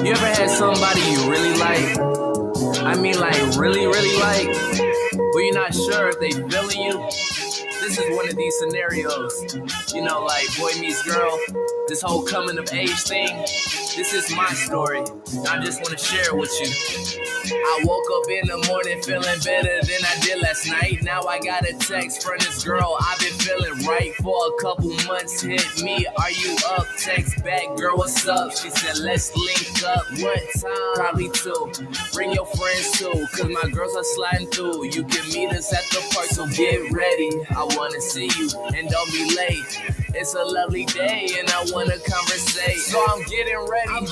You ever had somebody you really like? I mean like really, really like, but you're not sure if they feeling you? This is one of these scenarios. You know, like boy meets girl, this whole coming of age thing. This is my story, and I just want to share it with you. I woke up in the morning feeling better than I did last night. Now I got a text from this girl I've been feeling right for a couple months. Hit me, are you up? Text back, girl, what's up? She said, let's link up. What time? Probably 2. Bring your friends too, cause my girls are sliding through. You can meet us at the park, so get ready. I wanna see you, and don't be late. It's a lovely day, and I wanna conversate. So I'm getting ready. I'm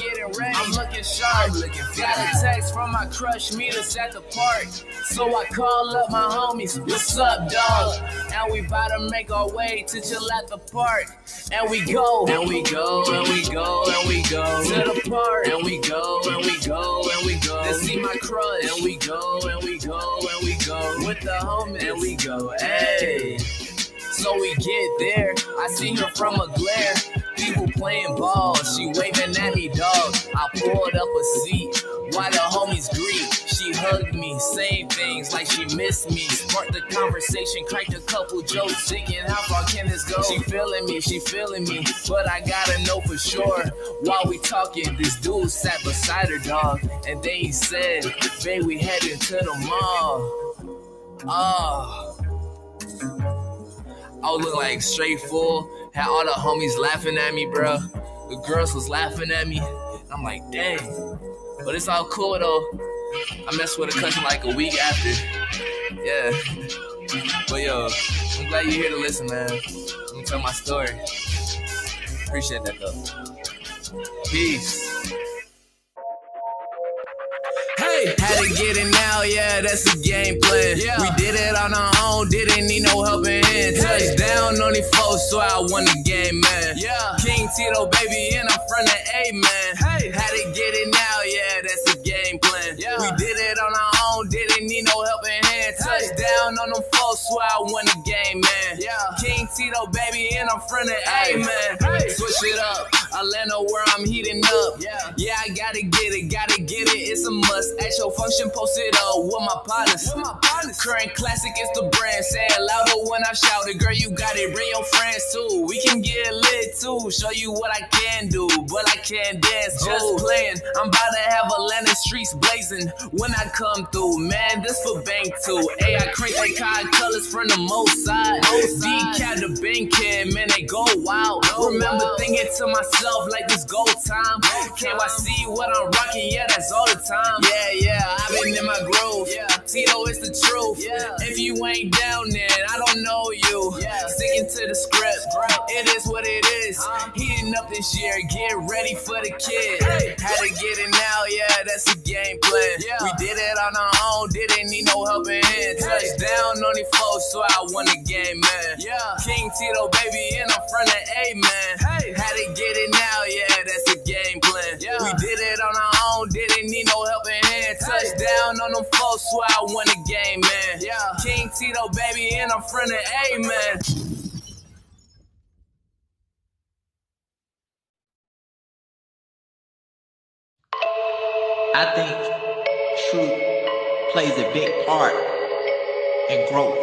looking sharp. Got a text from my crush, meet us at the park. So I call up my homies, what's up, dog? And we bout to make our way to chill at the park. And we go, to the park. And we go, to see my crush. And we go, with the homies. And we go, hey. So we get there, I see her from a glare. People playing ball, she waving at me, dog. I pulled up a seat while the homies greet. She hugged me, saying things like she missed me. Sparked the conversation, cracked a couple jokes, thinking how far can this go? She feeling me, but I gotta know for sure. While we talking, this dude sat beside her, dog. And then he said, babe, we heading to the mall. I was looking like straight full. Had all the homies laughing at me, bro. The girls was laughing at me. I'm like, dang. But it's all cool, though. I messed with a cousin like a week after. Yeah. But, yo, I'm glad you're here to listen, man. Let me tell my story. Appreciate that, though. Peace. Hey, had to get it now, yeah, that's the game plan. Yeah. We did it on our own, didn't need no helping hand. Hey. Touchdown on the foe, so I won the game, man. Yeah. King Tito, baby, and I'm from the A, man. Hey. Had to get it now, yeah, that's the game plan. Yeah. We did it on our own, didn't need no helping hand. Touchdown on them folks, so I won the game, man. Yeah. King Tito, baby, and I'm from the A, man. Hey. Switch it up, Atlanta where I'm heating up. Yeah, I gotta get it, it's a must. At your function, post it up with my partners. Current classic is the brand. Say it louder when I shout it. Girl, you got it. Bring your friends too. We can get lit too. Show you what I can do, but I can't dance. Just playing. I'm about to have Atlanta streets blazing when I come through. Man, this for bank too. Hey, I crank like cod colors from the most side. D-Cat the bank kid, man, they go wild. Remember thinking to myself like this go time. KYC what I'm rocking, yeah, that's all the time. Yeah, I've been in my groove. Tito, it's the truth. If you ain't down then I don't know you. Sticking to the script, it is what it is. Heating up this year, get ready for the kid. Had to get it now, yeah, that's the game plan. We did it on our own, didn't need no helping hand. Touchdown on the foe, so I won the game, man. King Tito, baby, and I'm from the A, man. Had to get it now, yeah, that's the game plan. We did it on our own, didn't need no helping hand. Touchdown on them folks, so I won the game, man. King Tito, baby, and I'm from the A, man. I think truth plays a big part in growth.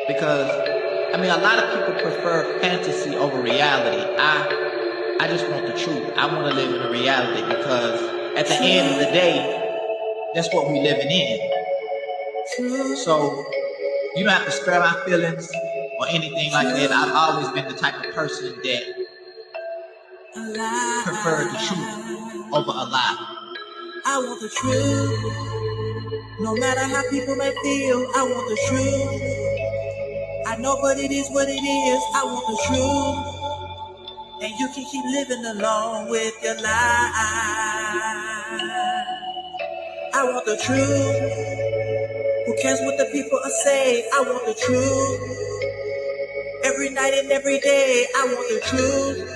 Because, I mean, a lot of people prefer fantasy over reality. I just want the truth. I want to live in a reality because at the end of the day, that's what we living in. So, you don't have to spare my feelings or anything like that. I've always been the type of person that preferred the truth over a lie. I want the truth. No matter how people may feel, I want the truth. I know but it is what it is. I want the truth. And you can keep living along with your life. I want the truth. Who cares what the people are saying? I want the truth. Every night and every day, I want the truth.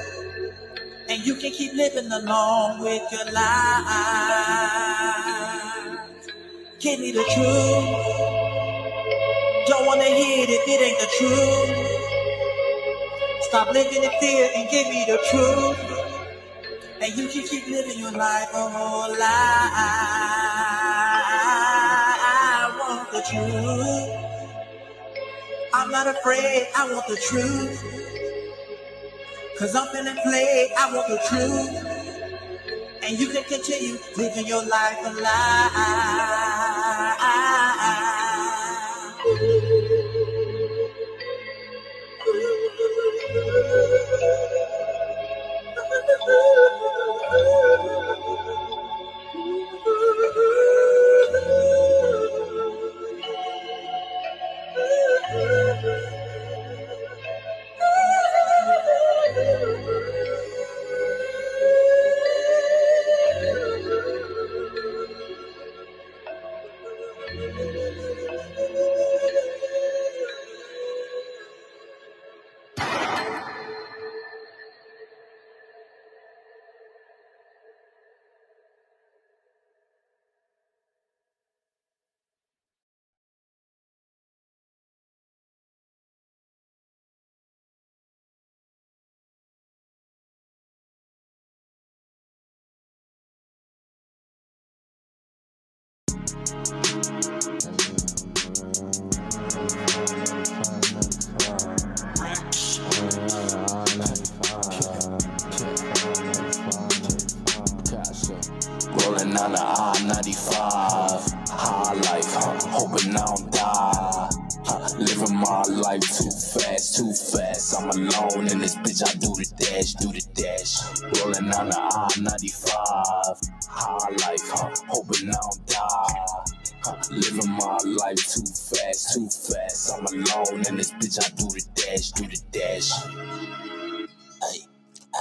And you can keep living along with your life. Give me the truth. Don't wanna hear it if it ain't the truth. Stop living in fear and give me the truth. And you can keep living your life a whole lie. I want the truth. I'm not afraid, I want the truth. Cause I'm finna play, I want the truth. And you can continue living your life a lie. Rolling on the I-95, high life, hoping I don't die. Living my life too fast. I'm alone in this bitch. I do the dash. Rolling on the I-95, high life, hoping I don't die. Living my life too fast. I'm alone in this bitch. I do the dash. Hey.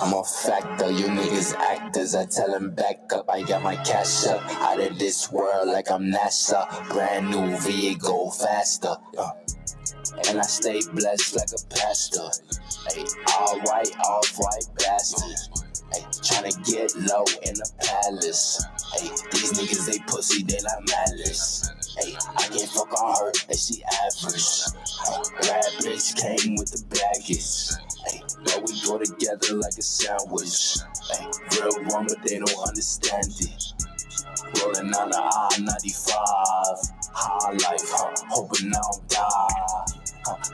I'm a factor, you niggas actors, I tell them back up, I got my cash up, out of this world like I'm NASA, brand new vehicle faster, and I stay blessed like a pastor, hey, all white bastard, hey, tryna get low in the palace, hey, these niggas they pussy, they not malice, hey, I can't fuck on her, that she average, bad bitch came with the baggage. Hey, now we go together like a sandwich. Hey, real one, but they don't understand it. Rolling on the I-95, high life, hoping I don't die.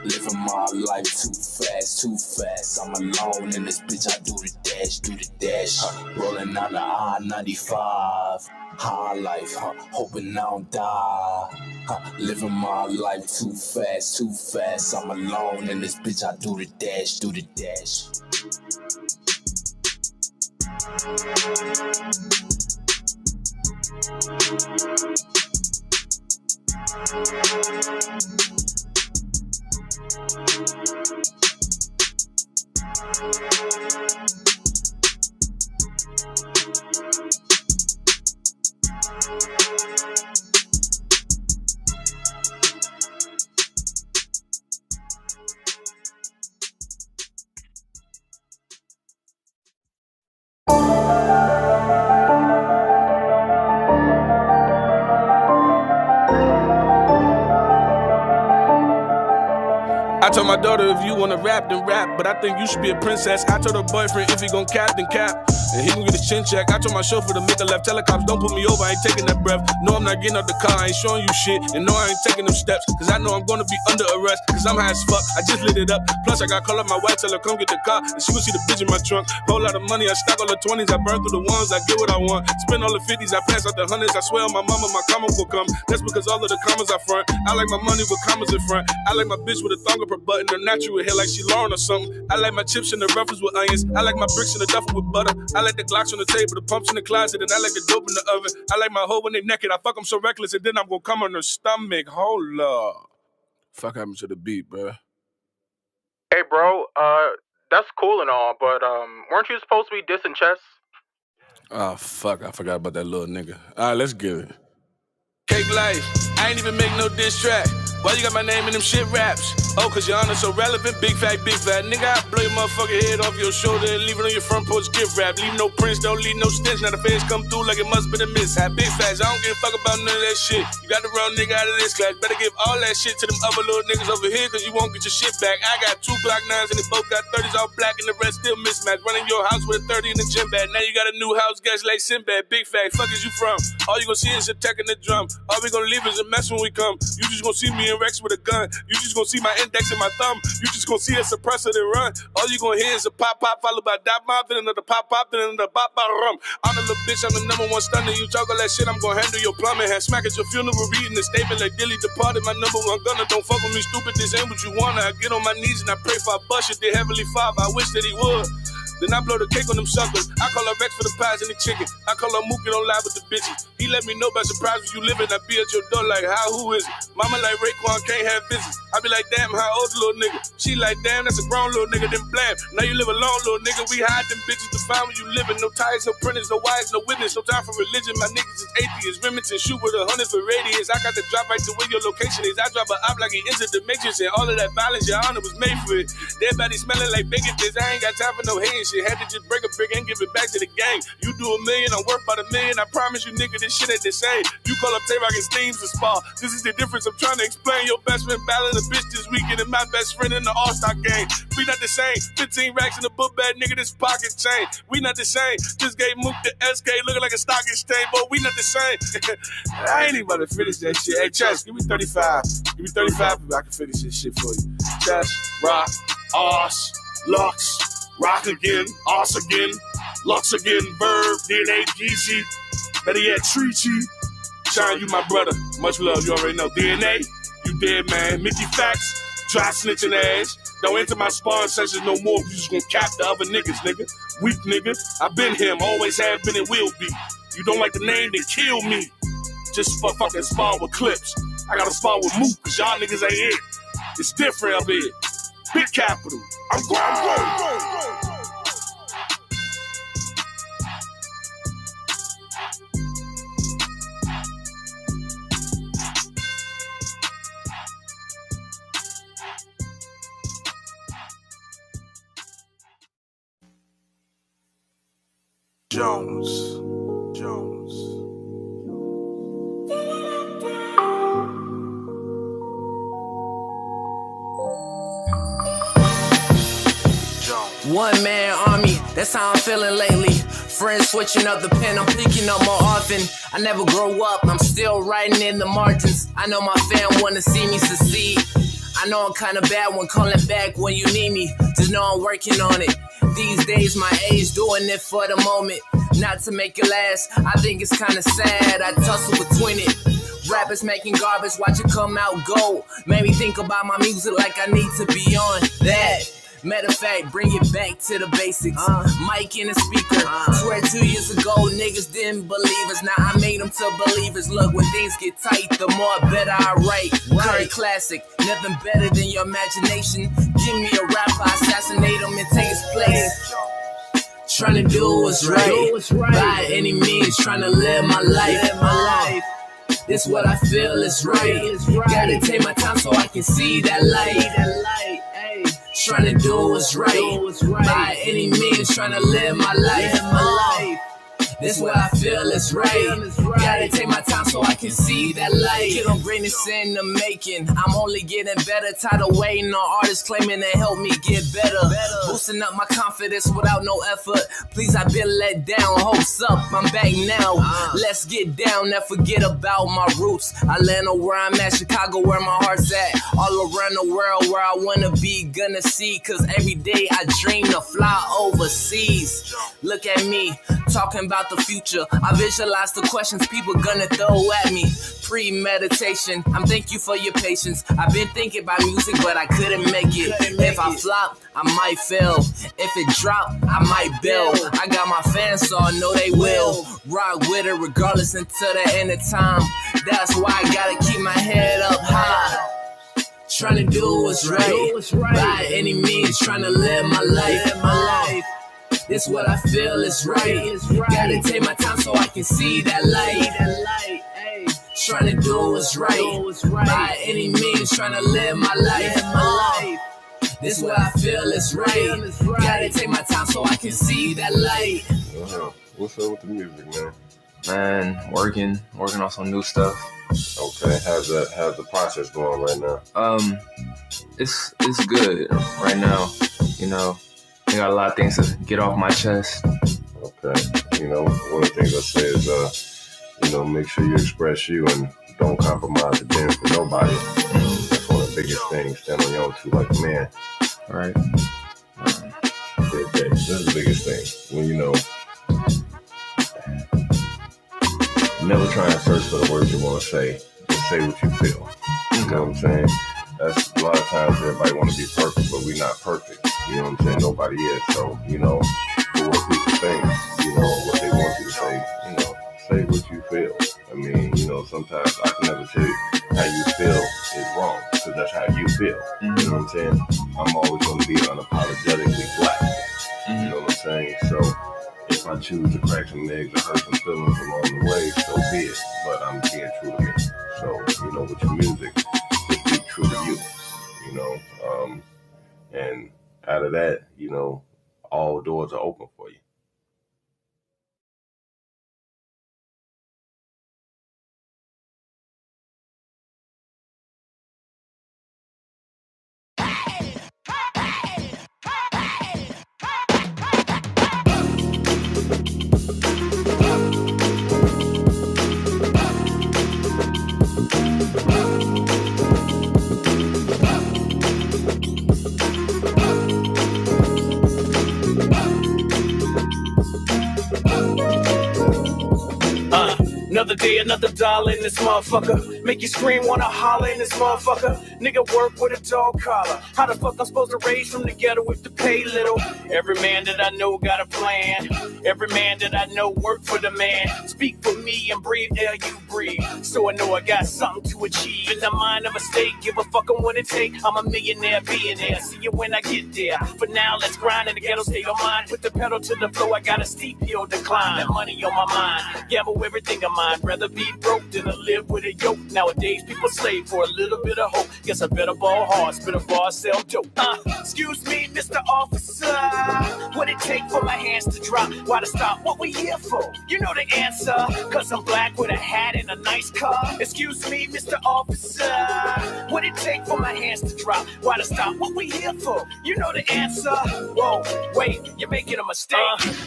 Living my life too fast. I'm alone in this bitch. I do the dash. Rolling on the I-95, high life, hoping I don't die. Living my life too fast. I'm alone in this bitch. I do the dash. I told my daughter if you wanna rap, then rap, but I think you should be a princess. I told her boyfriend if he gon' cap, then cap, and he gon' get his chin check. I told my chauffeur to make a left, tell the cops don't put me over, I ain't taking that breath. No, I'm not getting out the car, I ain't showing you shit, and no, I ain't taking them steps, cause I know I'm gonna be under arrest, cause I'm high as fuck, I just lit it up. Plus I got call up my wife, tell her come get the car, and she gon' see the bitch in my trunk. Whole lot of money, I stack all the 20s, I burn through the ones, I get what I want. Spend all the 50s, I pass out the hundreds, I swear on my mama, my comma will come. That's because all of the commas I front, I like my money with commas in front. I like my bitch with a thong up her button, her natural hair like she Lauren or something. I like my chips in the ruffles with onions. I like my bricks in the duffel with butter. I like the Glocks on the table, the pumps in the closet, and I like the dope in the oven. I like my hoe when they naked. I fuck them so reckless, and then I'm gonna come on her stomach. Hold up. Fuck happened to the beat, bro? Hey, bro, that's cool and all, but weren't you supposed to be dissing Chess? Oh, fuck, I forgot about that little nigga. All right, let's get it. Cake life, I ain't even make no diss track. Why you got my name in them shit raps? Oh, cause your honor so relevant, big fat, nigga, I blow your motherfucking head off your shoulder and leave it on your front porch gift wrap. Leave no prints, don't leave no stench. Now the feds come through like it must been a mishap. Big facts, I don't give a fuck about none of that shit. You got the wrong nigga out of this class. Better give all that shit to them other little niggas over here, cause you won't get your shit back. I got 2 Glock 9s and they both got 30s all black and the rest still mismatched. Running your house with a 30 in the gym bag. Now you got a new house, guess like Sinbad. Big fact, fuck is you from? All you gonna see is a tech in the drum. All we gonna leave is a mess when we come. You just gonna see me in Rex with a gun. You just gonna see my index and my thumb. You just gonna see a suppressor then run. All you gonna hear is a pop pop followed by dot mop, then another pop pop, then another bop bop rum. I'm the little bitch, I'm the #1 stunner. You talk all that shit, I'm gonna handle your plumbing. Have smack at your funeral, reading the statement like Dilly departed. My #1 gunner, don't fuck with me, stupid. This ain't what you wanna. I get on my knees and I pray for a bust it. Dear Heavenly Father, I wish that he would. Then I blow the cake on them suckers. I call her Rex for the pies and the chicken. I call her Mookie, don't lie with the bitches. He let me know by surprise when you living. I be at your door like, how, who is it? Mama like Raekwon can't have visits. I be like, damn, how old little nigga? She like, damn, that's a grown little nigga, then blam. Now you live alone, little nigga. We hide them bitches to find where you living. No ties, no printers, no wires, no witness. No time for religion. My niggas is atheists. Remington shoot with 100 for radius. I got to drop right to where your location is. I drop a op like he entered the matrix. And all of that violence, your honor was made for it. Everybody smelling like bacon things. I ain't got time for no hating shit. Had to just break a brick and give it back to the gang. You do $1 million, I'm worth about $1 million. I promise you, nigga, this shit ain't the same. You call up Tay-Rock and Steams to spar. This is the difference I'm trying to explain. Your best friend battling a bitch this weekend and my best friend in the All-Star game. We not the same. 15 racks in the book bag, nigga, this pocket chain. We not the same. Just gave Mook the SK looking like a stock exchange, but we not the same. I ain't even about to finish that shit. Hey, Chess, give me 35. Give me 35 if I can finish this shit for you. Chess, Rock, Oz, Lux. Rock again, Oz again, Lux again, Verb, DNA, GC, better yet, Treachy. Shine, you my brother, much love, you already know. DNA, you dead man. Mickey Facts, dry snitching ass. Don't enter my spawn sessions no more, you just gonna cap the other niggas, nigga. Weak nigga, I been him, always have been and will be. You don't like the name, then kill me. Just for fucking spawn with clips. I gotta spawn with Mook, cause y'all niggas ain't it. It's different up here. Big capital. I'm going. Jones. One man army, that's how I'm feeling lately. Friends switching up the pen, I'm picking up more often. I never grow up, I'm still writing in the margins. I know my fam wanna see me succeed. I know I'm kinda bad when calling back when you need me. Just know I'm working on it. These days my age doing it for the moment, not to make it last. I think it's kinda sad, I tussle between it. Rappers making garbage, watch it come out gold. Made me think about my music like I need to be on that. Matter of fact, bring it back to the basics. Mic and a speaker. Swear 2 years ago, niggas didn't believe us. Now I made them to believers. Look, when things get tight, the more better I write. Current classic, nothing better than your imagination. Give me a rapper, assassinate him and take his place. Trying to do what's right. By any means, trying to live my life. This what I feel is right. Gotta take my time so I can see that light. Trying to do what's right. By any means, trying to live my life. This what I feel is right. Gotta take my time so I can see that light. Get on greatness in the making. I'm only getting better. Tired of waiting on artists claiming they help me get better. Boosting up my confidence without no effort. Please, I've been let down. Hopes up, I'm back now. Let's get down, never forget about my roots. Atlanta where I'm at, Chicago where my heart's at. All around the world where I wanna be, gonna see. Cause every day I dream to fly overseas. Look at me, talking about the future. I visualize the questions people gonna throw at me. Premeditation, I'm thank you for your patience. I've been thinking about music, but I couldn't make it. If I flop, I might fail. If it drop, I might bail. I got my fans, so I know they will rock with it regardless until the end of time. That's why I gotta keep my head up high. Trying to do what's right. By any means, trying to live my life. This what I feel is right. Gotta take my time so I can see that light. trying to do what's right. By any means, trying to live my life. This is what I feel is right. Gotta take my time so I can see that light. What's up with the music, man? Man, working on some new stuff. Okay, how's the process going right now? It's good right now. You know, I got a lot of things to get off my chest. Okay, you know, one of the things I say is, make sure you express you and don't compromise again for nobody. That's one of the biggest things. Stand on your own two like a man. Right. Okay, that's the biggest thing. When never try and search for the words you want to say. Just say what you feel. You know what I'm saying? That's a lot of times everybody want to be perfect, but we're not perfect. You know what I'm saying? Nobody is. So, for what people think, what they want you to say, say what you feel. I mean, sometimes I can never tell you how you feel is wrong, because that's how you feel. Mm-hmm. You know what I'm saying? I'm always going to be unapologetically black. Mm-hmm. You know what I'm saying? So, if I choose to crack some eggs or hurt some feelings along the way, so be it. But I'm being true to me. So, with your music, just be true to you. And out of that, all doors are open for you. Another day, another dollar in this motherfucker. Make you scream, wanna holler in this motherfucker. Nigga work with a dog collar. How the fuck I'm supposed to raise from the ghetto if to pay little? Every man that I know got a plan. Every man that I know work for the man. Speak for me and breathe air you breathe. So I know I got something to achieve. In the mind of a state, give a fuck on what it take. I'm a millionaire, billionaire. See you when I get there. For now, let's grind in the ghetto state of mind. Put the pedal to the floor, I got a steep hill to climb. That money on my mind, gamble everything of mine. Rather be broke than to live with a yoke. Nowadays, people slave for a little bit of hope. Guess I better ball hard, spit a bar, sell dope. Excuse me, Mr. Officer. What it take for my hands to drop? Why to stop? What we here for? You know the answer. Cause I'm black with a hat and a nice car. Excuse me, Mr. Officer. What it take for my hands to drop? Why to stop? What we here for? You know the answer. Whoa, wait, you're making a mistake.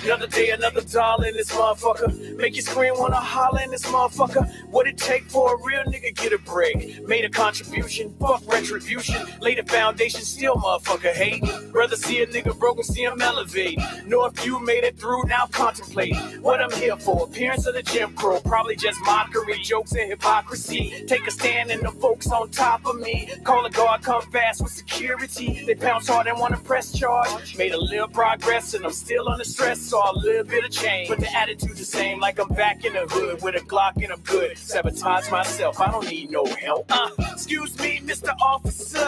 Another day, another dollar in this motherfucker. Make you scream, wanna holler in this motherfucker. What it take for a real nigga get a break? Made a contribution, fuck retribution. Laid a foundation, still motherfucker hate. Rather see a nigga broken, see him elevate. Know if you made it through, now contemplate what I'm here for. Appearance of the Jim Crow, probably just mockery, jokes and hypocrisy. Take a stand and the folks on top of me. Call a guard, come fast with security. They pounce hard and wanna press charge. Made a little progress and I'm still under stress, so a little bit of change. But the attitude the same, like I'm back in the hood with a Glock and I'm good. Sabotage myself, I don't need no help. Excuse me, Mr. Officer.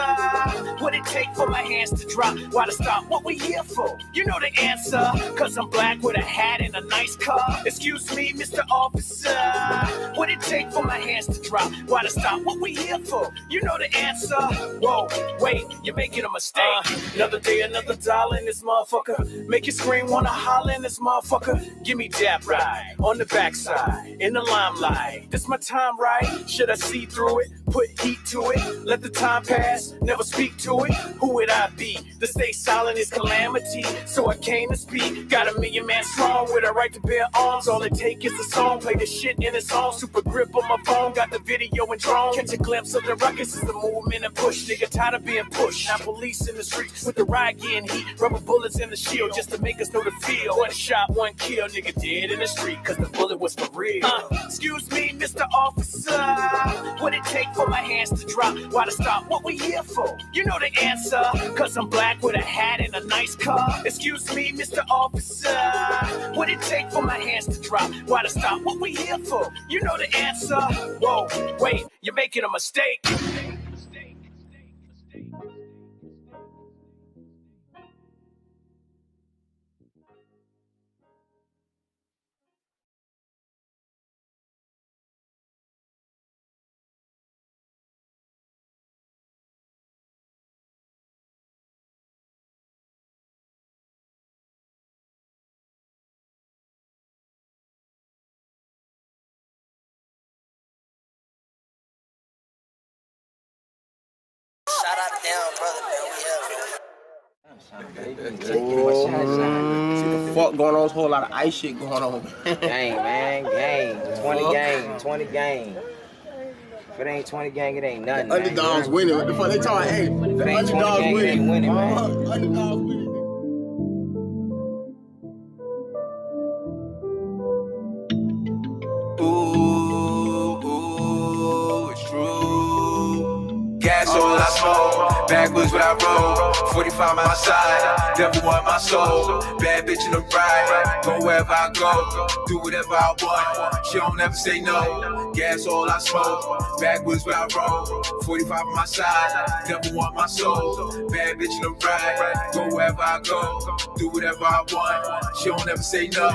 What it take for my hands to drop? Why to stop? What we here for? You know the answer. Cause I'm black with a hat and a nice car. Excuse me, Mr. Officer. What it take for my hands to drop? Why to stop? What we here for? You know the answer. Whoa, wait, you're making a mistake. Another day, another dollar in this motherfucker. Make you scream, wanna holler in this motherfucker. Give me dap right on the backside, in the limelight. This my time, right? Should I see through it? Put heat to it. Let the time pass, never speak to it. Who would I be? To stay silent is calamity. So I came to speak. Got a million man strong with a right to bear arms. All it take is a song. Play the shit in a song. Super grip on my phone. Got the video and drone. Catch a glimpse of the ruckus is the movement and push. Nigga tired of being pushed. Now police in the streets with the riot getting heat. Rubber bullets in the shield just to make us know the feel. One shot, one kill. Nigga dead in the street cause the bullet was for real. Excuse me, Mr. Officer. What it take for my hands to drop? Why to stop? What we here for? You know the answer. Cause I'm black with a hat and a nice car. Excuse me, Mr. Officer. What it take for my hands to drop? Why to stop? What we here for? You know the answer. Whoa, wait, you're making a mistake. goddamn brother, man. See the fuck going on? There's a whole lot of ice shit going on. Gang, man, gang. 20 gang. If it ain't 20 gang, it ain't nothing. The underdogs winning. What the fuck they talking? Hey, the underdogs winning. It ain't winning, man. Underdogs winning. Ooh, it's true. Gas all I smoke, backwards when I roll. 45 my side, devil want my soul. Bad bitch in the ride, go wherever I go. Do whatever I want, she don't ever say no. Gas all I smoke, backwards when I roll. 45 on my side, devil want my soul. Bad bitch in the ride, go wherever I go. Do whatever I want, she don't ever say no.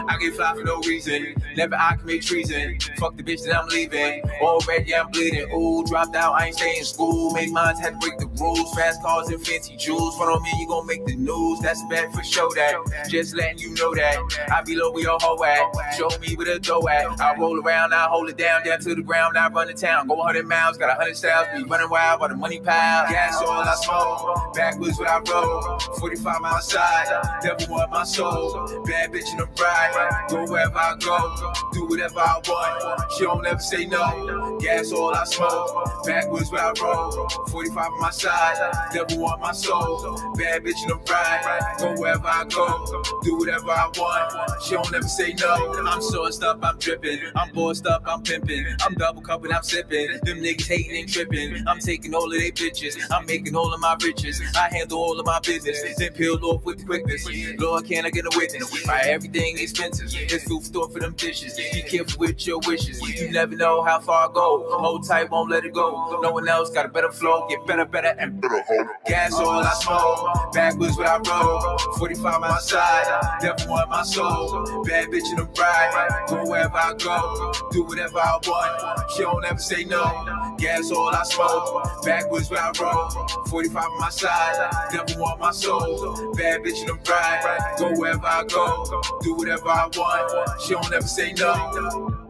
I get fly for no reason, never I commit treason. Fuck the bitch that I'm leaving, already I'm bleeding. Ooh, dropped out, I ain't staying in school. Made mines, had to break the rules. Fast cars and fancy jewels. Front on me, you gon' make the news. That's bad for show that. Just letting you know that. I be low where your hoe at. Show me where the dough at. I roll around, I hold it down to the ground. I run the town. Go 100 miles, got 100 styles. Be running wild while the money pile. Gas all I smoke. Backwards when I roll. 45 my side. Devil want my soul. Bad bitch in the ride. Go wherever I go. Do whatever I want. She don't ever say no. Gas all I smoke. Backwards when I roll. 45 on my side. Devil want my soul. Bad bitch in the ride. Go wherever I go. Do whatever I want. She don't ever say no. I'm sourced up, I'm dripping. I'm bossed up, I'm pimping. I'm double cupping, I'm sipping. Them niggas hating and tripping. I'm taking all of they bitches. I'm making all of my riches. I handle all of my business. Then peel off with the quickness. Lord, can I get a witness? Buy everything expensive. There's food for thought for them dishes. Be careful with your wishes. You never know how far I go. Hold tight, won't let it go. No one else got a better flow. Get better, and better. Gas all I smoke. Backwards when I roll. 45 my side. Devil want my soul. Bad bitch in the ride. Go wherever I go. Do whatever I want. She don't ever say no. Gas all I smoke. Backwards when I roll. 45 on my side. Devil want my soul. Bad bitch in the ride. Go wherever I go. Do whatever I want. She don't ever say no.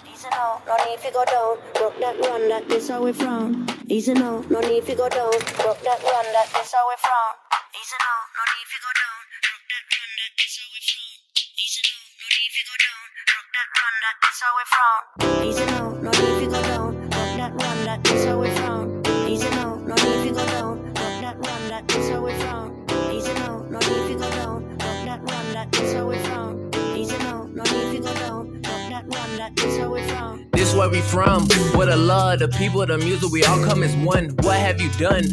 Easy now, no need to go down. Broke that run, that this how we from. Easy now, no need to go down. Broke that run, that this how we from. Easy now, no need to go down. Broke that run, that this how we from. Easy now, no need to go down. Broke that run, that this how we from. Easy now, no need to go down. Broke that run, that this how we from. Easy now, no need to go down. Broke that run, that this how we from. Easy now, no need to go down. Broke that run, that this how we from. Easy now, no need to go down. Broke that run, that this how we from. This where we from, where the love, the people, the music, we all come as one. What have you done?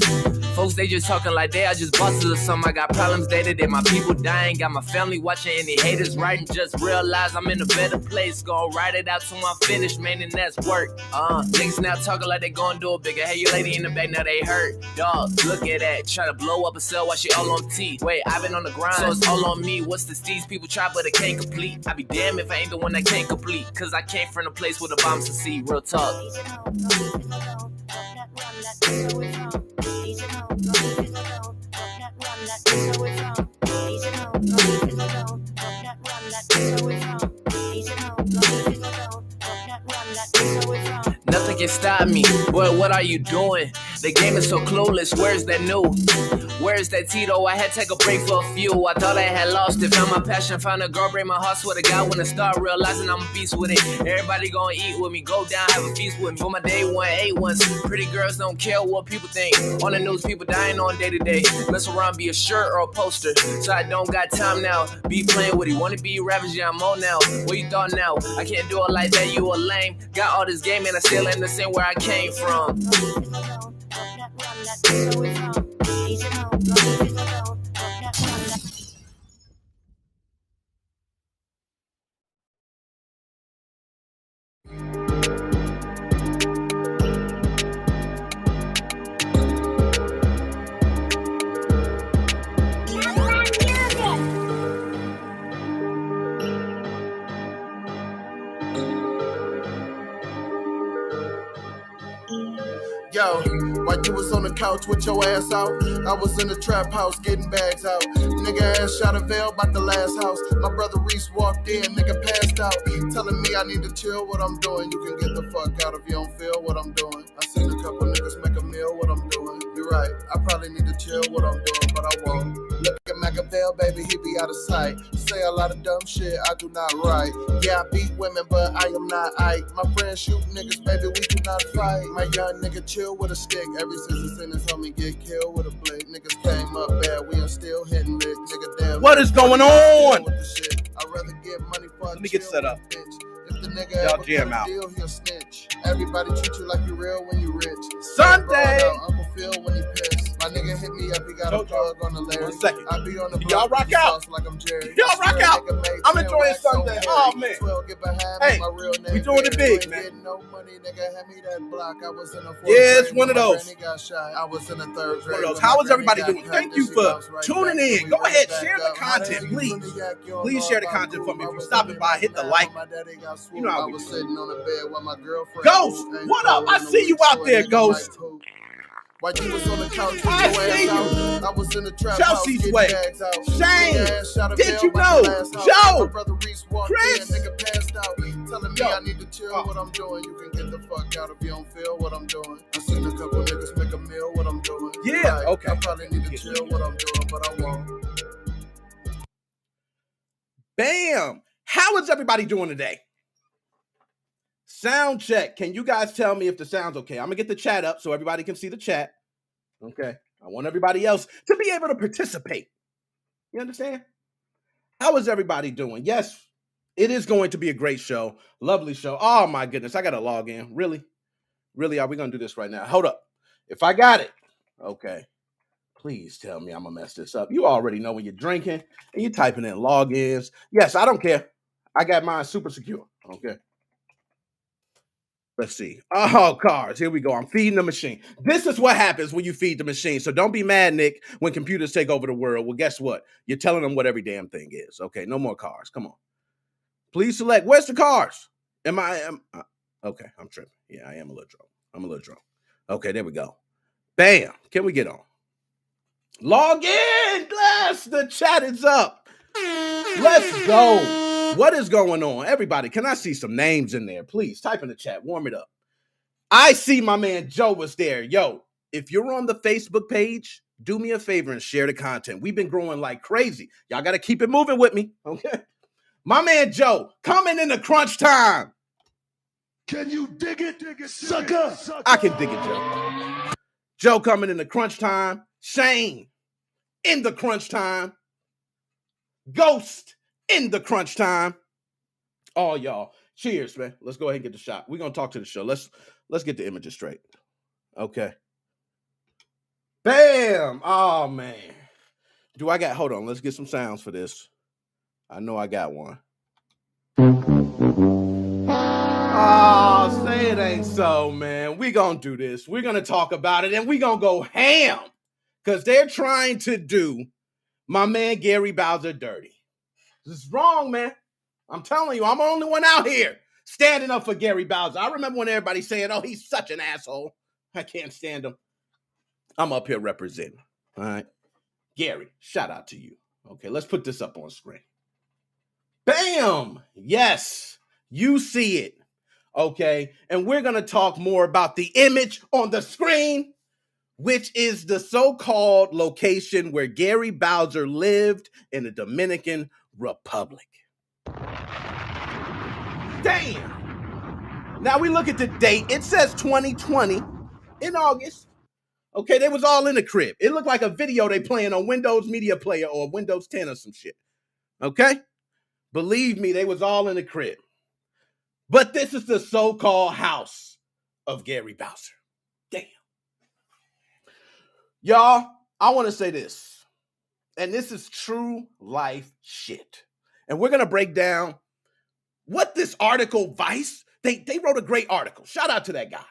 Folks, they just talking like they are just bosses or something. I got problems day to day, my people dying. Got my family watching, any haters writing. Just realize I'm in a better place. Gonna write it out till I'm finished, man, and that's work. Niggas now talking like they gonna do it bigger. Hey, you lady in the back, now they hurt. Dog, look at that. Try to blow up a cell while she all on T. Wait, I've been on the grind, so it's all on me. What's the steez? People try, but they can't complete. I be damned if I ain't the one that can't complete. Cause I came from a place where the bombs to see. Real talk. Nothing can stop me. Boy, what are you doing? The game is so clueless. Where's that new? Where's that Tito? I had to take a break for a few. I thought I had lost it. Found my passion, found a girl, break my heart. Swear to God, when I start realizing I'm a beast with it. Everybody gonna eat with me, go down, have a feast with me. For my day one, A1s. Pretty girls don't care what people think. On the news, people dying on day to day. Mess around, be a shirt or a poster. So I don't got time now. Be playing with it. Wanna be ravaged, yeah, I'm on now. What you thought now? I can't do it like that, you a lame. Got all this game and I still ain't the same where I came from. Yo, while you was on the couch with your ass out, I was in the trap house getting bags out. Nigga ass shot a veil about the last house. My brother Reese walked in, nigga passed out, telling me I need to chill what I'm doing. You can get the fuck out if you don't feel what I'm doing. I seen a couple niggas make a meal what I'm doing. You're right, I probably need to chill what I'm doing, but I won't. Look at Machiavelli, baby, he be out of sight. Say a lot of dumb shit, I do not write. Yeah, I beat women, but I am not Ike. My friends shoot niggas, baby, we do not fight. My young nigga chill with a stick. Ever since the sentence homie get killed with a blick. Niggas came up bad, we are still hitting lick. Nigga damn. What is going on? I'd rather get money for Let me get set up. If the nigga Y'all jam out. Deal, he'll snitch. Everybody treat you like you real when you rich. Sunday. Uncle Phil when he pissed. My nigga hit me up, he got a plug on the Larry. 1 second. I be on the Y'all rock out. like I'm Jerry. Y'all rock out. I'm enjoying Sunday. Oh man. Hey, we doing it big, man. No money, nigga, hand me that block. I was in a yeah, it's one of those. I was in the third grade. One of those. How is everybody doing? Thank you for tuning in. Go ahead, share the content, please. Please share the content for me. If you're stopping by, hit the like. You know how we do. Sitting on the bed while my girlfriend Ghost, what up? I see you out there, Ghost. While you was on the couch with I your see ass you. out, I was in the trap Chelsea's house way. bags out. Shane, did you know? Joe, Chris, nigga passed out, telling me I need to chill what I'm doing. You can get the fuck out if you don't feel what I'm doing. I seen a couple niggas make a meal what I'm doing. Yeah, right. okay. I probably need to chill what I'm doing, but I won't. Bam. How is everybody doing today? Sound check. Can you guys tell me if the sound's okay? I'm going to get the chat up so everybody can see the chat. Okay. I want everybody else to be able to participate. You understand? How is everybody doing? Yes, it is going to be a great show. Lovely show. Oh, my goodness. I got to log in. Really? Really? Are we going to do this right now? Hold up. If I got it. Okay. Please tell me I'm going to mess this up. You already know when you're drinking and you're typing in logins. Yes, I don't care. I got mine super secure. Okay. Let's see. Oh, cars. Here we go. I'm feeding the machine. This is what happens when you feed the machine. So don't be mad, Nick, when computers take over the world. Well, guess what? You're telling them what every damn thing is. Okay, no more cars. Come on. Please select. Where's the cars? Okay, I'm tripping. Yeah, I am a little drunk. Okay, there we go. Bam. Can we get on? Log in. Bless. The chat is up. Let's go. What is going on? Everybody, can I see some names in there? Please type in the chat. Warm it up. I see my man Joe was there. Yo, if you're on the Facebook page, do me a favor and share the content. We've been growing like crazy. Y'all got to keep it moving with me. Okay. My man Joe, coming in the crunch time. Can you dig it, sucker? I can dig it, Joe. Joe coming in the crunch time. Shane in the crunch time. Ghost in the crunch time. Oh, y'all. Cheers, man. Let's go ahead and get the shot. We're going to talk to the show. Let's get the images straight. Okay. Bam. Oh, man. Hold on. Let's get some sounds for this. I know I got one. Oh, say it ain't so, man. We're going to do this. We're going to talk about it, and we're going to go ham. Because they're trying to do my man Gary Bowser dirty. This is wrong, man. I'm telling you, I'm the only one out here standing up for Gary Bowser. I remember when everybody saying, oh, he's such an asshole. I can't stand him. I'm up here representing. All right. Gary, shout out to you. Okay, let's put this up on screen. Bam! Yes, you see it. Okay, and we're going to talk more about the image on the screen, which is the so-called location where Gary Bowser lived in the Dominican Republic. Damn. Now we look at the date. It says 2020 in August. Okay, they was all in the crib. It looked like a video they playing on Windows Media Player or Windows 10 or some shit. Okay? Believe me, they was all in the crib. But this is the so-called house of Gary Bowser. Damn. Y'all, I want to say this. And this is true life shit. And we're going to break down what this article, Vice, they wrote a great article. Shout out to that guy.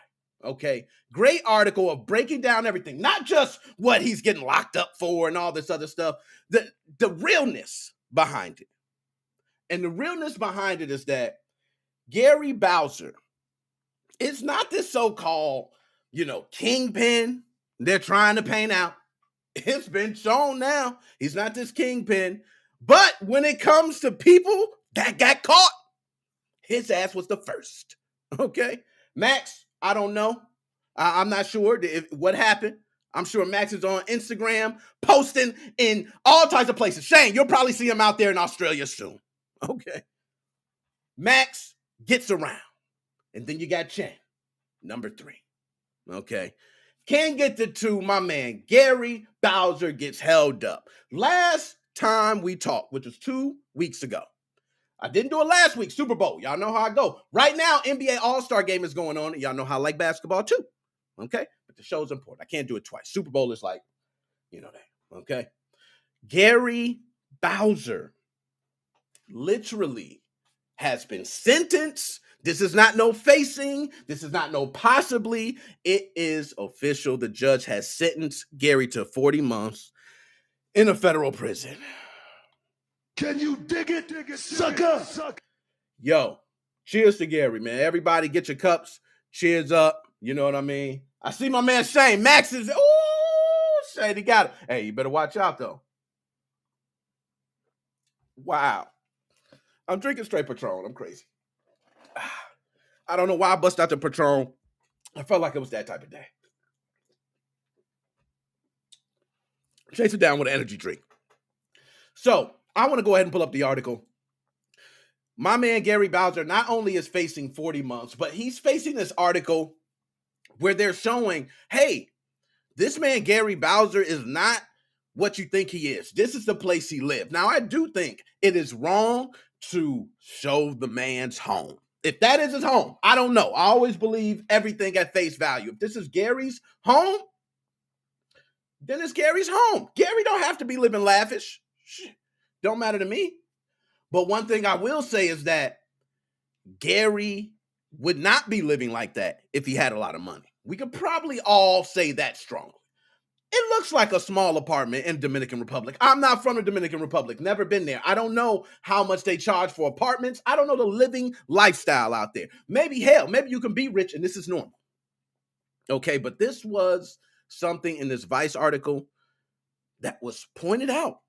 Okay. Great article of breaking down everything, not just what he's getting locked up for and all this other stuff, the realness behind it. And the realness behind it is that Gary Bowser is not this so-called kingpin they're trying to paint out. It's been shown now he's not this kingpin. But when it comes to people that got caught, his ass was the first. Okay? Max, I don't know. I'm not sure what happened. I'm sure Max is on Instagram posting in all types of places. Shane, you'll probably see him out there in Australia soon. Okay. Max gets around. And then you got Chen, number 3. Okay. Can't get to 2, my man Gary Bowser gets held up. Last time we talked, which was 2 weeks ago. I didn't do it last week, Super Bowl. Y'all know how I go. Right now, NBA All-Star Game is going on. And y'all know how I like basketball too. Okay? But the show's important. I can't do it twice. Super Bowl is like, that. Okay? Gary Bowser literally has been sentenced. This is not no facing. This is not no possibly. It is official. The judge has sentenced Gary to 40 months in a federal prison. Can you dig it, sucker? Yo, cheers to Gary, man. Everybody get your cups. Cheers up. You know what I mean? I see my man Shane. Max is, Shane, he got it. Hey, you better watch out, though. Wow. I'm drinking straight Patron. I'm crazy. I don't know why I bust out the Patron. I felt like it was that type of day. Chase it down with an energy drink. So, I want to go ahead and pull up the article. My man Gary Bowser not only is facing 40 months, but he's facing this article where they're showing, hey, this man Gary Bowser is not what you think he is. This is the place he lived. Now, I do think it is wrong to show the man's home. If that is his home, I don't know. I always believe everything at face value. If this is Gary's home, then it's Gary's home. Gary don't have to be living lavish. Don't matter to me. But one thing I will say is that Gary would not be living like that if he had a lot of money. We could probably all say that strongly. It looks like a small apartment in Dominican Republic. I'm not from the Dominican Republic. Never been there. I don't know how much they charge for apartments. I don't know the living lifestyle out there. Maybe you can be rich and this is normal. Okay, but this was something in this Vice article that was pointed out.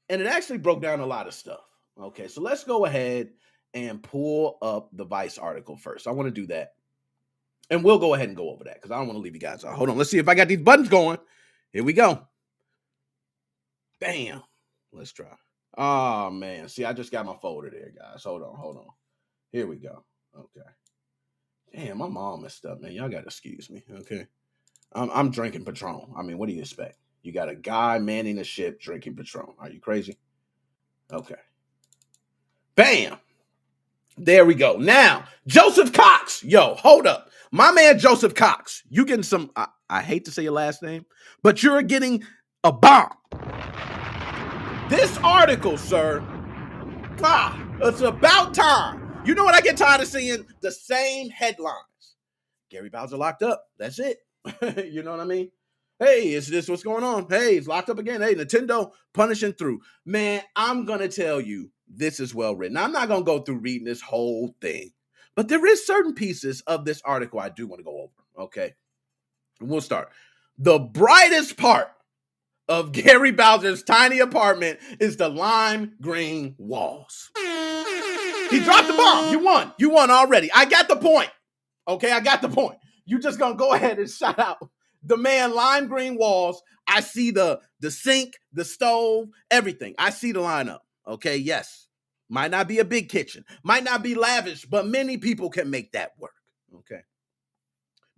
And it actually broke down a lot of stuff. Okay, so let's go ahead and pull up the Vice article first. I want to do that. And we'll go ahead and go over that because I don't want to leave you guys out. Hold on. Let's see if I got these buttons going. Here we go. Bam. Let's try. Oh, man. See, I just got my folder there, guys. Hold on. Here we go. Okay. Damn, my mom messed up, man. Y'all got to excuse me. Okay. I'm drinking Patron. I mean, what do you expect? You got a guy manning a ship drinking Patron. Are you crazy? Okay. Bam. There we go. Now, Joseph Cox. Yo, hold up. My man Joseph Cox. You getting some, I hate to say your last name, but you're getting a bomb. This article, sir, it's about time. You know what? I get tired of seeing the same headlines. Gary Bowser locked up. That's it. You know what I mean? Hey, is this what's going on? Hey, he's locked up again. Hey, Nintendo punishing through. Man, I'm going to tell you, this is well written. I'm not going to go through reading this whole thing, but there is certain pieces of this article I do want to go over. Okay. We'll start. The brightest part of Gary Bowser's tiny apartment is the lime green walls. He dropped the bomb. You won already. I got the point. Okay, I got the point. You just gonna go ahead and shout out the man lime green walls. I see the sink, the stove, everything. I see the lineup. Okay, yes. Might not be a big kitchen. Might not be lavish, but many people can make that work. Okay.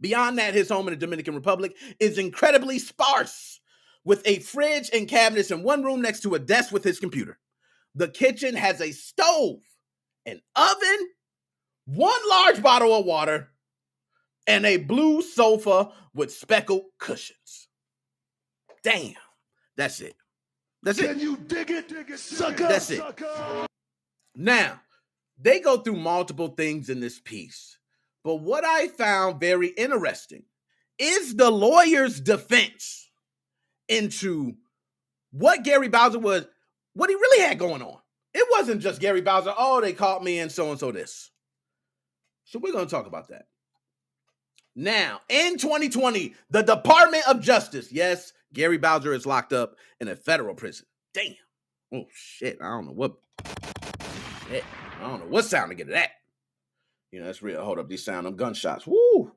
Beyond that, his home in the Dominican Republic is incredibly sparse, with a fridge and cabinets in one room next to a desk with his computer. The kitchen has a stove, an oven, one large bottle of water, and a blue sofa with speckled cushions. Damn. That's it. That's it. Can you dig it, sucker? That's it. Now, they go through multiple things in this piece, but what I found very interesting is the lawyer's defense into what Gary Bowser was, what he really had going on. It wasn't just Gary Bowser, oh, they caught me and so this. So we're going to talk about that. Now, in 2020, the Department of Justice, yes, Gary Bowser is locked up in a federal prison. Damn. Oh, shit. I don't know what sound to get to that. You know, that's real. Hold up. These sound them gunshots. Woo.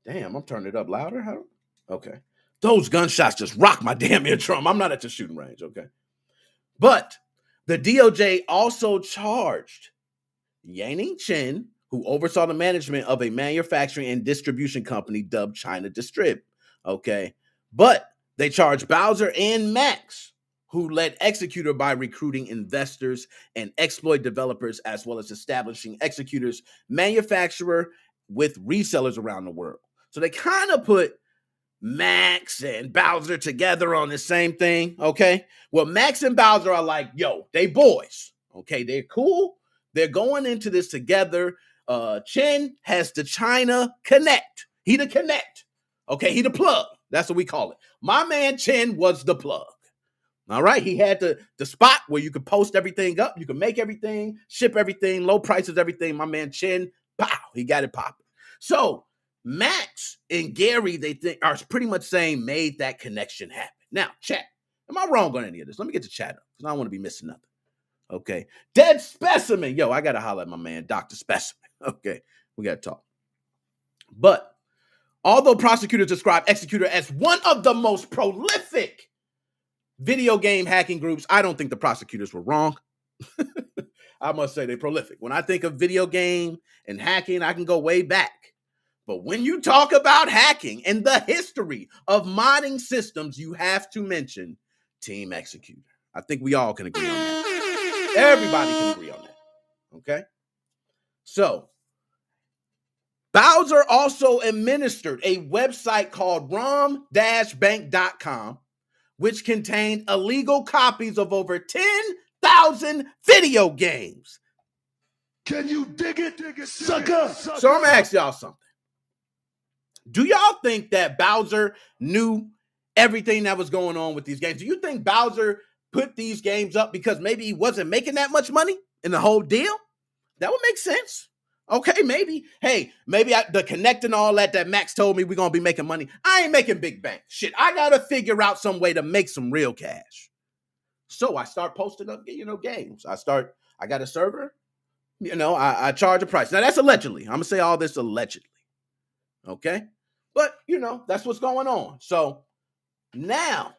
Damn, I'm turning it up louder. How? Okay. Those gunshots just rock my damn eardrum. I'm not at the shooting range, okay? But the DOJ also charged Yanning Chen, who oversaw the management of a manufacturing and distribution company dubbed China Distrib, okay? But they charged Bowser and Max, who led Executor by recruiting investors and exploit developers, as well as establishing Executor's manufacturer with resellers around the world. So they kind of put Max and Bowser together on the same thing, okay? Well, Max and Bowser are like, yo, they boys, okay? They're cool. They're going into this together. Chen has the China Connect. He the Connect, okay? He the plug. That's what we call it. My man Chen was the plug. All right, he had the spot where you could post everything up, you could make everything, ship everything, low prices, everything. My man Chen, pow, he got it popping. So Max and Gary, they think are pretty much saying made that connection happen. Now, chat, am I wrong on any of this? Let me get to chat up because I don't want to be missing nothing. Okay, Dead Specimen, yo, I gotta holler at my man Dr. Specimen. Okay, we gotta talk. But although prosecutors describe Executor as one of the most prolific video game hacking groups, I don't think the prosecutors were wrong. I must say they're prolific. When I think of video game and hacking, I can go way back. But when you talk about hacking and the history of modding systems, you have to mention Team Executor. I think we all can agree on that. Everybody can agree on that. Okay? So, Bowser also administered a website called rom-bank.com, which contained illegal copies of over 10,000 video games. Can you dig it, sucker? So I'm gonna ask y'all something. Do y'all think that Bowser knew everything that was going on with these games? Do you think Bowser put these games up because maybe he wasn't making that much money in the whole deal? That would make sense. Okay, maybe. Hey, maybe the Connect and all that Max told me we're going to be making money. I ain't making big bank. Shit, I got to figure out some way to make some real cash. So I start posting up, games. I got a server. I charge a price. Now, that's allegedly. I'm going to say all this allegedly. Okay? But, that's what's going on. So now,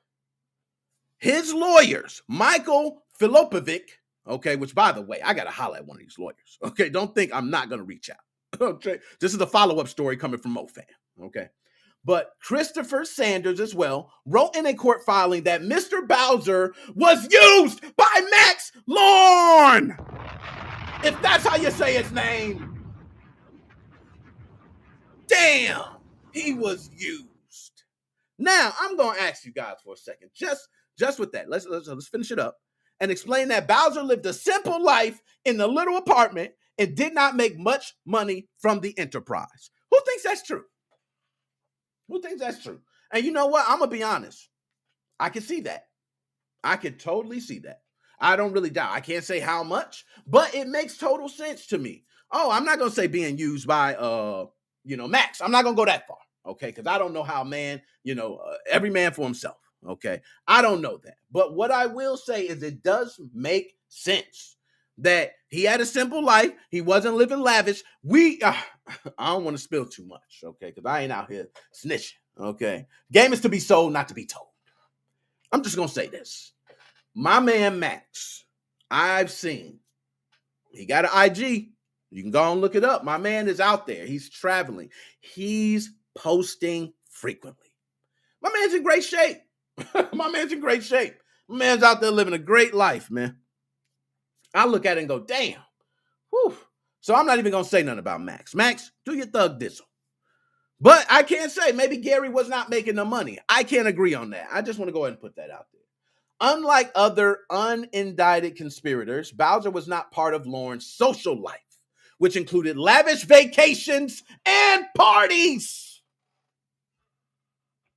his lawyers, Michael Filopovic, okay, which, by the way, I got to holler at one of these lawyers. Okay, don't think I'm not going to reach out. Okay, this is a follow-up story coming from MoFan. Okay, but Christopher Sanders as well wrote in a court filing that Mr. Bowser was used by Max Lorne. If that's how you say his name. Damn, he was used. Now, I'm going to ask you guys for a second, just with that. Let's finish it up. And explain that Bowser lived a simple life in the little apartment and did not make much money from the enterprise. Who thinks that's true? Who thinks that's true? And you know what? I'm going to be honest. I can see that. I can totally see that. I don't really doubt. I can't say how much, but it makes total sense to me. Oh, I'm not going to say being used by, Max. I'm not going to go that far, okay? Because I don't know how every man for himself. Okay, I don't know that. But what I will say is it does make sense that he had a simple life. He wasn't living lavish. I don't want to spill too much, okay, because I ain't out here snitching, okay? Game is to be sold, not to be told. I'm just going to say this. My man Max, I've seen, he got an IG. You can go and look it up. My man is out there. He's traveling. He's posting frequently. My man's in great shape. My man's in great shape. My man's out there living a great life, man. I look at it and go, damn. Whew. So I'm not even going to say nothing about Max. Max, do your thug dizzle. But I can't say maybe Gary was not making the money. I can't agree on that. I just want to go ahead and put that out there. Unlike other unindicted conspirators, Bowser was not part of Lorne's social life, which included lavish vacations and parties.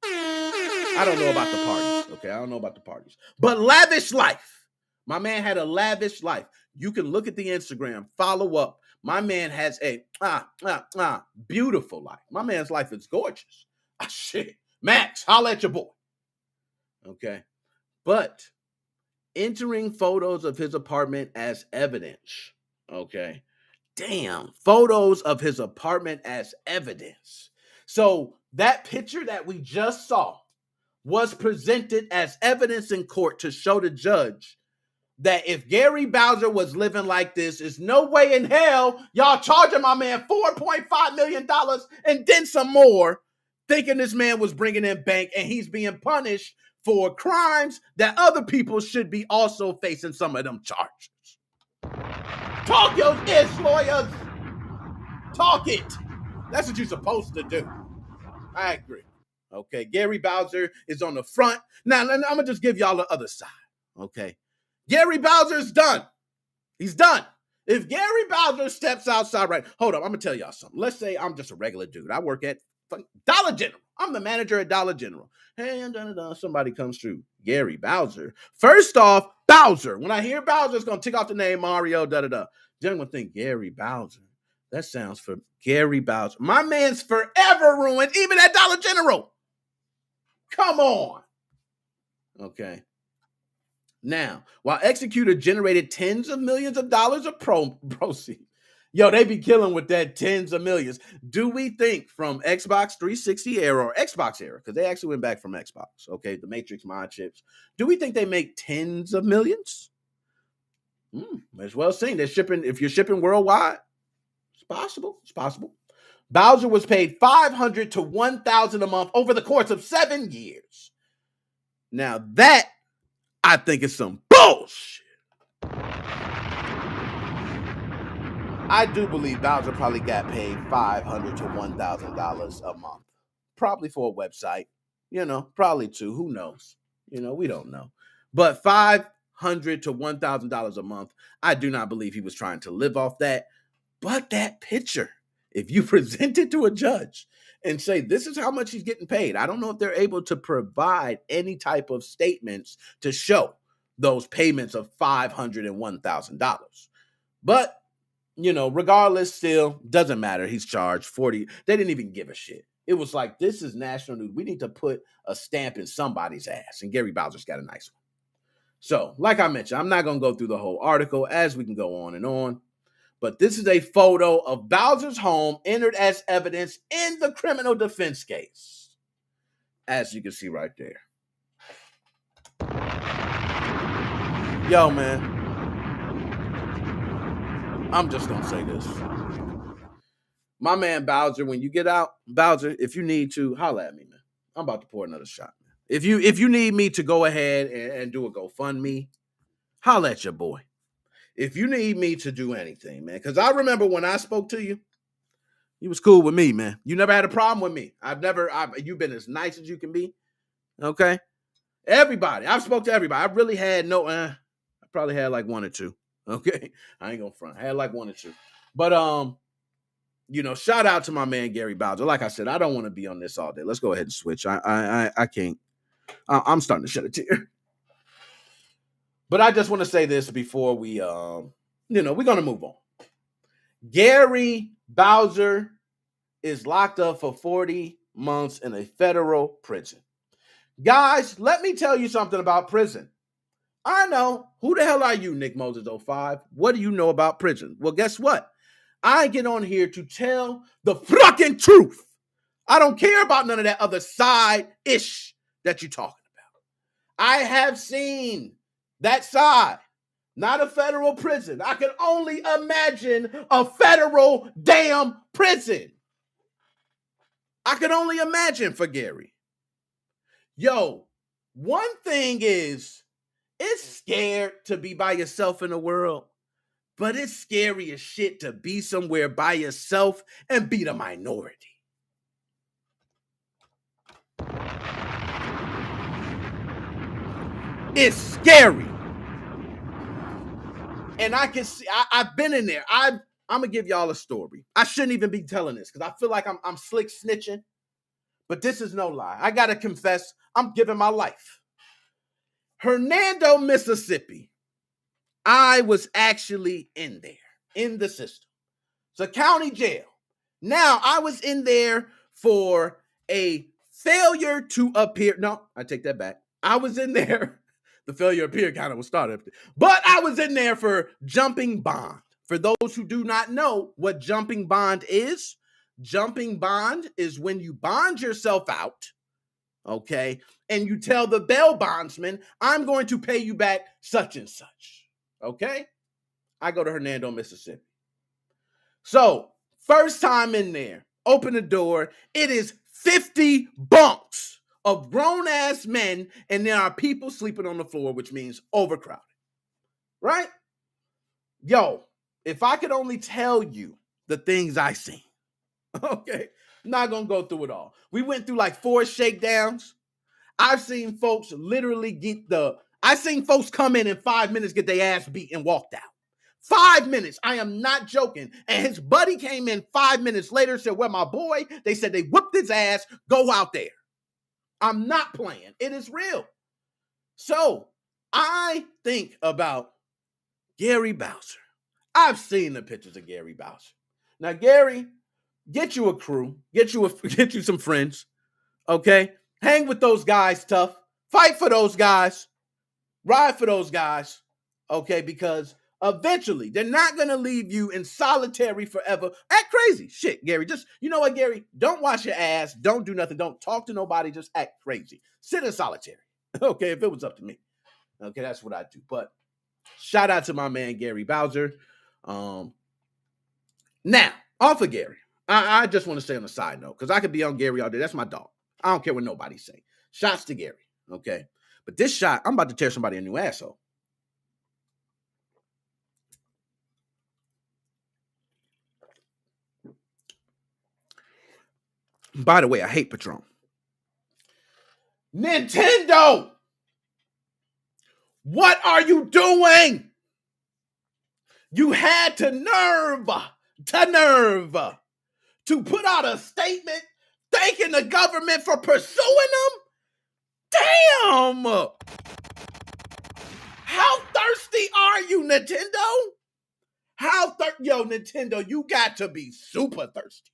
I don't know about the parties, okay? I don't know about the parties. But lavish life. My man had a lavish life. You can look at the Instagram, follow up. My man has a beautiful life. My man's life is gorgeous. Shit. Max, holla at your boy. Okay. But entering photos of his apartment as evidence. Okay. Damn. Photos of his apartment as evidence. So that picture that we just saw was presented as evidence in court to show the judge that if Gary Bowser was living like this, there's no way in hell y'all charging my man $4.5 million and then some more, thinking this man was bringing in bank and he's being punished for crimes that other people should be also facing some of them charges. Talk your ish, lawyers. Talk it. That's what you're supposed to do. I agree. Okay, Gary Bowser is on the front. Now, I'm going to just give y'all the other side. Okay. Gary Bowser's done. He's done. If Gary Bowser steps outside, right? Hold up, I'm gonna tell y'all something. Let's say I'm just a regular dude. I work at Dollar General. I'm the manager at Dollar General. Hey, somebody comes through. Gary Bowser. First off, Bowser. When I hear Bowser, it's gonna tick off the name Mario. Then I'm gonna think Gary Bowser. That sounds for Gary Bowser. My man's forever ruined, even at Dollar General. Come on. Okay. Now, while Executor generated tens of millions of dollars of proceeds, yo, they be killing with that tens of millions. Do we think from Xbox 360 era or Xbox era, because they actually went back from Xbox, okay, the Matrix mod chips, do we think they make tens of millions? May as well sing. They're shipping, if you're shipping worldwide, it's possible. It's possible. Bowser was paid $500 to $1,000 a month over the course of 7 years. Now that I think it's some bullshit. I do believe Bowser probably got paid $500 to $1,000 a month. Probably for a website. Probably two. Who knows? We don't know. But $500 to $1,000 a month, I do not believe he was trying to live off that. But that picture, if you present it to a judge and say, this is how much he's getting paid. I don't know if they're able to provide any type of statements to show those payments of $500 and $1,000. But, regardless, still doesn't matter. He's charged $40. They didn't even give a shit. It was like, this is national news. We need to put a stamp in somebody's ass. And Gary Bowser's got a nice one. So, like I mentioned, I'm not going to go through the whole article as we can go on and on. But this is a photo of Bowser's home entered as evidence in the criminal defense case. As you can see right there. Yo, man. I'm just going to say this. My man Bowser, when you get out, Bowser, if you need to, holla at me, man. I'm about to pour another shot, man. If you need me to go ahead and do a GoFundMe, holla at your boy. If you need me to do anything, man, because I remember when I spoke to you, you was cool with me, man. You never had a problem with me. You've been as nice as you can be. Okay? Everybody. I've spoke to everybody. I really had I probably had like one or two. Okay? I ain't gonna front. I had like one or two. But, shout out to my man, Gary Bowser. Like I said, I don't want to be on this all day. Let's go ahead and switch. I can't. I'm starting to shed a tear. But I just want to say this before we, we're going to move on. Gary Bowser is locked up for 40 months in a federal prison. Guys, let me tell you something about prison. I know. Who the hell are you, Nickmoses05? What do you know about prison? Well, guess what? I get on here to tell the fucking truth. I don't care about none of that other side-ish that you're talking about. I have seen that side, not a federal prison. I can only imagine a federal damn prison. I can only imagine for Gary. Yo, one thing is, it's scared to be by yourself in the world, but it's scary as shit to be somewhere by yourself and be the minority. It's scary. And I can see, I've been in there. I'm going to give y'all a story. I shouldn't even be telling this because I feel like I'm slick snitching. But this is no lie. I got to confess, I'm giving my life. Hernando, Mississippi. I was actually in there, in the system. It's a county jail. Now, I was in there for a failure to appear. No, I take that back. I was in there. The failure to appear kind of was started. But I was in there for jumping bond. For those who do not know what jumping bond is when you bond yourself out, okay, and you tell the bail bondsman, I'm going to pay you back such and such, okay? I go to Hernando, Mississippi. So, first time in there, open the door, it is 50 bunks of grown-ass men, and there are people sleeping on the floor, which means overcrowded, right? Yo, if I could only tell you the things I seen, okay, I'm not going to go through it all. We went through like 4 shakedowns. I've seen folks literally I've seen folks come in 5 minutes, get their ass beat and walked out. 5 minutes. I am not joking. And his buddy came in 5 minutes later, said, well, my boy, they said they whipped his ass. Go out there. I'm not playing. It is real. So I think about Gary Bowser. I've seen the pictures of Gary Bowser. Now, Gary, get you a crew. Get you some friends. Okay? Hang with those guys tough. Fight for those guys. Ride for those guys. Okay? Because eventually, they're not going to leave you in solitary forever. Act crazy. Shit, Gary. Just, you know what, Gary? Don't wash your ass. Don't do nothing. Don't talk to nobody. Just act crazy. Sit in solitary. Okay, if it was up to me. Okay, that's what I do. But shout out to my man, Gary Bowser. Now, off of Gary, I just want to say on a side note, because I could be on Gary all day. That's my dog. I don't care what nobody say. Shots to Gary, okay? But this shot, I'm about to tear somebody a new asshole. By the way, I hate Patron. Nintendo! What are you doing? You had to nerve to put out a statement thanking the government for pursuing them? Damn! How thirsty are you, Nintendo? Yo, Nintendo, you got to be super thirsty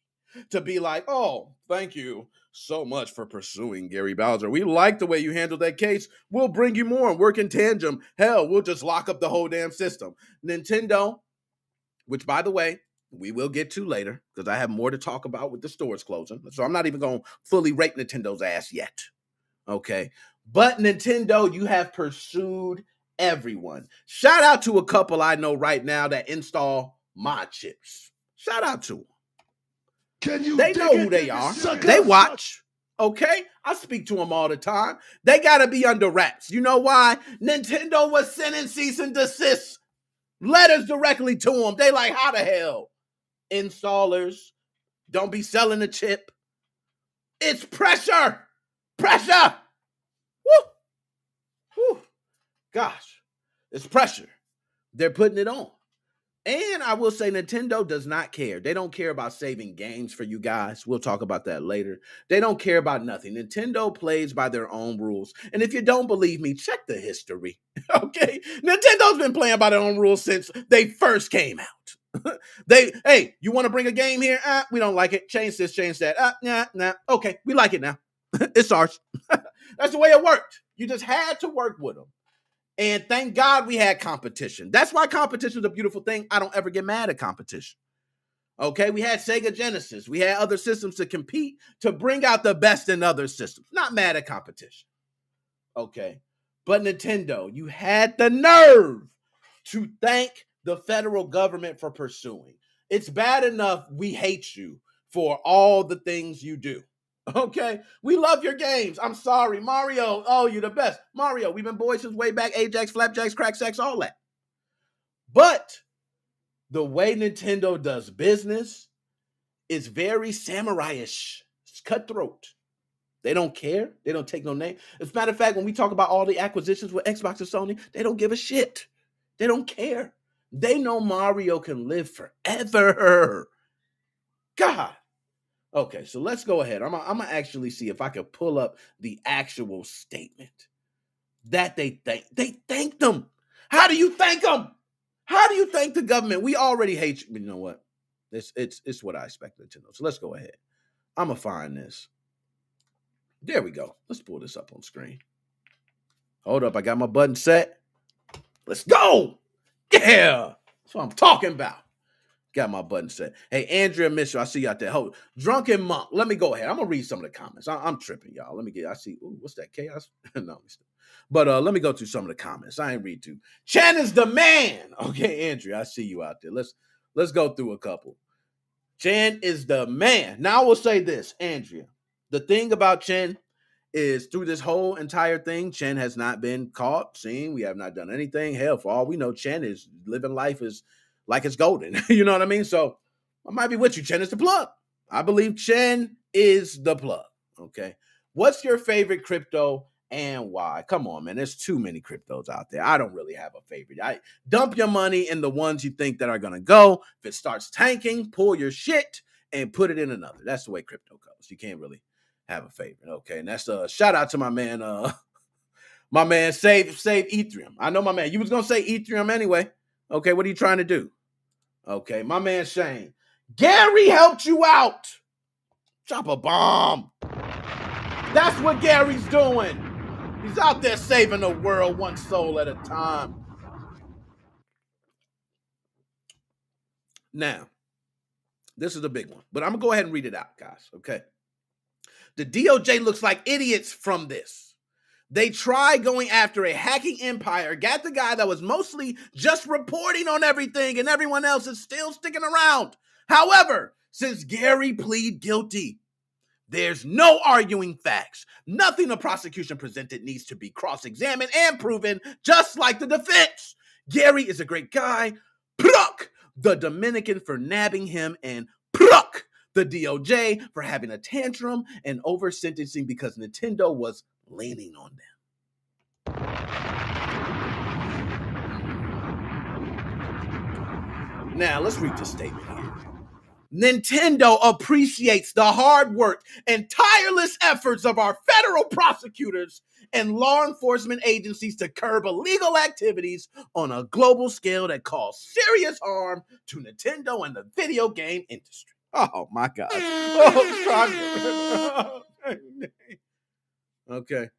to be like, oh, thank you so much for pursuing Gary Bowser. We like the way you handled that case. We'll bring you more and work in tandem. Hell, we'll just lock up the whole damn system. Nintendo, which, by the way, we will get to later because I have more to talk about with the stores closing. So I'm not even going to fully rate Nintendo's ass yet. Okay. But Nintendo, you have pursued everyone. Shout out to a couple I know right now that install mod chips. Shout out to them. They know who they are. They watch. Okay? I speak to them all the time. They got to be under wraps. You know why? Nintendo was sending cease and desist letters directly to them. They like, how the hell? Installers, don't be selling the chip. It's pressure. Pressure. Woo. Woo. Gosh, it's pressure. They're putting it on. And I will say Nintendo does not care. They don't care about saving games for you guys. We'll talk about that later. They don't care about nothing. Nintendo plays by their own rules. And if you don't believe me, check the history. Okay? Nintendo's been playing by their own rules since they first came out. Hey, you want to bring a game here? We don't like it. Change this, change that. Nah. Okay, we like it now. It's ours. That's the way it worked. You just had to work with them. And thank God we had competition. That's why competition is a beautiful thing. I don't ever get mad at competition. Okay, we had Sega Genesis. We had other systems to compete to bring out the best in other systems. Not mad at competition. Okay, but Nintendo, you had the nerve to thank the federal government for pursuing. It's bad enough we hate you for all the things you do. Okay, we love your games. I'm sorry, Mario. Oh, you're the best. Mario, we've been boys since way back. Ajax, Flapjacks, Crack Sacks, all that. But the way Nintendo does business is very samurai-ish. It's cutthroat. They don't care. They don't take no name. As a matter of fact, when we talk about all the acquisitions with Xbox and Sony, they don't give a shit. They don't care. They know Mario can live forever. God. Okay, so let's go ahead. I'm going to actually see if I can pull up the actual statement that they thanked them. How do you thank them? How do you thank the government? We already hate you. You know what? It's what I expect Nintendo. So let's go ahead. I'm gonna find this. There we go. Let's pull this up on screen. Hold up, I got my button set. Let's go. Yeah, that's what I'm talking about. Got my button set. Hey, Andrea Mitchell, I see you out there. Hold, Drunken Monk. Let me go ahead. I'm gonna read some of the comments. I'm tripping, y'all. Let me get. I see. Ooh, what's that? Chaos? No, but let me go through some of the comments. I ain't read too. Chen is the man. Okay, Andrea, I see you out there. Let's go through a couple. Chen is the man. Now I will say this, Andrea. The thing about Chen is through this whole entire thing, Chen has not been caught, seen. We have not done anything. Hell, for all we know, Chen is living life is like it's golden. You know what I mean? So I might be with you. Chen is the plug. I believe Chen is the plug. Okay. What's your favorite crypto and why? Come on, man. There's too many cryptos out there. I don't really have a favorite. I dump your money in the ones you think that are going to go. If it starts tanking, pull your shit and put it in another. That's the way crypto goes. You can't really have a favorite. Okay. And that's a shout out to my man, Save Ethereum. I know my man. You was going to say Ethereum anyway. Okay. What are you trying to do? Okay. My man, Shane. Gary helped you out. Drop a bomb. That's what Gary's doing. He's out there saving the world one soul at a time. Now, this is a big one, but I'm going to go ahead and read it out, guys. Okay. The DOJ looks like idiots from this. They tried going after a hacking empire, got the guy that was mostly just reporting on everything, and everyone else is still sticking around. However, since Gary pleaded guilty, there's no arguing facts. Nothing the prosecution presented needs to be cross-examined and proven, just like the defense. Gary is a great guy. Pluck the Dominican for nabbing him, and pluck the DOJ for having a tantrum and over-sentencing because Nintendo was leaning on them. Now, let's read this statement here. Nintendo appreciates the hard work and tireless efforts of our federal prosecutors and law enforcement agencies to curb illegal activities on a global scale that cause serious harm to Nintendo and the video game industry. Oh, my God. Oh, okay.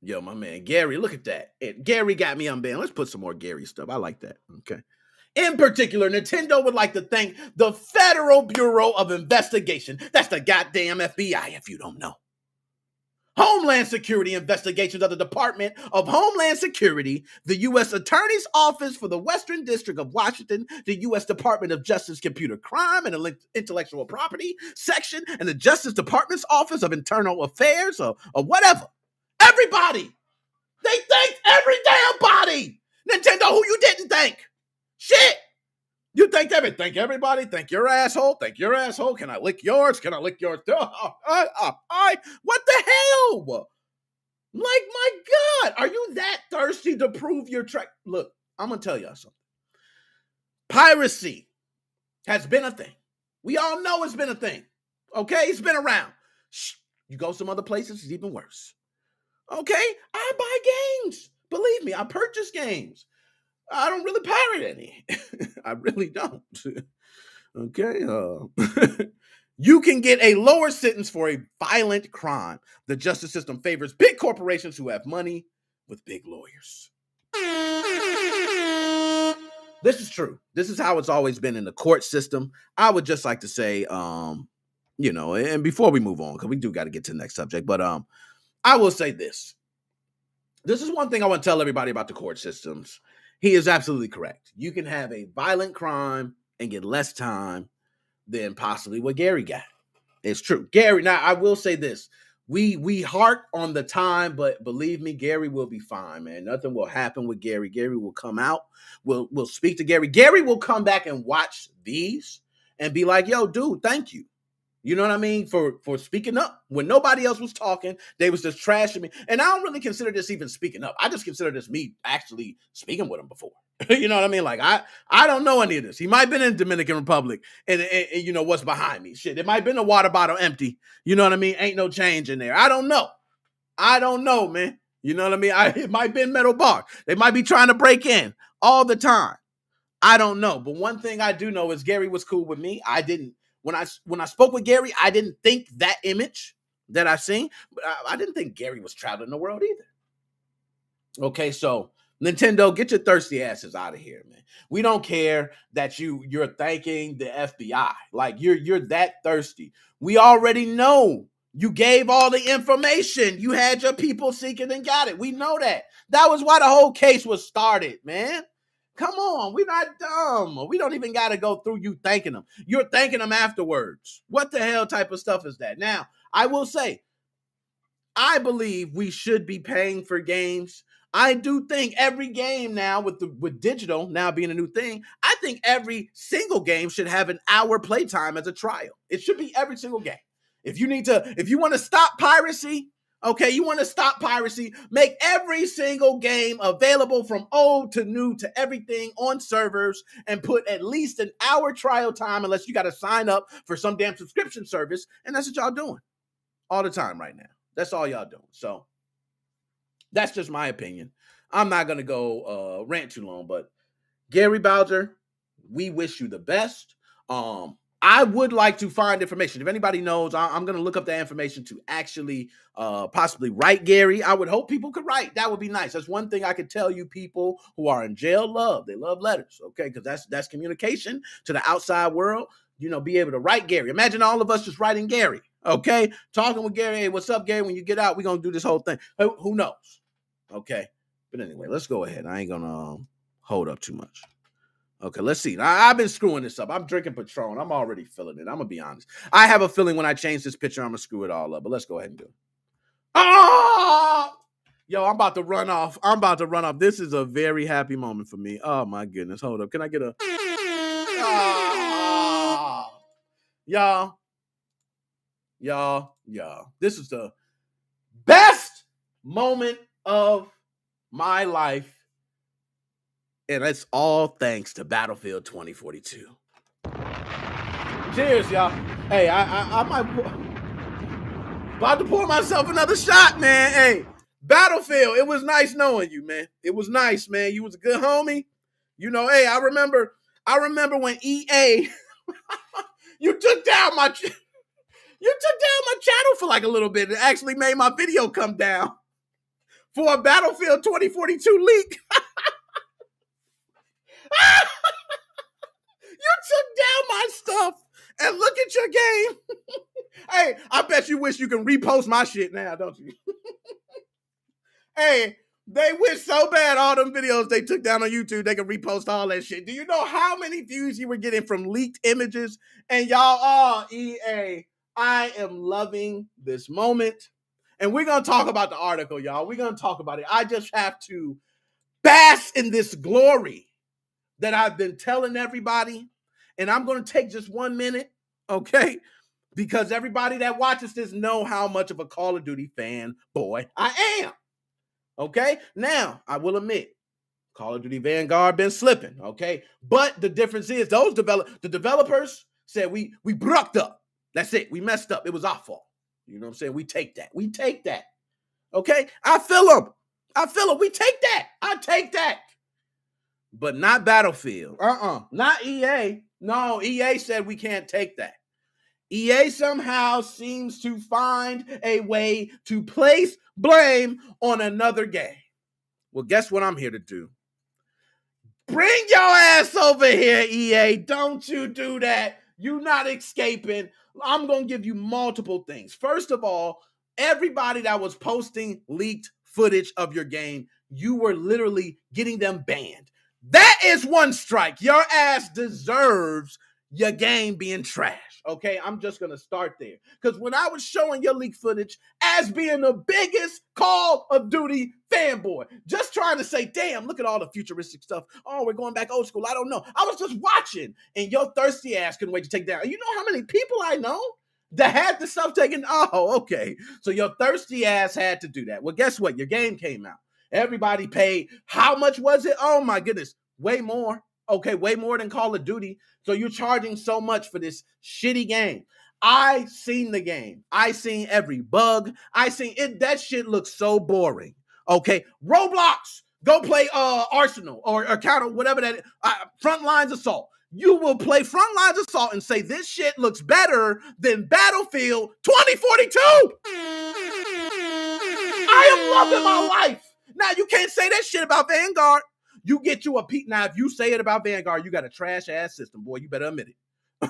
Yo, my man, Gary, look at that. Gary got me unbanned. Let's put some more Gary stuff. I like that. Okay. In particular, Nintendo would like to thank the Federal Bureau of Investigation. That's the goddamn FBI, if you don't know. Homeland Security investigations of the Department of Homeland Security, the U.S. Attorney's Office for the Western District of Washington, the U.S. Department of Justice Computer Crime and Intellectual Property Section, and the Justice Department's Office of Internal Affairs, or whatever. Everybody! They thanked every damn body! Nintendo, who you didn't thank? Shit! You thanked everything. Thank everybody. Thank your asshole. Thank your asshole. Can I lick yours? Can I lick yours? What the hell? Like, my God. Are you that thirsty to prove your track? Look, I'm going to tell y'all something. Piracy has been a thing. We all know it's been a thing. Okay? It's been around. Shh. You go some other places, it's even worse. Okay? I buy games. Believe me, I purchase games. I don't really pirate any. I really don't. Okay. You can get a lower sentence for a violent crime. The justice system favors big corporations who have money with big lawyers. This is true. This is how it's always been in the court system. I would just like to say, and before we move on, because we do got to get to the next subject, but I will say this. This is one thing I want to tell everybody about the court systems. He is absolutely correct. You can have a violent crime and get less time than possibly what Gary got. It's true. Gary, now I will say this. We hark on the time, but believe me, Gary will be fine, man. Nothing will happen with Gary. Gary will come out. We'll speak to Gary. Gary will come back and watch these and be like, yo, dude, thank you. You know what I mean? For speaking up. When nobody else was talking, they was just trashing me. And I don't really consider this even speaking up. I just consider this me actually speaking with him before. You know what I mean? Like, I don't know any of this. He might have been in Dominican Republic and you know what's behind me. Shit, it might have been a water bottle empty. You know what I mean? Ain't no change in there. I don't know. I don't know, man. You know what I mean? It might have been metal bar. They might be trying to break in all the time. I don't know. But one thing I do know is Gary was cool with me. I didn't, when I spoke with Gary, I didn't think that image that I seen, but I didn't think Gary was traveling the world either. Okay, so Nintendo, get your thirsty asses out of here, man. We don't care that you're thanking the FBI. Like you're that thirsty. We already know you gave all the information. You had your people seeking and got it. We know that. That was why the whole case was started, man. Come on, we're not dumb. We don't even got to go through you thanking them. You're thanking them afterwards. What the hell type of stuff is that? Now, I will say, I believe we should be paying for games. I do think every game now with digital now being a new thing, I think every single game should have an hour playtime as a trial. It should be every single game. If you want to stop piracy, okay, you want to stop piracy, make every single game available from old to new to everything on servers and put at least an hour trial time unless you got to sign up for some damn subscription service. And that's what y'all doing all the time right now. That's all y'all doing. So that's just my opinion. I'm not going to go rant too long, but Gary Bowser, we wish you the best. I would like to find information. If anybody knows, I'm going to look up that information to actually possibly write Gary. I would hope people could write. That would be nice. That's one thing I could tell you people who are in jail love. They love letters, okay? Because that's communication to the outside world. You know, be able to write Gary. Imagine all of us just writing Gary, okay? Talking with Gary. Hey, what's up, Gary? When you get out, we're going to do this whole thing. Who knows? Okay. But anyway, let's go ahead. I ain't going to hold up too much. Okay, let's see. I've been screwing this up. I'm drinking Patron. I'm already feeling it. I'm going to be honest. I have a feeling when I change this picture, I'm going to screw it all up. But let's go ahead and do it. Oh! Yo, I'm about to run off. This is a very happy moment for me. Oh, my goodness. Hold up. Can I get a... Oh. Y'all. This is the best moment of my life. And it's all thanks to Battlefield 2042. Cheers, y'all. Hey, I might about to pour myself another shot, man. Hey, Battlefield, it was nice knowing you, man. It was nice, man. You was a good homie. You know, hey, I remember when EA, you took down my channel for like a little bit. It actually made my video come down for a Battlefield 2042 leak. You took down my stuff and look at your game. Hey, I bet you wish you can repost my shit now, don't you? Hey, they wish so bad all them videos they took down on YouTube, they can repost all that shit. Do you know how many views you were getting from leaked images? And y'all, EA, I am loving this moment. And we're going to talk about the article, y'all. We're going to talk about it. I just have to bask in this glory that I've been telling everybody. And I'm going to take just 1 minute, okay? Because everybody that watches this know how much of a Call of Duty fan boy I am. Okay? Now, I will admit, Call of Duty Vanguard been slipping, okay? But the difference is the developers said we brucked up. That's it. We messed up. It was our fault. You know what I'm saying? We take that. Okay? I feel them. We take that. I take that. But not Battlefield. Not EA. No, EA said we can't take that. EA somehow seems to find a way to place blame on another game. Well, guess what I'm here to do? Bring your ass over here, EA. Don't you do that. You're not escaping. I'm going to give you multiple things. First of all, everybody that was posting leaked footage of your game, you were literally getting them banned. That is one strike. Your ass deserves your game being trash. Okay, I'm just going to start there. Because when I was showing your leak footage as being the biggest Call of Duty fanboy, just trying to say, damn, look at all the futuristic stuff. Oh, we're going back old school. I don't know. I was just watching, and your thirsty ass couldn't wait to take down. You know how many people I know that had the stuff taken? Oh, okay. So your thirsty ass had to do that. Well, guess what? Your game came out. Everybody paid. How much was it? Oh, my goodness. Way more. Okay, way more than Call of Duty. So you're charging so much for this shitty game. I seen the game. I seen every bug. I seen it. That shit looks so boring. Okay, Roblox Go play Arsenal or counter whatever that front lines assault. You will play front lines assault and say this shit looks better than Battlefield 2042. I am loving my life. Now you can't say that shit about Vanguard. You get you a peep. Now if you say it about Vanguard, you got a trash ass system, boy. You better admit it.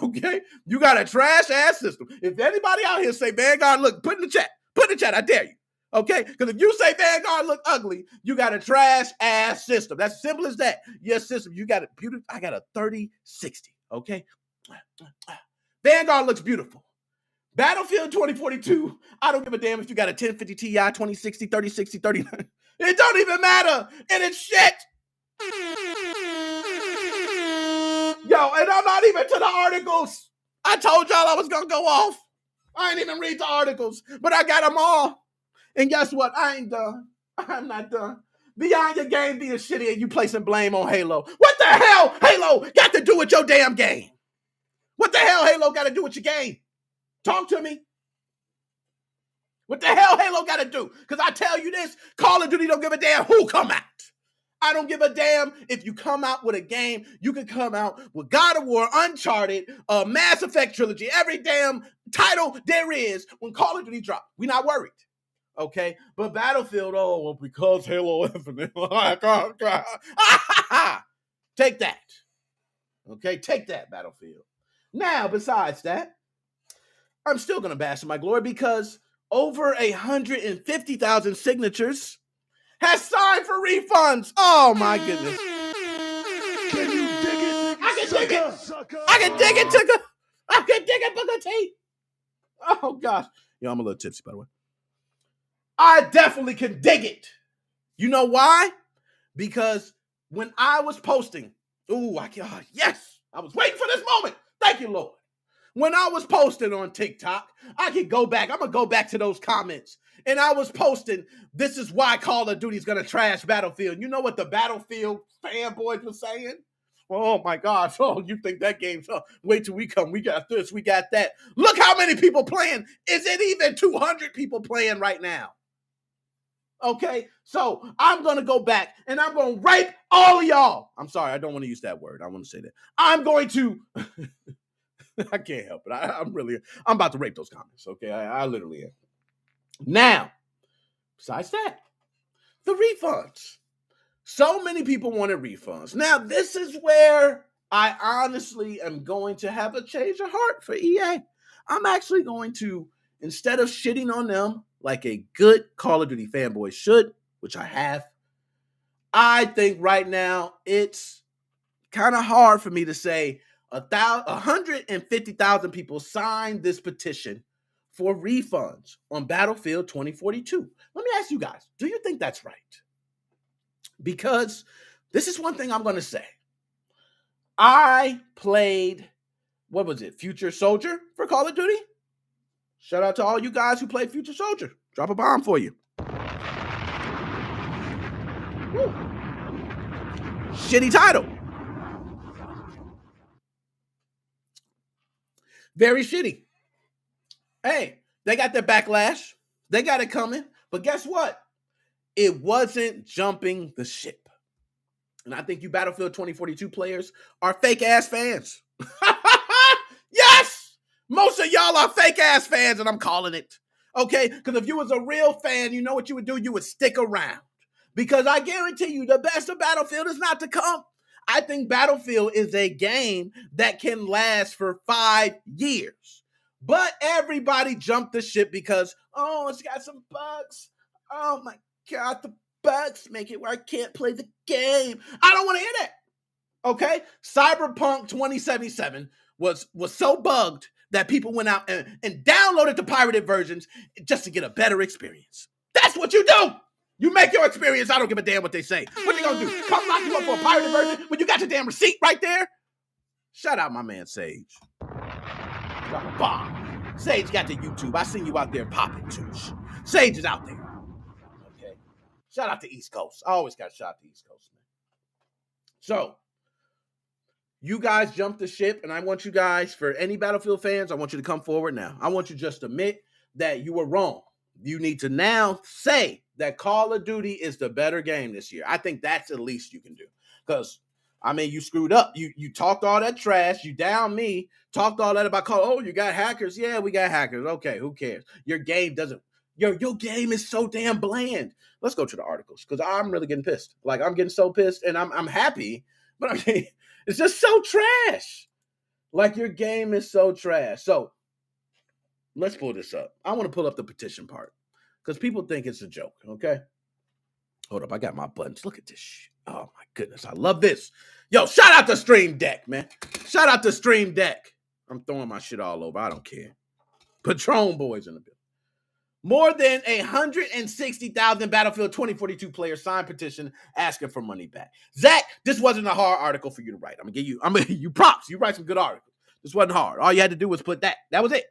Okay, you got a trash ass system. If anybody out here say Vanguard look, put in the chat. Put in the chat. I dare you. Okay, because if you say Vanguard look ugly, you got a trash ass system. That's simple as that. Your system, you got a beautiful. I got a 3060. Okay, Vanguard looks beautiful. Battlefield 2042. I don't give a damn if you got a 1050 Ti, 2060, 3060, 39. It don't even matter, and it's shit. Yo, and I'm not even to the articles. I told y'all I was gonna go off. I ain't even read the articles, but I got them all. And guess what? I ain't done. I'm not done. Beyond your game being shitty and you placing blame on Halo. What the hell Halo got to do with your damn game? What the hell Halo got to do with your game? Talk to me. What the hell Halo got to do? Because I tell you this, Call of Duty don't give a damn who come out. I don't give a damn if you come out with a game. You can come out with God of War, Uncharted, Mass Effect Trilogy, every damn title there is when Call of Duty drop. We not worried. Okay, but Battlefield, oh, well, because Halo Infinite. Take that. Okay, take that, Battlefield. Now, besides that, I'm still going to bask in my glory because over 150,000 signatures has signed for refunds. Oh, my goodness. Can you dig it? I can dig it. I can dig it, Tigger. I can dig it, Booker T. Oh, gosh. Yo, I'm a little tipsy, by the way. I definitely can dig it. You know why? Because when I was posting, yes, I was waiting for this moment. Thank you, Lord. When I was posting on TikTok, I could go back. I'm going to go back to those comments. And I was posting, this is why Call of Duty is going to trash Battlefield. You know what the Battlefield fanboys were saying? Oh, my gosh. Oh, you think that game's up? Wait till we come. We got this. We got that. Look how many people playing. Is it even 200 people playing right now? Okay, so I'm going to go back and I'm going to rape all of y'all. I'm sorry, I don't want to use that word. I want to say that. I'm going to, I can't help it. I'm about to rape those comments, okay? I literally am. Now, besides that, the refunds. So many people wanted refunds. Now, this is where I honestly am going to have a change of heart for EA. I'm actually going to, instead of shitting on them, like a good Call of Duty fanboy should, which I have, I think right now it's kind of hard for me to say 150,000 people signed this petition for refunds on Battlefield 2042. Let me ask you guys, do you think that's right? Because this is one thing I'm going to say. I played, what was it, Future Soldier for Call of Duty? Shout out to all you guys who played Future Soldier. Drop a bomb for you. Woo. Shitty title. Very shitty. Hey, they got their backlash. They got it coming. But guess what? It wasn't jumping the ship. And I think you Battlefield 2042 players are fake-ass fans. Yes! Most of y'all are fake-ass fans, and I'm calling it. Okay? Because if you was a real fan, you know what you would do? You would stick around. Because I guarantee you, the best of Battlefield is not to come. I think Battlefield is a game that can last for 5 years. But everybody jumped the ship because, oh, it's got some bugs. Oh, my God, the bugs make it where I can't play the game. I don't want to hear that. Okay? Cyberpunk 2077 was so bugged that people went out and downloaded the pirated versions just to get a better experience. That's what you do. You make your experience. I don't give a damn what they say. What they gonna do? Come lock you up for a pirated version when you got your damn receipt right there? Shout out my man Sage. Drop a bomb. Sage got the YouTube. I seen you out there popping too. Sage is out there. Okay. Shout out to East Coast. I always got shout out to East Coast, man. So, you guys jumped the ship, and I want you guys, for any Battlefield fans, I want you to come forward now. I want you just to admit that you were wrong. You need to now say that Call of Duty is the better game this year. I think that's the least you can do. Because, I mean, you screwed up. You talked all that trash. You down me. Talked all that about Call. Oh, you got hackers. Yeah, we got hackers. Okay, who cares? Your game doesn't. Your game is so damn bland. Let's go to the articles because I'm really getting pissed. Like, I'm getting so pissed, and I'm happy, but I mean, it's just so trash. Like, your game is so trash. So, let's pull this up. I want to pull up the petition part because people think it's a joke, okay? Hold up, I got my buttons. Look at this shit. Oh, my goodness, I love this. Yo, shout out to Stream Deck, man. Shout out to Stream Deck. I'm throwing my shit all over. I don't care. Patron boys in the building. More than 160,000 Battlefield 2042 players signed petition asking for money back. Zach, this wasn't a hard article for you to write. I'm gonna give you props. You write some good articles. This wasn't hard. All you had to do was put that. That was it.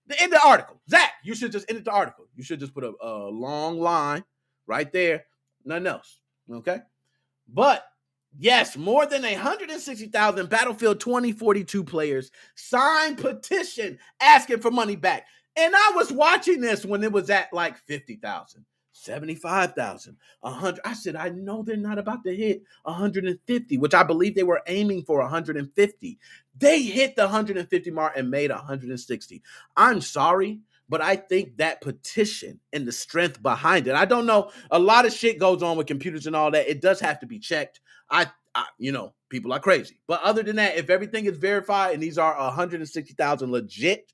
The end of the article. Zach, you should just end the article. You should just put a long line right there. Nothing else. Okay? But yes, more than 160,000 Battlefield 2042 players signed petition asking for money back. And I was watching this when it was at like 50,000, 75,000, 100. I said, I know they're not about to hit 150, which I believe they were aiming for 150. They hit the 150 mark and made 160. I'm sorry, but I think that petition and the strength behind it, I don't know. A lot of shit goes on with computers and all that. It does have to be checked. People are crazy. But other than that, if everything is verified and these are 160,000 legit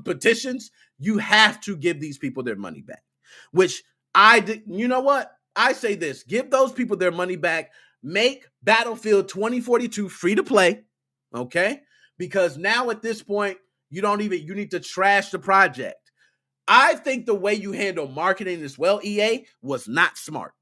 petitions, you have to give these people their money back, which I did. You know what? I say this, give those people their money back, make Battlefield 2042 free to play. Okay. Because now at this point, you need to trash the project. I think the way you handle marketing as well, EA, was not smart.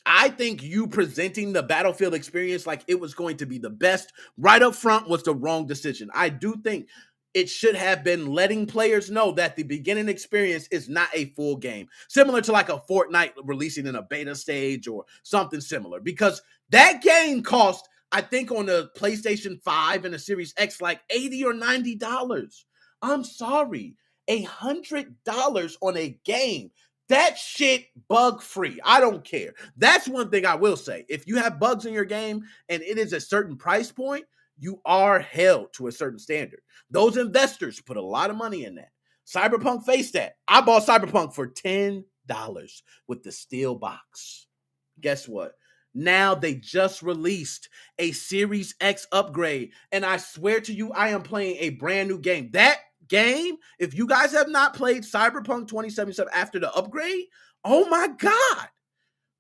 I think you presenting the Battlefield experience like it was going to be the best right up front was the wrong decision. I do think it should have been letting players know that the beginning experience is not a full game. Similar to like a Fortnite releasing in a beta stage or something similar. Because that game cost, I think on the PlayStation 5 and the Series X, like $80 or $90. I'm sorry. $100 on a game. That shit bug free. I don't care. That's one thing I will say. If you have bugs in your game and it is a certain price point, you are held to a certain standard. Those investors put a lot of money in that. Cyberpunk faced that. I bought Cyberpunk for $10 with the steel box. Guess what? Now they just released a Series X upgrade. And I swear to you, I am playing a brand new game. That game, if you guys have not played Cyberpunk 2077 after the upgrade, oh my God.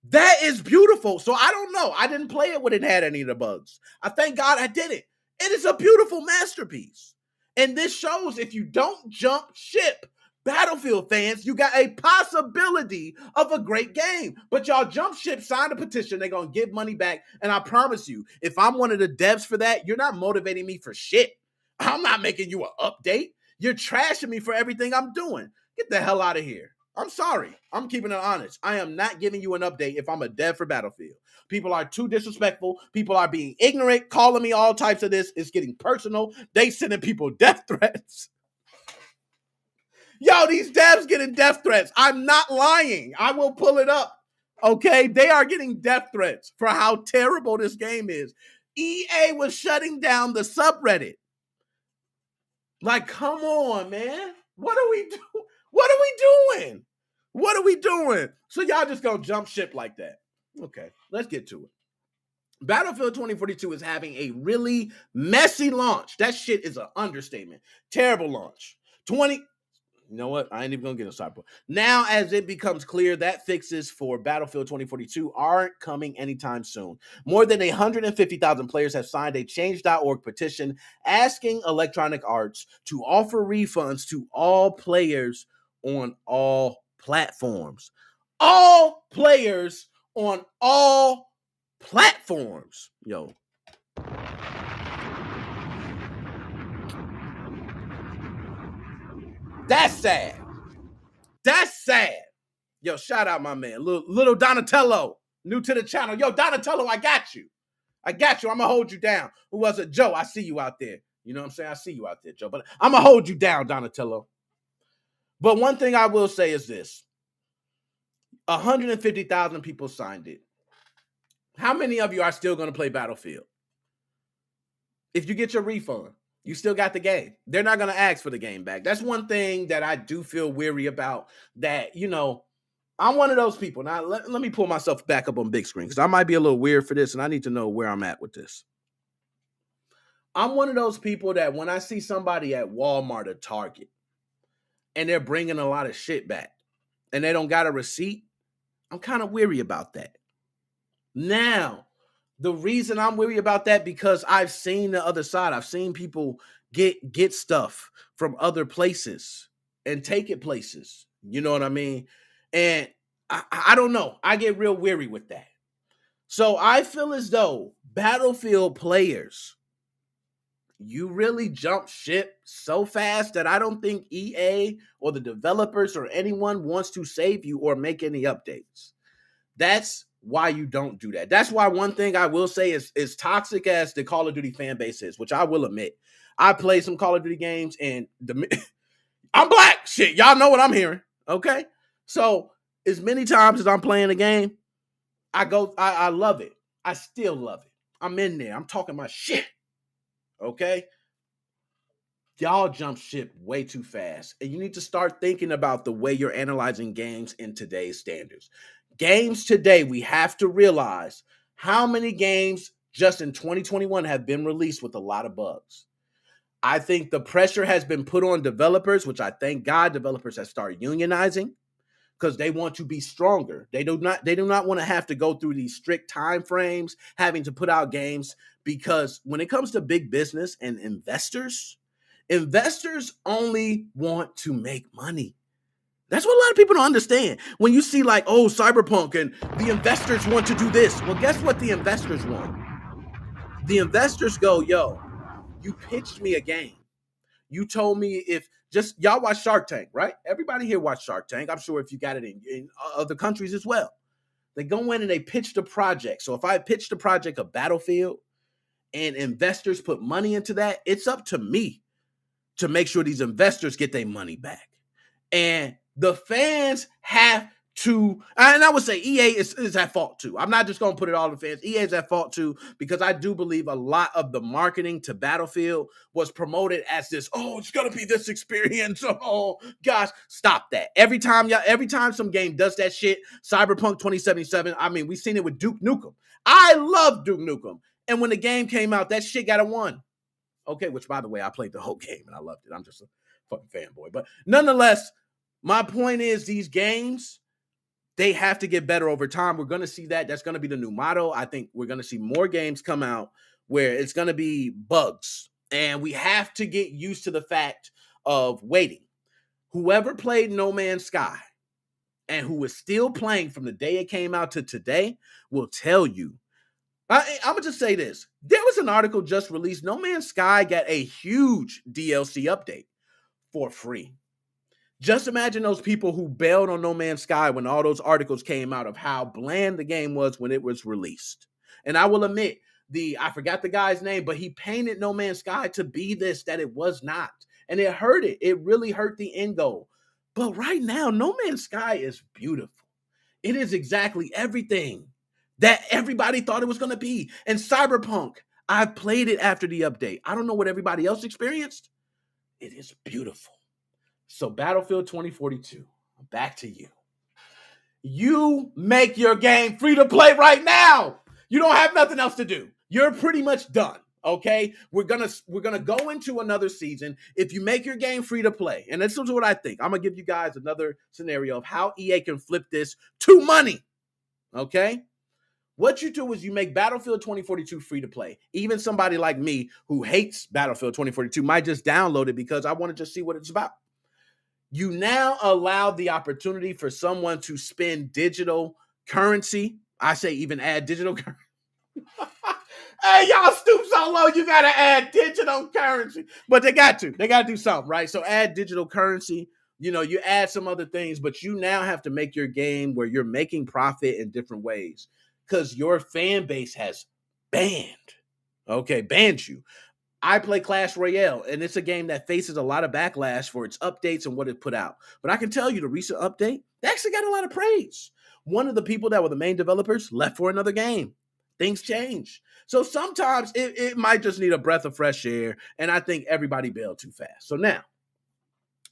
That is beautiful. So I don't know. I didn't play it when it had any of the bugs. I thank God I did it. It is a beautiful masterpiece. And this shows if you don't jump ship, Battlefield fans, you got a possibility of a great game. But y'all jump ship, sign a petition, they're going to give money back. And I promise you, if I'm one of the devs for that, you're not motivating me for shit. I'm not making you an update. You're trashing me for everything I'm doing. Get the hell out of here. I'm sorry. I'm keeping it honest. I am not giving you an update if I'm a dev for Battlefield. People are too disrespectful. People are being ignorant, calling me all types of this. It's getting personal. They sending people death threats. Yo, these devs getting death threats. I'm not lying. I will pull it up. Okay? They are getting death threats for how terrible this game is. EA was shutting down the subreddit. Like, come on, man. What are we doing? What are we doing? What are we doing? So y'all just gonna jump ship like that. Okay, let's get to it. Battlefield 2042 is having a really messy launch. That shit is an understatement. Terrible launch. You know what? I ain't even gonna get a Cyberpunk. Now, as it becomes clear that fixes for Battlefield 2042 aren't coming anytime soon. More than 150,000 players have signed a Change.org petition asking Electronic Arts to offer refunds to all players on all platforms. All players on all platforms. Yo. That's sad. That's sad. Yo, shout out my man. Little Donatello, new to the channel. Yo, Donatello, I got you. I'm going to hold you down. Who was it? Joe, I see you out there. You know what I'm saying? I see you out there, Joe. But I'm going to hold you down, Donatello. But one thing I will say is this. 150,000 people signed it. How many of you are still going to play Battlefield? If you get your refund, you still got the game. They're not going to ask for the game back. That's one thing that I do feel weary about, that, you know, I'm one of those people. Now, let me pull myself back up on big screen because I might be a little weird for this and I need to know where I'm at with this. I'm one of those people that when I see somebody at Walmart or Target and they're bringing a lot of shit back and they don't got a receipt, I'm kind of weary about that. Now, the reason I'm weary about that, because I've seen the other side. I've seen people get stuff from other places and take it places. You know what I mean? And I don't know. I get real weary with that. So I feel as though Battlefield players, you really jump ship so fast that I don't think EA or the developers or anyone wants to save you or make any updates. That's why you don't do that. That's why one thing I will say is toxic as the Call of Duty fan base is, which I will admit. I play some Call of Duty games and I'm black. Shit, y'all know what I'm hearing. Okay? So as many times as I'm playing a game, I love it. I still love it. I'm in there. I'm talking my shit. Okay? Y'all jump ship way too fast. And you need to start thinking about the way you're analyzing games in today's standards. Games today, we have to realize how many games just in 2021 have been released with a lot of bugs. I think the pressure has been put on developers, which I thank God developers have started unionizing because they want to be stronger. They do not want to have to go through these strict time frames, having to put out games, because when it comes to big business and investors only want to make money. That's what a lot of people don't understand. When you see like, oh, Cyberpunk and the investors want to do this. Well, guess what the investors want? The investors go, yo, you pitched me a game. You told me y'all watch Shark Tank, right? Everybody here watch Shark Tank. I'm sure if you got it in other countries as well. They go in and they pitch the project. So if I pitch the project of Battlefield and investors put money into that, it's up to me to make sure these investors get their money back. And the fans have to, and I would say EA is at fault too. I'm not just going to put it all on the fans. EA is at fault too, because I do believe a lot of the marketing to Battlefield was promoted as this, oh, it's going to be this experience. Oh, gosh, stop that. Every time some game does that shit, Cyberpunk 2077, I mean, we've seen it with Duke Nukem. I love Duke Nukem. And when the game came out, that shit got a 1. Okay, which by the way, I played the whole game and I loved it. I'm just a fucking fanboy. But nonetheless, my point is these games, they have to get better over time. We're going to see that. That's going to be the new motto. I think we're going to see more games come out where it's going to be bugs. And we have to get used to the fact of waiting. Whoever played No Man's Sky and who is still playing from the day it came out to today will tell you. I'm going to just say this. There was an article just released. No Man's Sky got a huge DLC update for free. Just imagine those people who bailed on No Man's Sky when all those articles came out of how bland the game was when it was released. And I will admit, I forgot the guy's name, but he painted No Man's Sky to be this that it was not. And it hurt it. It really hurt the end goal. But right now, No Man's Sky is beautiful. It is exactly everything that everybody thought it was going to be. And Cyberpunk, I played it after the update. I don't know what everybody else experienced. It is beautiful. So Battlefield 2042, back to you. You make your game free to play right now. You don't have nothing else to do. You're pretty much done. Okay, we're gonna go into another season if you make your game free to play. And this is what I think. I'm gonna give you guys another scenario of how EA can flip this to money. Okay, what you do is you make Battlefield 2042 free to play. Even somebody like me who hates Battlefield 2042 might just download it because I want to just see what it's about. You now allow the opportunity for someone to spend digital currency. I say even add digital currency. Hey, y'all stoop so low, you got to add digital currency. But they got to do something, right? So add digital currency. You know, you add some other things, but you now have to make your game where you're making profit in different ways because your fan base has banned you. I play Clash Royale, and it's a game that faces a lot of backlash for its updates and what it put out. But I can tell you the recent update, they actually got a lot of praise. one of the people that were the main developers left for another game. Things change. So sometimes it might just need a breath of fresh air, and I think everybody bailed too fast. So now,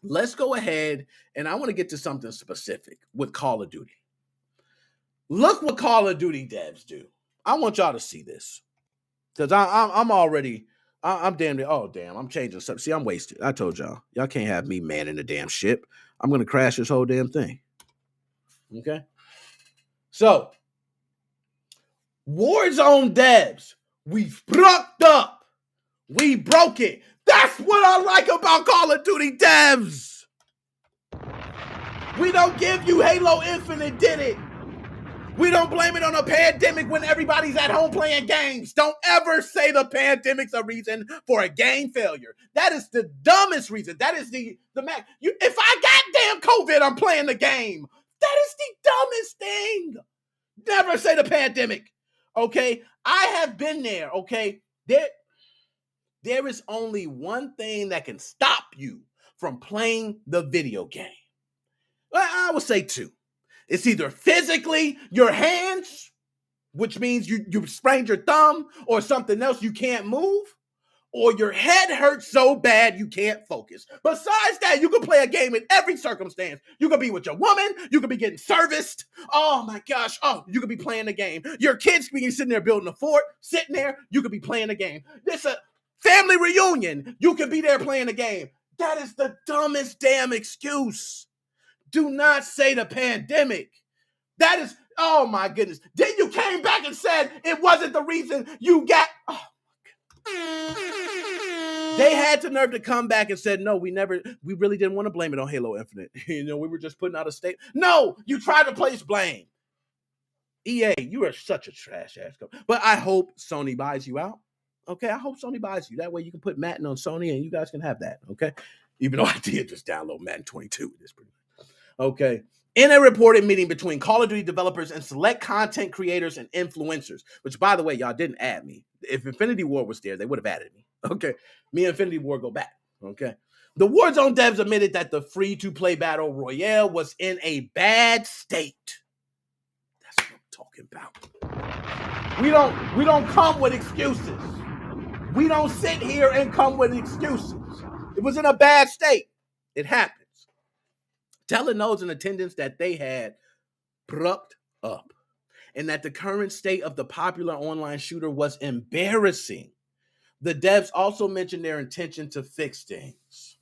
let's go ahead, and I want to get to something specific with Call of Duty. Look what Call of Duty devs do. I want y'all to see this, because I'm damn near, oh, damn, I'm changing something. See, I'm wasted. I told y'all can't have me manning the damn ship. I'm going to crash this whole damn thing. Okay? So, Warzone devs, we fucked up. We broke it. That's what I like about Call of Duty devs. We don't give you Halo Infinite did it. We don't blame it on a pandemic when everybody's at home playing games. Don't ever say the pandemic's a reason for a game failure. That is the dumbest reason. That is the max. If I got damn COVID, I'm playing the game. That is the dumbest thing. Never say the pandemic. Okay? I have been there. Okay? There is only one thing that can stop you from playing the video game. Well, I would say two. It's either physically, your hands, which means you sprained your thumb, or something else, you can't move, or your head hurts so bad you can't focus. Besides that, you can play a game in every circumstance. You could be with your woman, you could be getting serviced. Oh my gosh, you could be playing the game. Your kids could be sitting there building a fort, sitting there, you could be playing the game. This a family reunion, you could be there playing the game. That is the dumbest damn excuse. Do not say the pandemic. That is, oh my goodness. Then you came back and said it wasn't the reason you got. Oh they had the nerve to come back and said, no, we really didn't want to blame it on Halo Infinite. We were just putting out a statement. No, you tried to place blame. EA, you are such a trash ass company. But I hope Sony buys you out. Okay, I hope Sony buys you. That way you can put Madden on Sony and you guys can have that. Okay, even though I did just download Madden 22. It is pretty. Okay. In a reported meeting between Call of Duty developers and select content creators and influencers, which, by the way, y'all didn't add me. If Infinity War was there, they would have added me. Okay. Me and Infinity War go back. Okay. The Warzone devs admitted that the free-to-play battle royale was in a bad state. That's what I'm talking about. We don't come with excuses. We don't sit here and come with excuses. It was in a bad state. It happened. Telling those in attendance that they had brucked up and that the current state of the popular online shooter was embarrassing. The devs also mentioned their intention to fix things.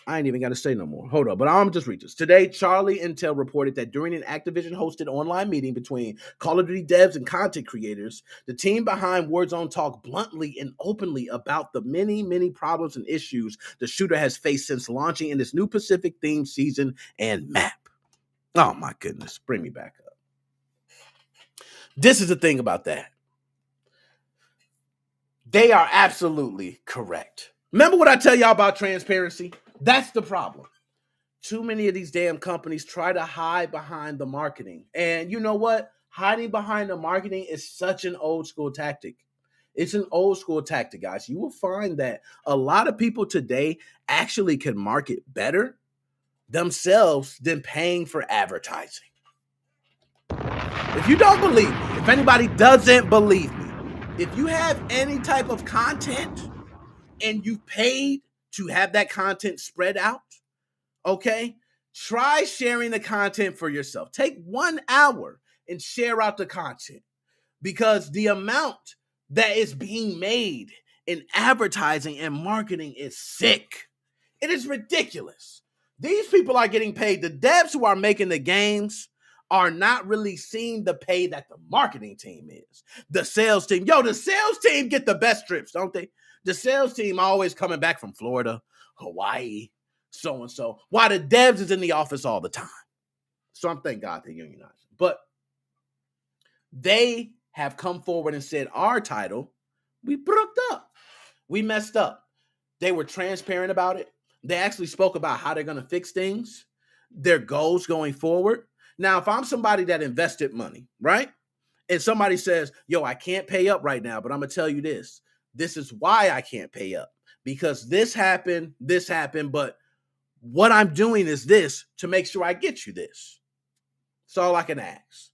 I ain't even got to say no more. Hold up, but I'm just read this. Today, Charlie Intel reported that during an Activision-hosted online meeting between Call of Duty devs and content creators, the team behind Warzone talked bluntly and openly about the many, many problems and issues the shooter has faced since launching in this new Pacific-themed season and map. Oh my goodness, bring me back up. This is the thing about that. They are absolutely correct. Remember what I tell y'all about transparency? That's the problem. Too many of these damn companies try to hide behind the marketing. And you know what? Hiding behind the marketing is such an old school tactic. It's an old school tactic, guys. You will find that a lot of people today actually can market better themselves than paying for advertising. If you don't believe me, if anybody doesn't believe me, if you have any type of content and you paid to have that content spread out, okay, try sharing the content for yourself. Take 1 hour and share out the content, because the amount that is being made in advertising and marketing is sick. It is ridiculous. These people are getting paid. The devs who are making the games are not really seeing the pay that the marketing team is. The sales team. The sales team get the best trips, don't they? The sales team always coming back from Florida, Hawaii, so-and-so, while the devs is in the office all the time. So I'm thank God they unionize. But they have come forward and said, our title, we brooked up. We messed up. They were transparent about it. They actually spoke about how they're going to fix things, their goals going forward. Now, if I'm somebody that invested money, right? And somebody says, yo, I can't pay up right now, but I'm going to tell you this. This is why I can't pay up, because this happened, but what I'm doing is this to make sure I get you this. That's all I can ask.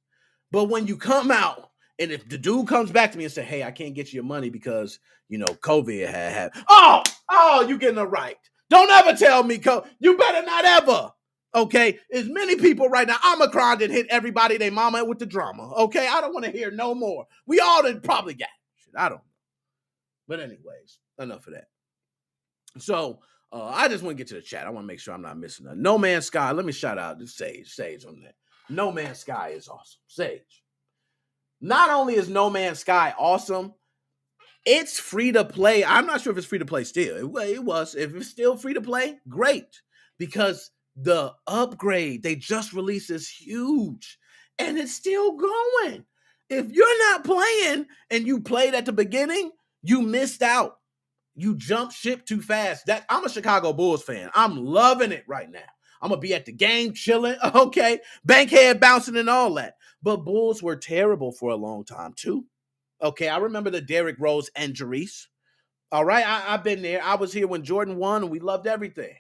But when you come out, and if the dude comes back to me and say, hey, I can't get you your money because, COVID had you getting it right. Don't ever tell me, you better not ever. Okay, as many people right now, Omicron did hit everybody, they mama with the drama. Okay, I don't want to hear no more. We all did probably got shit. I don't know. But anyways, enough of that. So I just want to get to the chat. I want to make sure I'm not missing nothing. No Man's Sky, let me shout out to Sage on that. No Man's Sky is awesome. Sage. Not only is No Man's Sky awesome, it's free to play. I'm not sure if it's free to play still. It was. If it's still free to play, great. Because the upgrade they just released is huge. And it's still going. If you're not playing and you played at the beginning, you missed out. You jumped ship too fast. I'm a Chicago Bulls fan. I'm loving it right now. I'm going to be at the game chilling, okay? Bankhead bouncing and all that. But Bulls were terrible for a long time too. Okay, I remember the Derrick Rose injuries. All right, I've been there. I was here when Jordan won and we loved everything.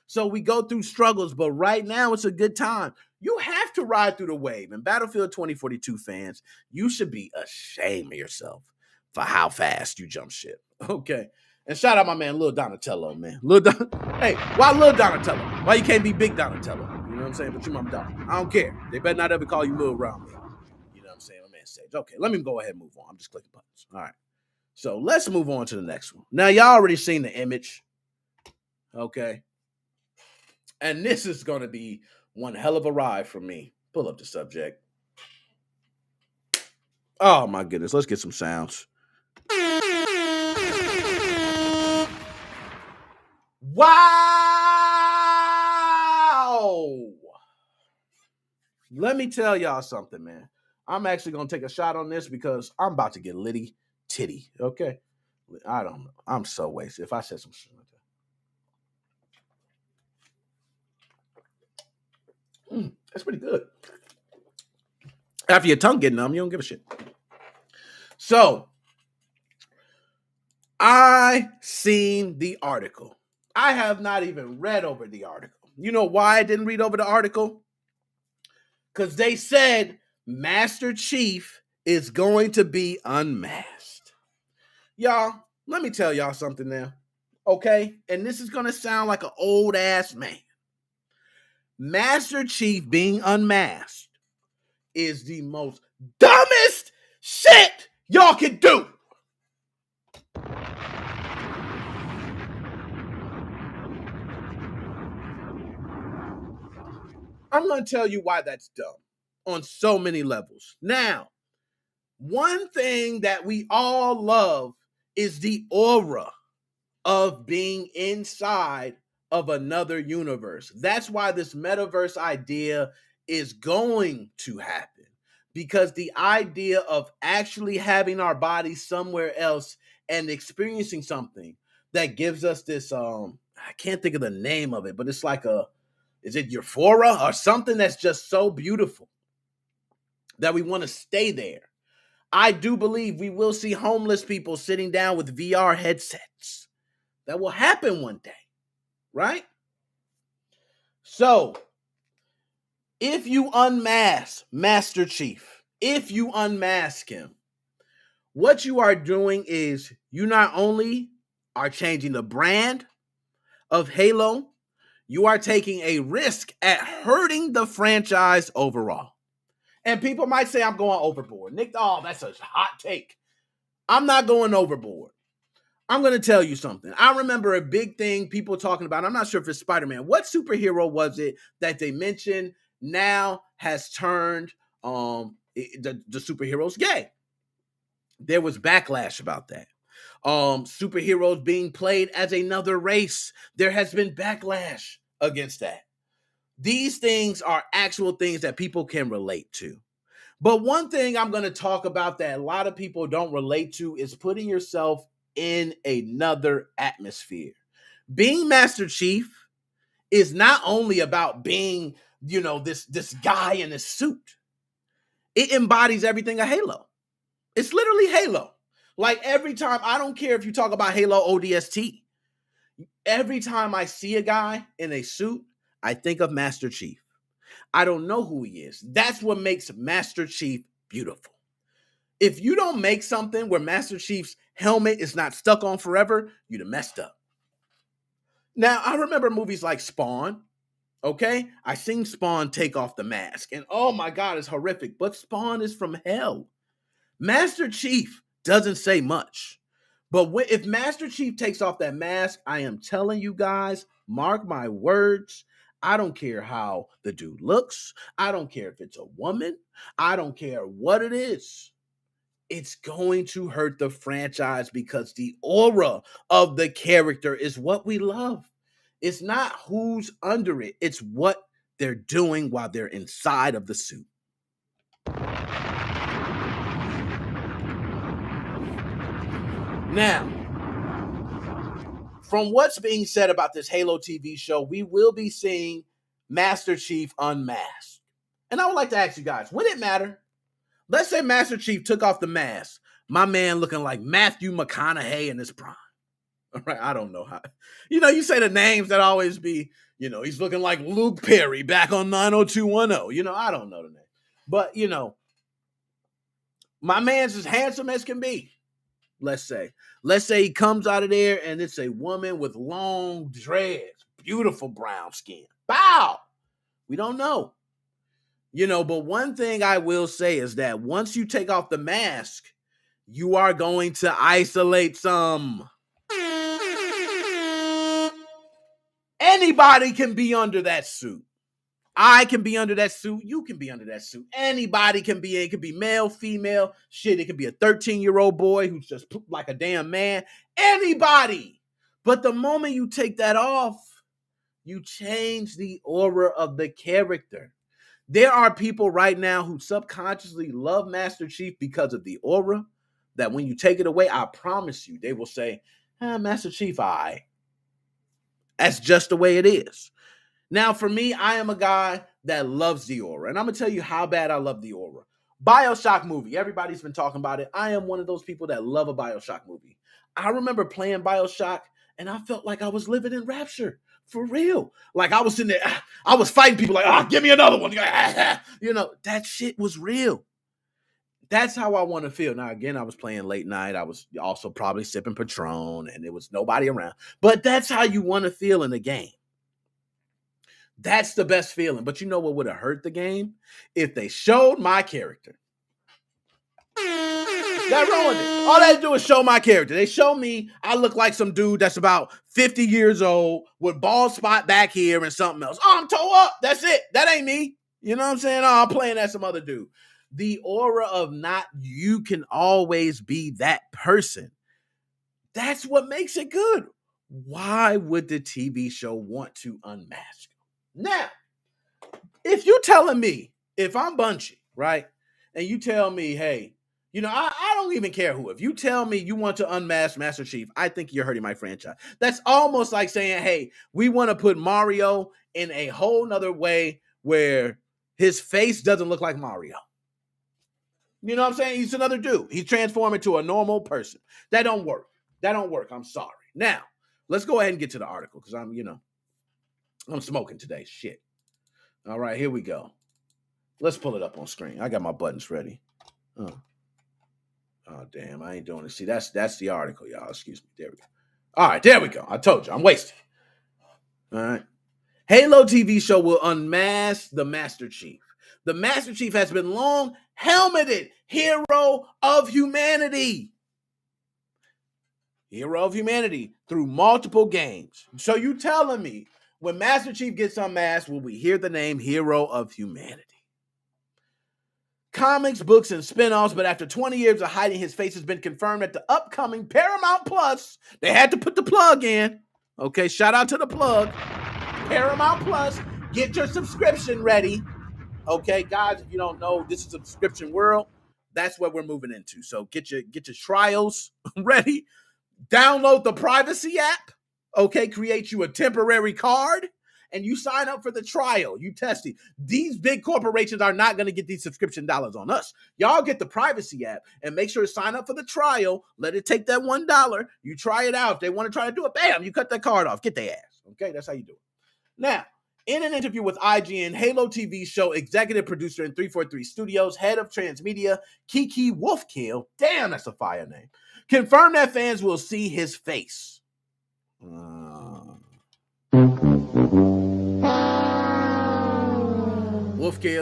So we go through struggles, but right now it's a good time. You have to ride through the wave. And Battlefield 2042 fans, you should be ashamed of yourself for how fast you jump ship. Okay. And shout out my man, Lil Donatello, man. Hey, why Lil Donatello? Why you can't be Big Donatello? You know what I'm saying? But you my dog. I don't care. They better not ever call you Lil around me. You know what I'm saying? My man Sage. Okay, let me go ahead and move on. I'm just clicking buttons. All right. So let's move on to the next one. Now, y'all already seen the image. Okay. And this is going to be one hell of a ride for me. Pull up the subject. Oh, my goodness. Let's get some sounds. Wow! Let me tell y'all something, man. I'm actually going to take a shot on this because I'm about to get litty titty, okay? I don't know. I'm so wasted. If I said some shit like that. That's pretty good. After your tongue getting numb, you don't give a shit. So, I seen the article. I have not even read over the article. You know why I didn't read over the article? Because they said Master Chief is going to be unmasked. Y'all, let me tell y'all something now. Okay? And this is going to sound like an old ass man. Master Chief being unmasked is the most dumbest shit y'all can do. I'm going to tell you why that's dumb on so many levels. Now, one thing that we all love is the aura of being inside of another universe. That's why this metaverse idea is going to happen, because the idea of actually having our bodies somewhere else and experiencing something that gives us this, I can't think of the name of it, but it's like is it euphoria or something that's just so beautiful that we want to stay there. I do believe we will see homeless people sitting down with VR headsets. That will happen one day, right? So, if you unmask Master Chief, if you unmask him, what you are doing is you not only are changing the brand of Halo, you are taking a risk at hurting the franchise overall. And people might say I'm going overboard. Nick, that's a hot take. I'm not going overboard. I'm going to tell you something. I remember a big thing people talking about. I'm not sure if it's Spider-Man. What superhero was it that they mentioned now has turned the superheroes gay? There was backlash about that. Superheroes being played as another race. There has been backlash against that. These things are actual things that people can relate to. But one thing I'm going to talk about that a lot of people don't relate to is putting yourself in another atmosphere. Being Master Chief is not only about being, this guy in a suit. It embodies everything of Halo. It's literally Halo. Like every time, I don't care if you talk about Halo ODST. Every time I see a guy in a suit, I think of Master Chief. I don't know who he is. That's what makes Master Chief beautiful. If you don't make something where Master Chief's helmet is not stuck on forever, you'd have messed up. Now, I remember movies like Spawn, okay? I seen Spawn take off the mask, and oh my God, it's horrific, but Spawn is from hell. Master Chief doesn't say much, but if Master Chief takes off that mask, I am telling you guys, mark my words, I don't care how the dude looks. I don't care if it's a woman. I don't care what it is. It's going to hurt the franchise because the aura of the character is what we love. It's not who's under it. It's what they're doing while they're inside of the suit. Now, from what's being said about this Halo TV show, we will be seeing Master Chief unmasked. And I would like to ask you guys, would it matter? Let's say Master Chief took off the mask. My man looking like Matthew McConaughey in his prime. All right, I don't know how. You say the names that always be, he's looking like Luke Perry back on 90210. I don't know the name. But, my man's as handsome as can be. Let's say he comes out of there and it's a woman with long dreads, beautiful brown skin. Bow! We don't know. But one thing I will say is that once you take off the mask, you are going to isolate some. Anybody can be under that suit. I can be under that suit. You can be under that suit. Anybody can be in. It could be male, female. Shit, it could be a 13-year-old boy who's just like a damn man. Anybody. But the moment you take that off, you change the aura of the character. There are people right now who subconsciously love Master Chief because of the aura, that when you take it away, I promise you, they will say, Master Chief, That's just the way it is. Now, for me, I am a guy that loves the aura, and I'm going to tell you how bad I love the aura. BioShock movie, everybody's been talking about it. I am one of those people that love a BioShock movie. I remember playing BioShock, and I felt like I was living in Rapture. For real. Like I was sitting there, I was fighting people like, give me another one. That shit was real. That's how I want to feel. Now, again, I was playing late night. I was also probably sipping Patron and there was nobody around. But that's how you want to feel in a game. That's the best feeling. But you know what would have hurt the game? If they showed my character. That ruined it. All they do is show my character. They show me, I look like some dude that's about 50 years old with bald spot back here and something else. Oh, I'm toe up. That's it. That ain't me. You know what I'm saying? Oh, I'm playing as some other dude. The aura of you can always be that person. That's what makes it good. Why would the TV show want to unmask? Now, if you're telling me, if I'm Bungie, right, and you tell me, hey, I don't even care who. If you tell me you want to unmask Master Chief, I think you're hurting my franchise. That's almost like saying, hey, we want to put Mario in a whole nother way where his face doesn't look like Mario. You know what I'm saying? He's another dude. He's transformed into a normal person. That don't work. I'm sorry. Now, let's go ahead and get to the article because I'm smoking today. Shit. All right, here we go. Let's pull it up on screen. I got my buttons ready. Oh, damn, I ain't doing it. See, that's the article, y'all. Excuse me. There we go. All right, there we go. I told you, I'm wasting. All right. Halo TV show will unmask the Master Chief. The Master Chief has been long helmeted hero of humanity. Hero of humanity through multiple games. So you telling me when Master Chief gets unmasked, will we hear the name Hero of Humanity? Comics, books, and spinoffs, but after 20 years of hiding, his face has been confirmed at the upcoming Paramount Plus. They had to put the plug in. Okay, shout out to the plug. Paramount Plus, get your subscription ready. Okay, guys, if you don't know, this is a subscription world. That's what we're moving into. So get your trials ready. Download the privacy app. Okay, create you a temporary card. And you sign up for the trial. You test it. These big corporations are not going to get these subscription dollars on us. Y'all get the privacy app and make sure to sign up for the trial. Let it take that $1. You try it out. If they want to try to do it, bam, you cut that card off. Get their ass. Okay, that's how you do it. Now, In an interview with IGN, Halo TV show executive producer in 343 Studios, head of transmedia, Kiki Wolfkill, damn, that's a fire name, confirmed that fans will see his face. Wolfkill,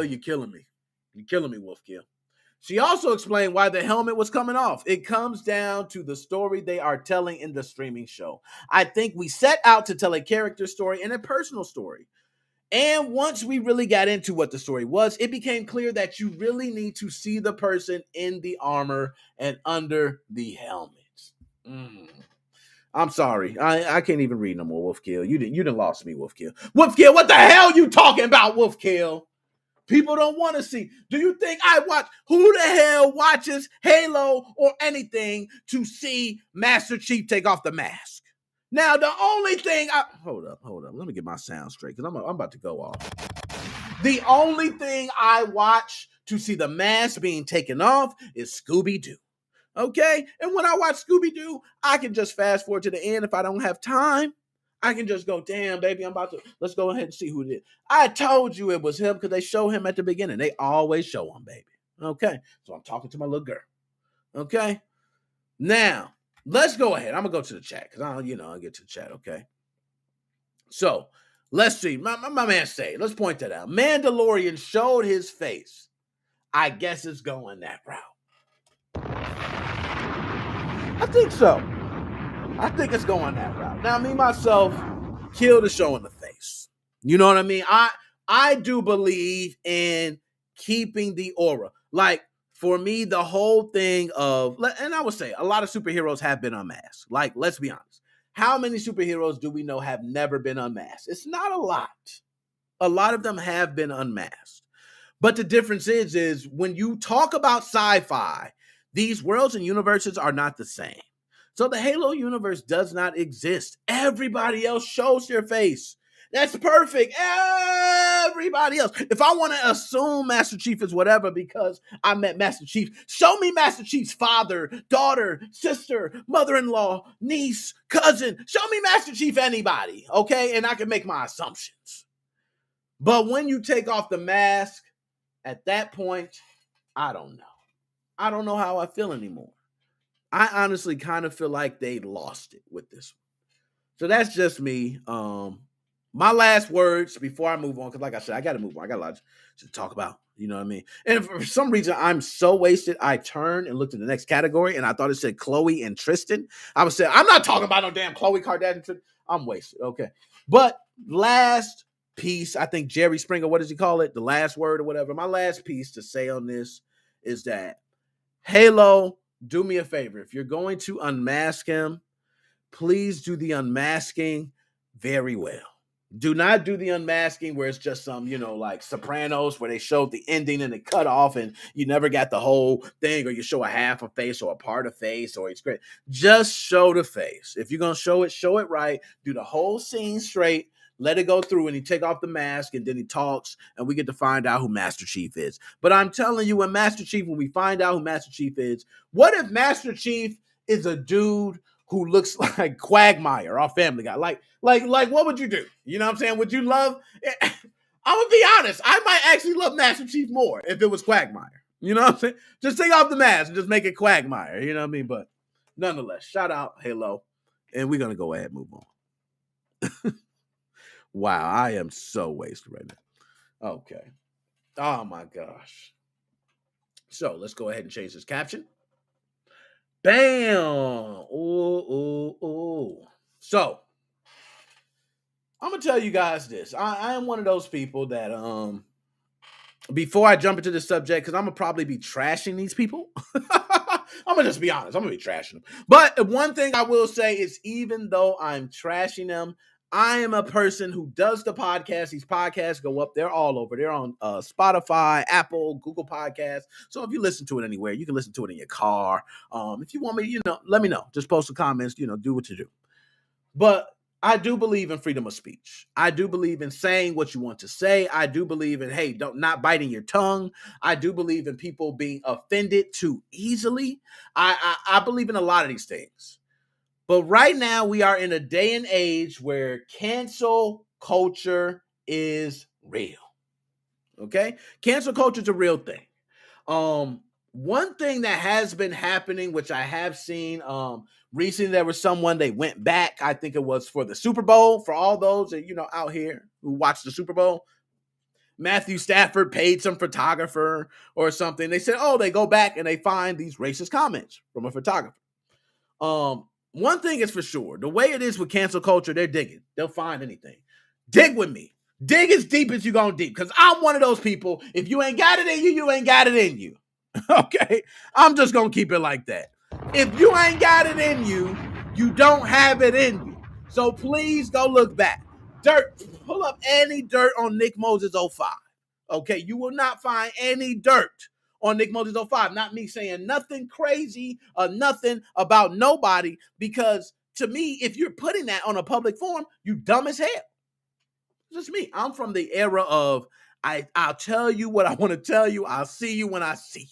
you're killing me. You're killing me, Wolfkill. She also explained why the helmet was coming off. It comes down to the story they are telling in the streaming show. I think we set out to tell a character story and a personal story. And once we really got into what the story was, it became clear that you really need to see the person in the armor and under the helmet. I'm sorry. I can't even read no more, Wolfkill. You didn't lost me, Wolfkill. Wolfkill, what the hell you talking about, Wolfkill? People don't want to see. Do you think I watch? Who the hell watches Halo or anything to see Master Chief take off the mask? Now, the only thing hold up. Let me get my sound straight because I'm about to go off. The only thing I watch to see the mask being taken off is Scooby-Doo. Okay? And when I watch Scooby-Doo, I can just fast forward to the end if I don't have time. I can just go, damn, baby, let's go ahead and see who it is. I told you it was him because they show him at the beginning. They always show him, baby. Okay? So I'm talking to my little girl. Okay? Now, let's go ahead. I'm going to go to the chat because I'll get to the chat, okay? So, let's see. My man say, let's point that out. Mandalorian showed his face. I guess it's going that route. I think so. I think it's going that route. Now, me, myself, killed the show in the face. You know what I mean? I do believe in keeping the aura. Like, for me, the whole thing of, and I would say, a lot of superheroes have been unmasked. Like, let's be honest. How many superheroes do we know have never been unmasked? It's not a lot. A lot of them have been unmasked. But the difference is when you talk about sci-fi, these worlds and universes are not the same. So the Halo universe does not exist. Everybody else shows their face. That's perfect. Everybody else. If I want to assume Master Chief is whatever because I met Master Chief, show me Master Chief's father, daughter, sister, mother-in-law, niece, cousin. Show me Master Chief anybody, okay? And I can make my assumptions. But when you take off the mask, at that point, I don't know. I don't know how I feel anymore. I honestly kind of feel like they lost it with this one. So that's just me. My last words before I move on, because like I said, I got to move on. I got a lot to talk about. You know what I mean? And for some reason, I'm so wasted. I turned and looked at the next category, and I thought it said Chloe and Tristan. I was saying, I'm not talking about no damn Chloe Kardashian. I'm wasted. Okay. But last piece, I think Jerry Springer, what does he call it? The last word or whatever. My last piece to say on this is that Halo, do me a favor. If you're going to unmask him, please do the unmasking very well. Do not do the unmasking where it's just some, like Sopranos where they showed the ending and it cut off and you never got the whole thing, or you show a half a face or a part of face or it's great. Just show the face. If you're going to show it right. Do the whole scene straight. Let it go through and he take off the mask and then he talks and we get to find out who Master Chief is. But I'm telling you, when we find out who Master Chief is, what if Master Chief is a dude who looks like Quagmire, our Family Guy? Like, what would you do? You know what I'm saying? Would you love? I'm gonna be honest. I might actually love Master Chief more if it was Quagmire. You know what I'm saying? Just take off the mask and just make it Quagmire. You know what I mean? But nonetheless, shout out Halo, and we're gonna go ahead and move on. Wow, I am so wasted right now. Okay. Oh my gosh. So let's go ahead and change this caption. Bam! Ooh. So, I'm going to tell you guys this. I am one of those people that, before I jump into the subject, because I'm going to probably be trashing these people. I'm going to just be honest. I'm going to be trashing them. But one thing I will say is even though I'm trashing them, I am a person who does the podcast. These podcasts go up. They're all over. They're on Spotify, Apple, Google Podcasts. So if you listen to it anywhere, you can listen to it in your car. If you want me, let me know. Just post the comments, do what you do. But I do believe in freedom of speech. I do believe in saying what you want to say. I do believe in, not biting your tongue. I do believe in people being offended too easily. I believe in a lot of these things. But right now we are in a day and age where cancel culture is real. Okay? Cancel culture is a real thing. One thing that has been happening, which I have seen recently, there was someone, they went back, I think it was for the Super Bowl, for all those that, out here who watch the Super Bowl. Matthew Stafford paid some photographer or something. They said, they go back and they find these racist comments from a photographer. One thing is for sure, the way it is with cancel culture, they're digging. They'll find anything. Dig with me. Dig as deep as you're going to deep, because I'm one of those people, if you ain't got it in you, you ain't got it in you. Okay? I'm just going to keep it like that. If you ain't got it in you, you don't have it in you. So please go look back. Dirt. Pull up any dirt on Nickmoses05. Okay? You will not find any dirt on Nickmoses05. Not me saying nothing crazy or nothing about nobody, because to me, if you're putting that on a public forum, you dumb as hell. Just me. I'm from the era of I'll tell you what I want to tell you. I'll see you when I see you.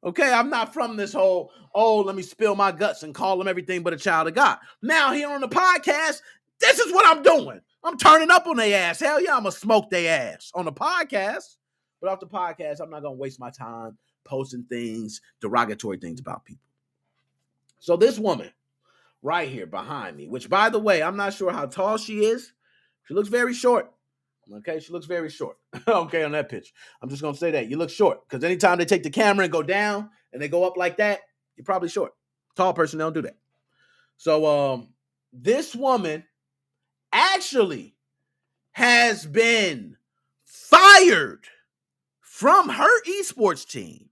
Okay? I'm not from this whole, let me spill my guts and call them everything but a child of God. Now, here on the podcast, this is what I'm doing. I'm turning up on their ass. Hell yeah, I'm going to smoke their ass on the podcast. But off the podcast, I'm not going to waste my time posting things, derogatory things about people. So this woman right here behind me, which, by the way, I'm not sure how tall she is. She looks very short. Okay, she looks very short. Okay, on that picture. I'm just going to say that. You look short. Because anytime they take the camera and go down and they go up like that, you're probably short. Tall person, they don't do that. So this woman actually has been fired from her esports team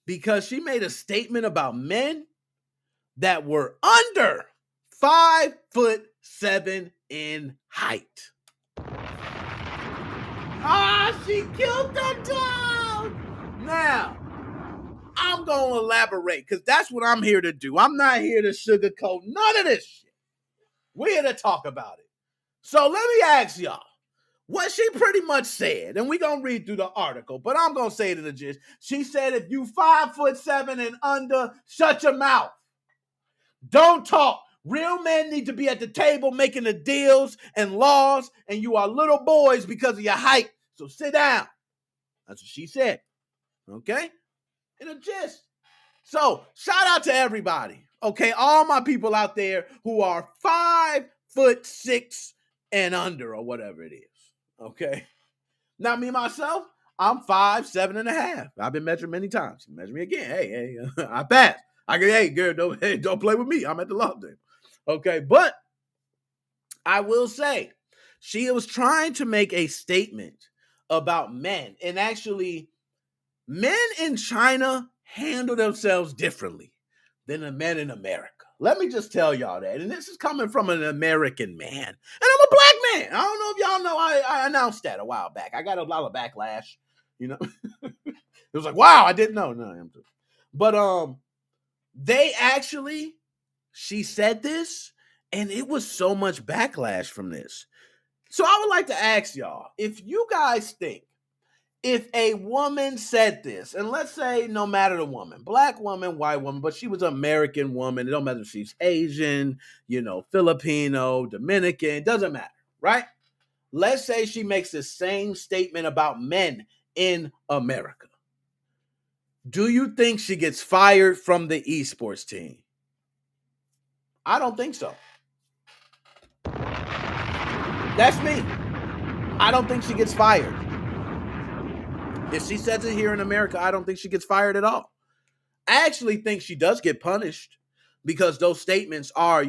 because she made a statement about men that were under 5'7" in height. She killed the dog. Now, I'm going to elaborate because that's what I'm here to do. I'm not here to sugarcoat none of this shit. We're here to talk about it. So let me ask y'all what she pretty much said, and we're going to read through the article, but I'm going to say it in the gist. She said, if you 5'7" and under, shut your mouth. Don't talk. Real men need to be at the table making the deals and laws, and you are little boys because of your height. So sit down. That's what she said. Okay? In a gist. So shout out to everybody. Okay? All my people out there who are 5'6" and under, or whatever it is. Okay? Now, me, myself, I'm 5'7.5". I've been measured many times. Measure me again. Hey, I passed. I go, hey, girl, don't play with me. I'm at the law table. Okay, but I will say, she was trying to make a statement about men. And actually, men in China handle themselves differently than the men in America. Let me just tell y'all that. And this is coming from an American man. And I'm a black man. I don't know if y'all know I announced that a while back. I got a lot of backlash, It was like, wow, I didn't know. No, but they actually, she said this, and it was so much backlash from this. So I would like to ask y'all, if you guys think, if a woman said this, and let's say no matter the woman, black woman, white woman, but she was an American woman, it don't matter if she's Asian, Filipino, Dominican, it doesn't matter, right? Let's say she makes the same statement about men in America. Do you think she gets fired from the esports team? I don't think so. That's me. I don't think she gets fired. If she says it here in America, I don't think she gets fired at all. I actually think she does get punished because those statements are,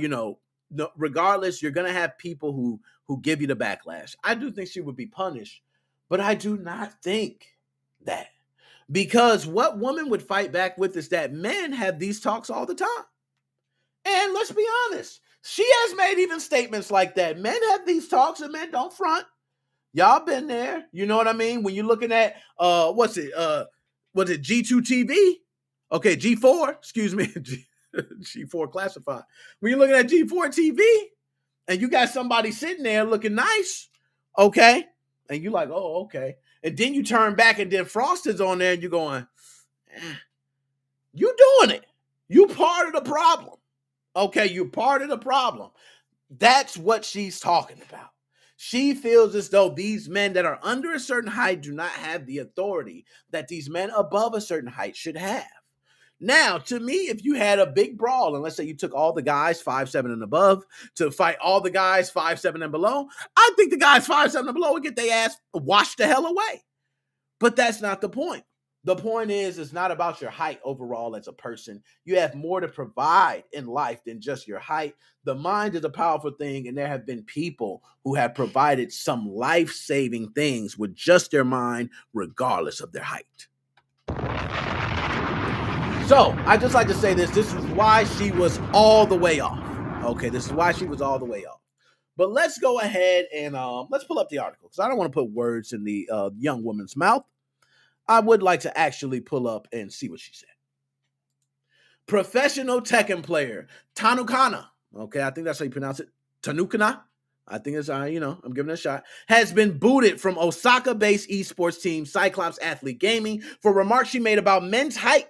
regardless, you're going to have people who give you the backlash. I do think she would be punished, but I do not think that. Because what women would fight back with is that men have these talks all the time. And let's be honest, she has made even statements like that. Men have these talks and men don't front. Y'all been there. You know what I mean? When you're looking at, was it G2 TV? Okay, G4, excuse me. G4 classified. When you're looking at G4 TV and you got somebody sitting there looking nice, okay? And you're like, oh, okay. And then you turn back and then Frost is on there and you're going, you doing it. You part of the problem. Okay, you're part of the problem. That's what she's talking about. She feels as though these men that are under a certain height do not have the authority that these men above a certain height should have. Now, to me, if you had a big brawl, and let's say you took all the guys 5'7" and above to fight all the guys 5'7" and below, I think the guys 5'7" and below would get their ass washed the hell away. But that's not the point. The point is, it's not about your height overall as a person. You have more to provide in life than just your height. The mind is a powerful thing, and there have been people who have provided some life-saving things with just their mind, regardless of their height. So, I just like to say this. This is why she was all the way off. Okay, this is why she was all the way off. But let's go ahead and let's pull up the article, because I don't want to put words in the young woman's mouth. I would like to actually pull up and see what she said. Professional Tekken player Tanukana, okay, I think that's how you pronounce it, Tanukana, I think it's, I'm giving it a shot, has been booted from Osaka-based esports team Cyclops Athlete Gaming for remarks she made about men's height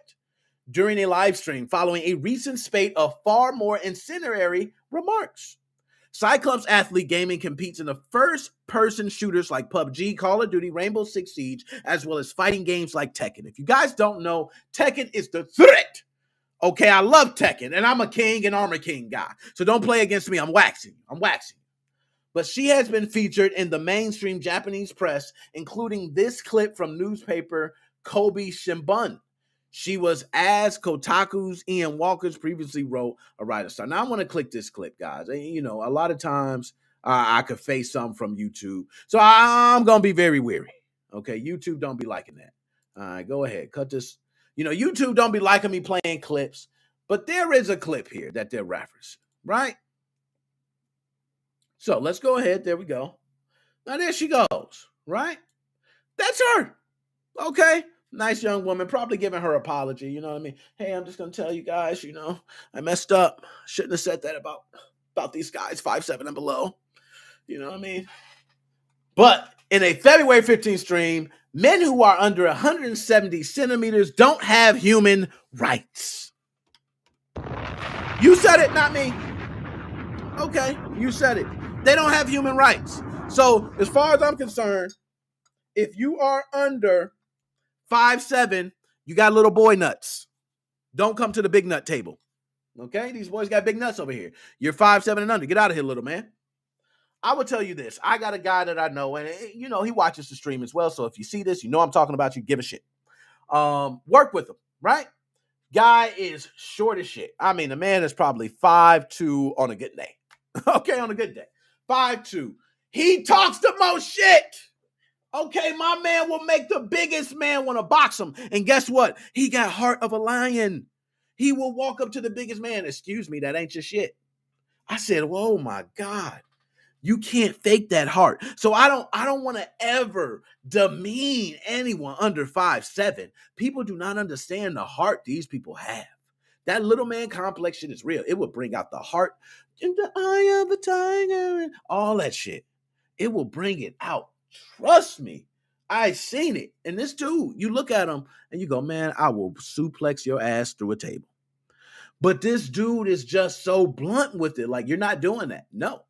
during a live stream following a recent spate of far more incendiary remarks. Cyclops Athlete Gaming competes in the first-person shooters like PUBG, Call of Duty, Rainbow Six Siege, as well as fighting games like Tekken. If you guys don't know, Tekken is the threat. Okay, I love Tekken, and I'm a King and Armor King guy. So don't play against me. I'm waxing. But she has been featured in the mainstream Japanese press, including this clip from newspaper Kobe Shimbun. She was, as Kotaku's Ian Walkers previously wrote, a writer star. Now, I want to click this clip, guys. A lot of times I could face some from YouTube. So I'm going to be very wary. Okay, YouTube don't be liking that. All right, go ahead. Cut this. YouTube don't be liking me playing clips. But there is a clip here that they're referencing, right? So let's go ahead. There we go. Now, there she goes, right? That's her. Okay. Nice young woman, probably giving her apology. You know what I mean? Hey, I'm just going to tell you guys, I messed up. Shouldn't have said that about these guys 5'7" and below. You know what I mean? But in a February 15th stream, men who are under 170 centimeters don't have human rights. You said it, not me. Okay, you said it. They don't have human rights. So as far as I'm concerned, if you are under 5'7", you got little boy nuts. Don't come to the big nut table. Okay? These boys got big nuts over here. You're 5'7" and under. Get out of here, little man. I will tell you this. I got a guy that I know, and he watches the stream as well. So if you see this, I'm talking about you. Give a shit. Work with him, right? Guy is short as shit. I mean, the man is probably 5'2" on a good day. Okay, on a good day. 5'2". He talks the most shit. Okay, my man will make the biggest man want to box him. And guess what? He got heart of a lion. He will walk up to the biggest man. Excuse me, that ain't your shit. I said, oh my God. You can't fake that heart. So I don't want to ever demean anyone under 5'7". People do not understand the heart these people have. That little man complex shit is real. It will bring out the heart in the eye of the tiger and all that shit. It will bring it out. Trust me, I seen it. And this dude, you look at him and you go, man, I will suplex your ass through a table. But this dude is just so blunt with it. Like, you're not doing that. No.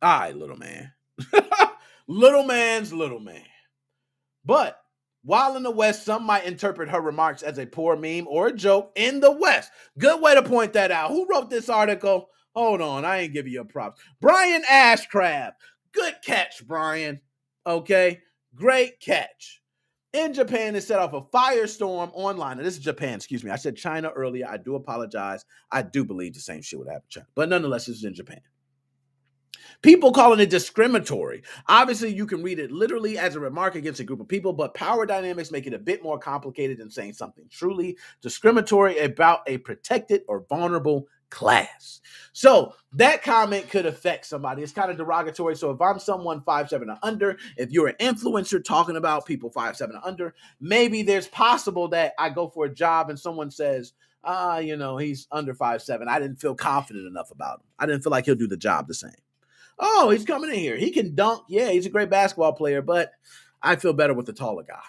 All right, little man. Little man's little man. But while in the West, some might interpret her remarks as a poor meme or a joke in the West. Good way to point that out. Who wrote this article? Hold on, I ain't giving you a props. Brian Ashcraft. Good catch, Brian. Okay, great catch. In Japan, it set off a firestorm online. And this is Japan, excuse me. I said China earlier. I do apologize. I do believe the same shit would happen in China. But nonetheless, this is in Japan. People calling it discriminatory. Obviously, you can read it literally as a remark against a group of people, but power dynamics make it a bit more complicated than saying something truly discriminatory about a protected or vulnerable class. So that comment could affect somebody. It's kind of derogatory. So if I'm someone 5'7" or under, if you're an influencer talking about people 5'7" or under, maybe there's possible that I go for a job and someone says, he's under 5'7". I didn't feel confident enough about him. I didn't feel like he'll do the job the same. Oh, he's coming in here. He can dunk. Yeah, he's a great basketball player, but I feel better with the taller guy.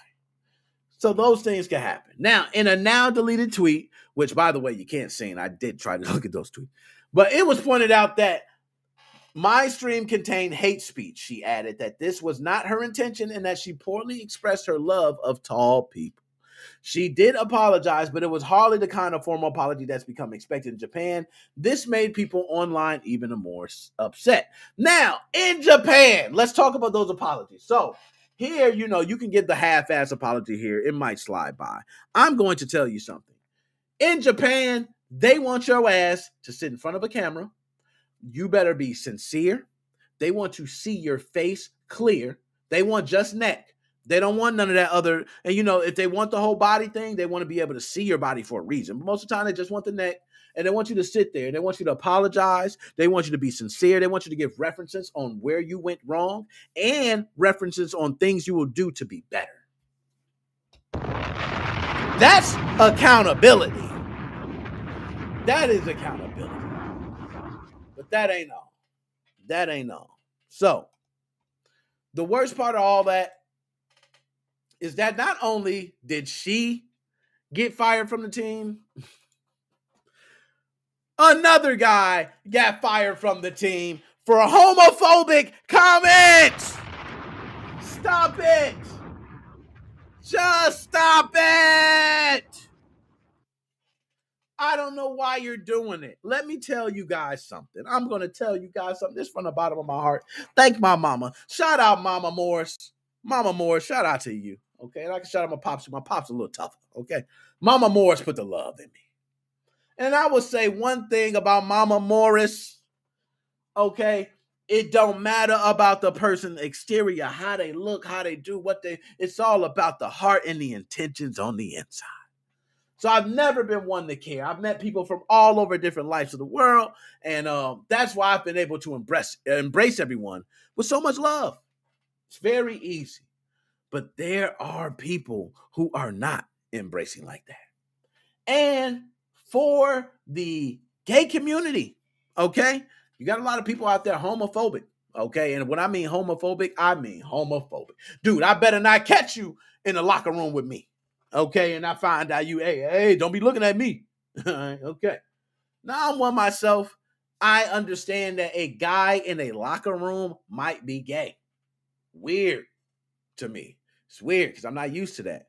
So those things can happen. Now, in a now deleted tweet, which, by the way, you can't see, and I did try to look at those tweets, but it was pointed out that My stream contained hate speech. She added that this was not her intention and that she poorly expressed her love of tall people. She did apologize, but it was hardly the kind of formal apology that's become expected in Japan. This made people online even more upset. Now, in Japan, let's talk about those apologies. So here, you can give the half-ass apology here. It might slide by. I'm going to tell you something. In Japan, they want your ass to sit in front of a camera. You better be sincere. They want to see your face clear. They want just neck. They don't want none of that other. And if they want the whole body thing, they want to be able to see your body for a reason. But most of the time, they just want the neck. And they want you to sit there. They want you to apologize. They want you to be sincere. They want you to give references on where you went wrong and references on things you will do to be better. That's accountability. That is accountability. But that ain't all. That ain't all. So, the worst part of all that is that not only did she get fired from the team, another guy got fired from the team for a homophobic comment. Stop it. Just stop it. I don't know why you're doing it. Let me tell you guys something. I'm going to tell you guys something. This from the bottom of my heart. Thank my mama. Shout out Mama Morris. Mama Morris, shout out to you. Okay, and I can shout out my pops. My pops a little tougher. Okay, Mama Morris put the love in me. And I will say one thing about Mama Morris. Okay, it don't matter about the person's exterior, how they look, how they do, it's all about the heart and the intentions on the inside. So I've never been one to care. I've met people from all over different lives of the world, and that's why I've been able to embrace everyone with so much love. It's very easy. But there are people who are not embracing like that. And for the gay community, okay, you got a lot of people out there homophobic, okay? And when I mean homophobic, I mean homophobic. Dude, I better not catch you in the locker room with me. Okay, and I find out hey, don't be looking at me. Okay. Now I'm one myself. I understand that a guy in a locker room might be gay. Weird to me. It's weird because I'm not used to that.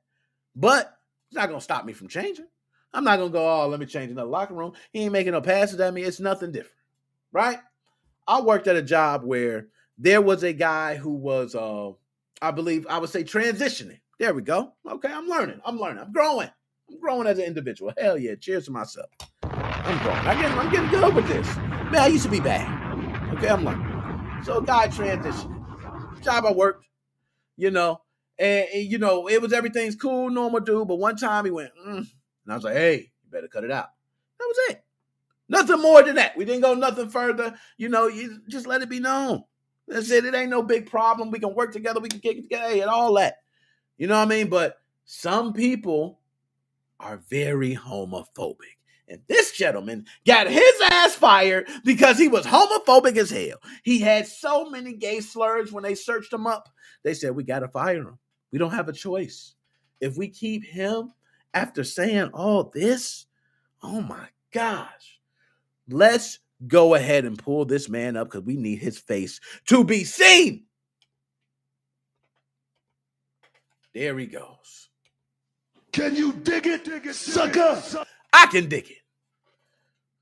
But it's not going to stop me from changing. I'm not going to go, let me change another locker room. He ain't making no passes at me. It's nothing different. Right? I worked at a job where there was a guy who was, I would say transitioning. There we go. Okay, I'm learning. I'm growing. I'm growing as an individual. Hell yeah. Cheers to myself. I'm growing. I'm getting good with this. Man, I used to be bad. Okay, I'm learning. So a guy transitioned. Job I worked, and it was everything's cool, normal dude. But one time he went, and I was like, hey, you better cut it out. That was it. Nothing more than that. We didn't go nothing further. You just let it be known. That's it. It ain't no big problem. We can work together. We can kick it together and all that. You know what I mean? But some people are very homophobic. And this gentleman got his ass fired because he was homophobic as hell. He had so many gay slurs when they searched him up. They said, we got to fire him. We don't have a choice. If we keep him after saying all this, oh my gosh. Let's go ahead and pull this man up because we need his face to be seen. There he goes. Can you dig it, sucker? I can dig it.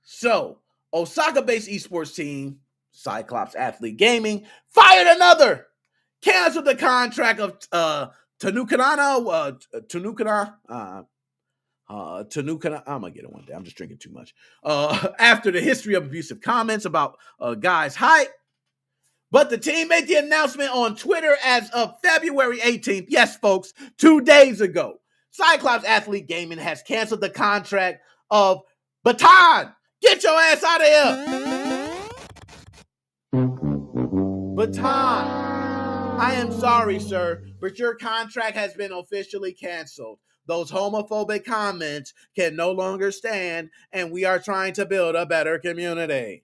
So, Osaka-based esports team, Cyclops Athlete Gaming, fired another. Canceled the contract of Tanukana. I'm going to get it one day. I'm just drinking too much. After the history of abusive comments about a guy's height. But the team made the announcement on Twitter as of February 18th. Yes, folks, 2 days ago. Cyclops Athlete Gaming has canceled the contract of Baton. Get your ass out of here. Baton. I am sorry, sir, but your contract has been officially canceled. Those homophobic comments can no longer stand, and we are trying to build a better community.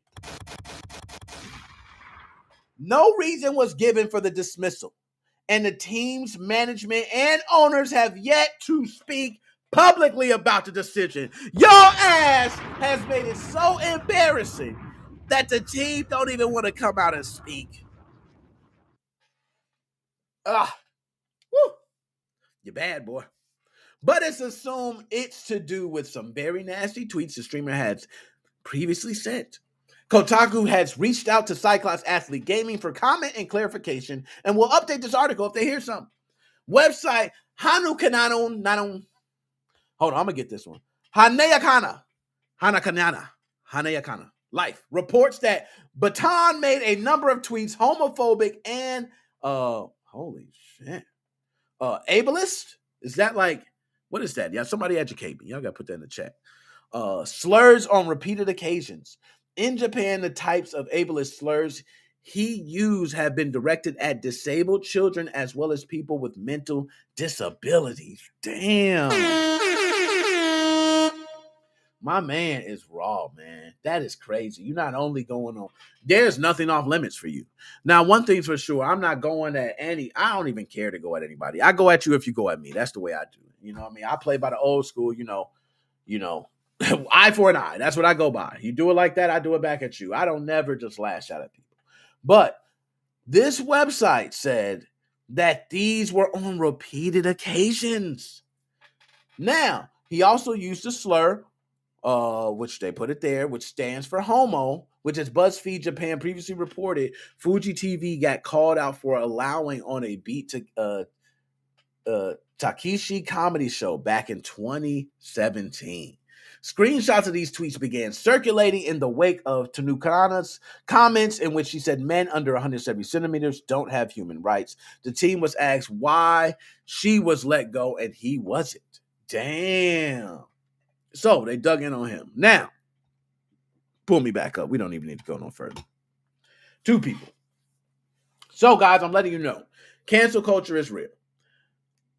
No reason was given for the dismissal, and the team's management and owners have yet to speak publicly about the decision. Your ass has made it so embarrassing that the team don't even want to come out and speak. Woo, you're bad, boy. But it's assumed it's to do with some very nasty tweets the streamer has previously sent. Kotaku has reached out to Cyclops Athlete Gaming for comment and clarification, and will update this article if they hear something. Website Hanukananon. Hold on, I'm gonna get this one. Hanayakana Life reports that Baton made a number of tweets homophobic and holy shit. Ableist? Is that like, what is that? Yeah, somebody educate me. Y'all gotta put that in the chat. Slurs on repeated occasions. In Japan, the types of ableist slurs he used have been directed at disabled children as well as people with mental disabilities. Damn. My man is raw, man. That is crazy. You're not only going on, there's nothing off limits for you. Now, one thing's for sure, I'm not going at I don't even care to go at anybody. I go at you if you go at me. That's the way I do it. You know what I mean? I play by the old school, you know, eye for an eye. That's what I go by. You do it like that, I do it back at you. I don't never just lash out at people. But this website said that these were on repeated occasions. Now, he also used a slur, which they put it there, which stands for homo, which as BuzzFeed Japan previously reported, Fuji TV got called out for allowing on a beat to Takeshi comedy show back in 2017. Screenshots of these tweets began circulating in the wake of Tanukana's comments in which she said men under 170 centimeters don't have human rights. The team was asked why she was let go and he wasn't. Damn. So they dug in on him. Now, pull me back up. We don't even need to go no further. 2 people. So, guys, I'm letting you know, cancel culture is real.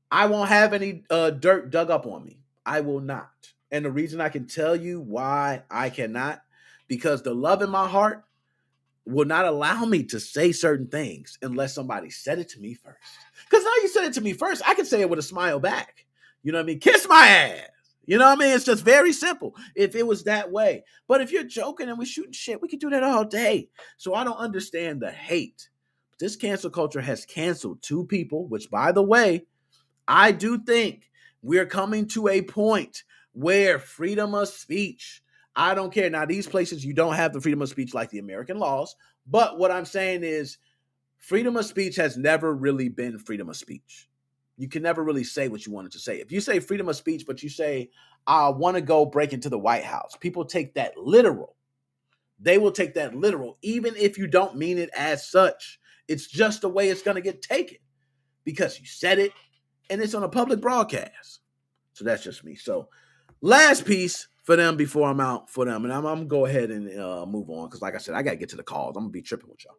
I won't have any dirt dug up on me. I will not. And the reason I can tell you why I cannot, because the love in my heart will not allow me to say certain things unless somebody said it to me first. Because now you said it to me first, I can say it with a smile back. You know what I mean? Kiss my ass. You know what I mean? It's just very simple if it was that way. But if you're joking and we're shooting shit, we could do that all day. So I don't understand the hate. This cancel culture has canceled 2 people, which, by the way, I do think we're coming to a point where freedom of speech, I don't care. Now, these places, you don't have the freedom of speech like the American laws. But what I'm saying is freedom of speech has never really been freedom of speech. You can never really say what you wanted to say. If you say freedom of speech, but you say, I want to go break into the White House, people take that literal. They will take that literal, even if you don't mean it as such. It's just the way it's going to get taken because you said it and it's on a public broadcast. So that's just me. So last piece for them before I'm out for them. And I'm going to go ahead and move on because, like I said, I got to get to the calls. I'm going to be tripping with y'all.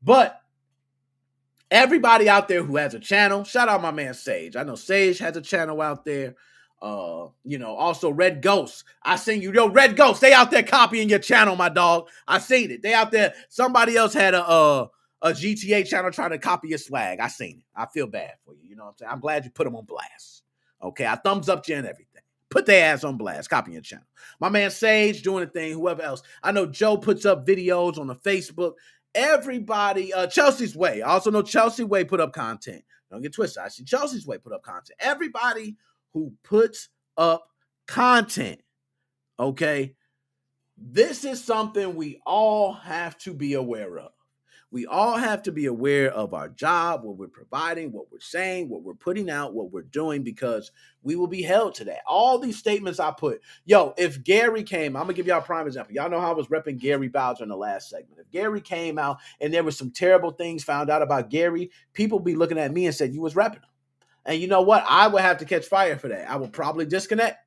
But everybody out there who has a channel, shout out my man Sage. I know Sage has a channel out there. Also Red Ghost. I seen you. Yo, Red Ghost, they out there copying your channel, my dog. I seen it. They out there. Somebody else had a GTA channel trying to copy your swag. I seen it. I feel bad for you. You know what I'm saying? I'm glad you put them on blast. Okay, I thumbs up you and everything. Put their ass on blast. Copy your channel. My man Sage doing a thing. Whoever else. I know Joe puts up videos on the Facebook. Everybody, Chelsea's Way. I also know Chelsea Way put up content. Don't get twisted. I see Chelsea's Way put up content. Everybody who puts up content, okay? This is something we all have to be aware of. We all have to be aware of our job, what we're providing, what we're saying, what we're putting out, what we're doing, because we will be held to that. All these statements I put. Yo, if Gary came, I'm going to give y'all a prime example. Y'all know how I was repping Gary Bowser in the last segment. If Gary came out and there was some terrible things found out about Gary, people be looking at me and said, you was repping him. And you know what? I would have to catch fire for that. I would probably disconnect.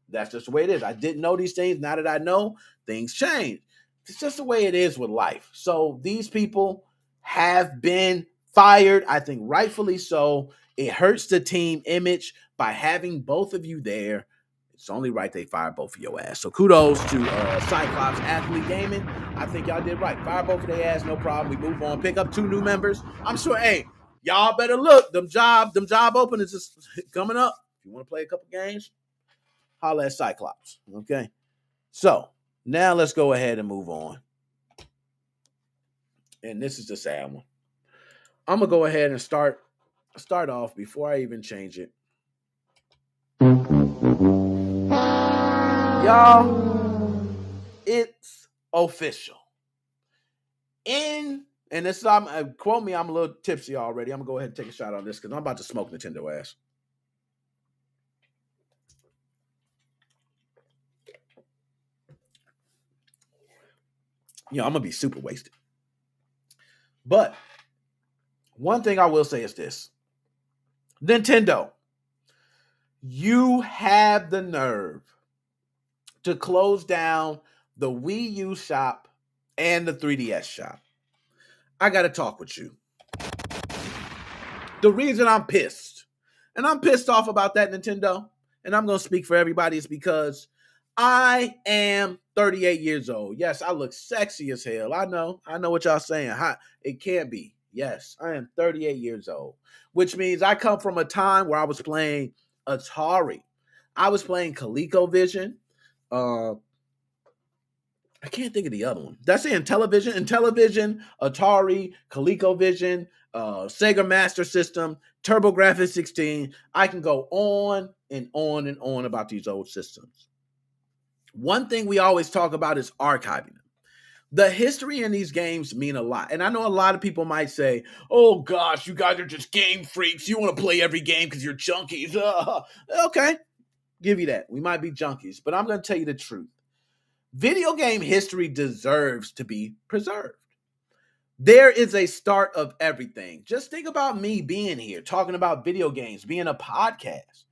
That's just the way it is. I didn't know these things. Now that I know, things change. It's just the way it is with life. So these people have been fired. I think rightfully so. It hurts the team image by having both of you there. It's only right they fired both of your ass. So kudos to Cyclops Athlete Gaming. I think y'all did right. Fire both of their ass, no problem. We move on. Pick up 2 new members. I'm sure, hey, y'all better look. Them job openings is coming up. If you want to play a couple games, holla at Cyclops. Okay. So now let's go ahead and move on. and this is the sad one. I'm gonna go ahead and start off before I even change it. Y'all, it's official. And this quote me, I'm a little tipsy already. I'm gonna go ahead and take a shot on this because I'm about to smoke Nintendo ass. I'm gonna be super wasted. But one thing I will say is this. Nintendo, you have the nerve to close down the Wii U shop and the 3DS shop. I got to talk with you. The reason I'm pissed, and I'm pissed off about that, Nintendo, and I'm going to speak for everybody, is because I am 38 years old. Yes, I look sexy as hell. I know what y'all saying. It can't be. Yes, I am 38 years old, which means I come from a time where I was playing Atari. I was playing ColecoVision. I can't think of the other one. That's in television, Atari, ColecoVision, Sega Master System, TurboGrafx 16. I can go on and on and on about these old systems. One thing we always talk about is archiving them. The history in these games mean a lot. And I know a lot of people might say, oh gosh, you guys are just game freaks. You want to play every game because you're junkies. Okay, give you that. We might be junkies, but I'm going to tell you the truth. Video game history deserves to be preserved. There is a start of everything. Just think about me being here, talking about video games, being a podcast.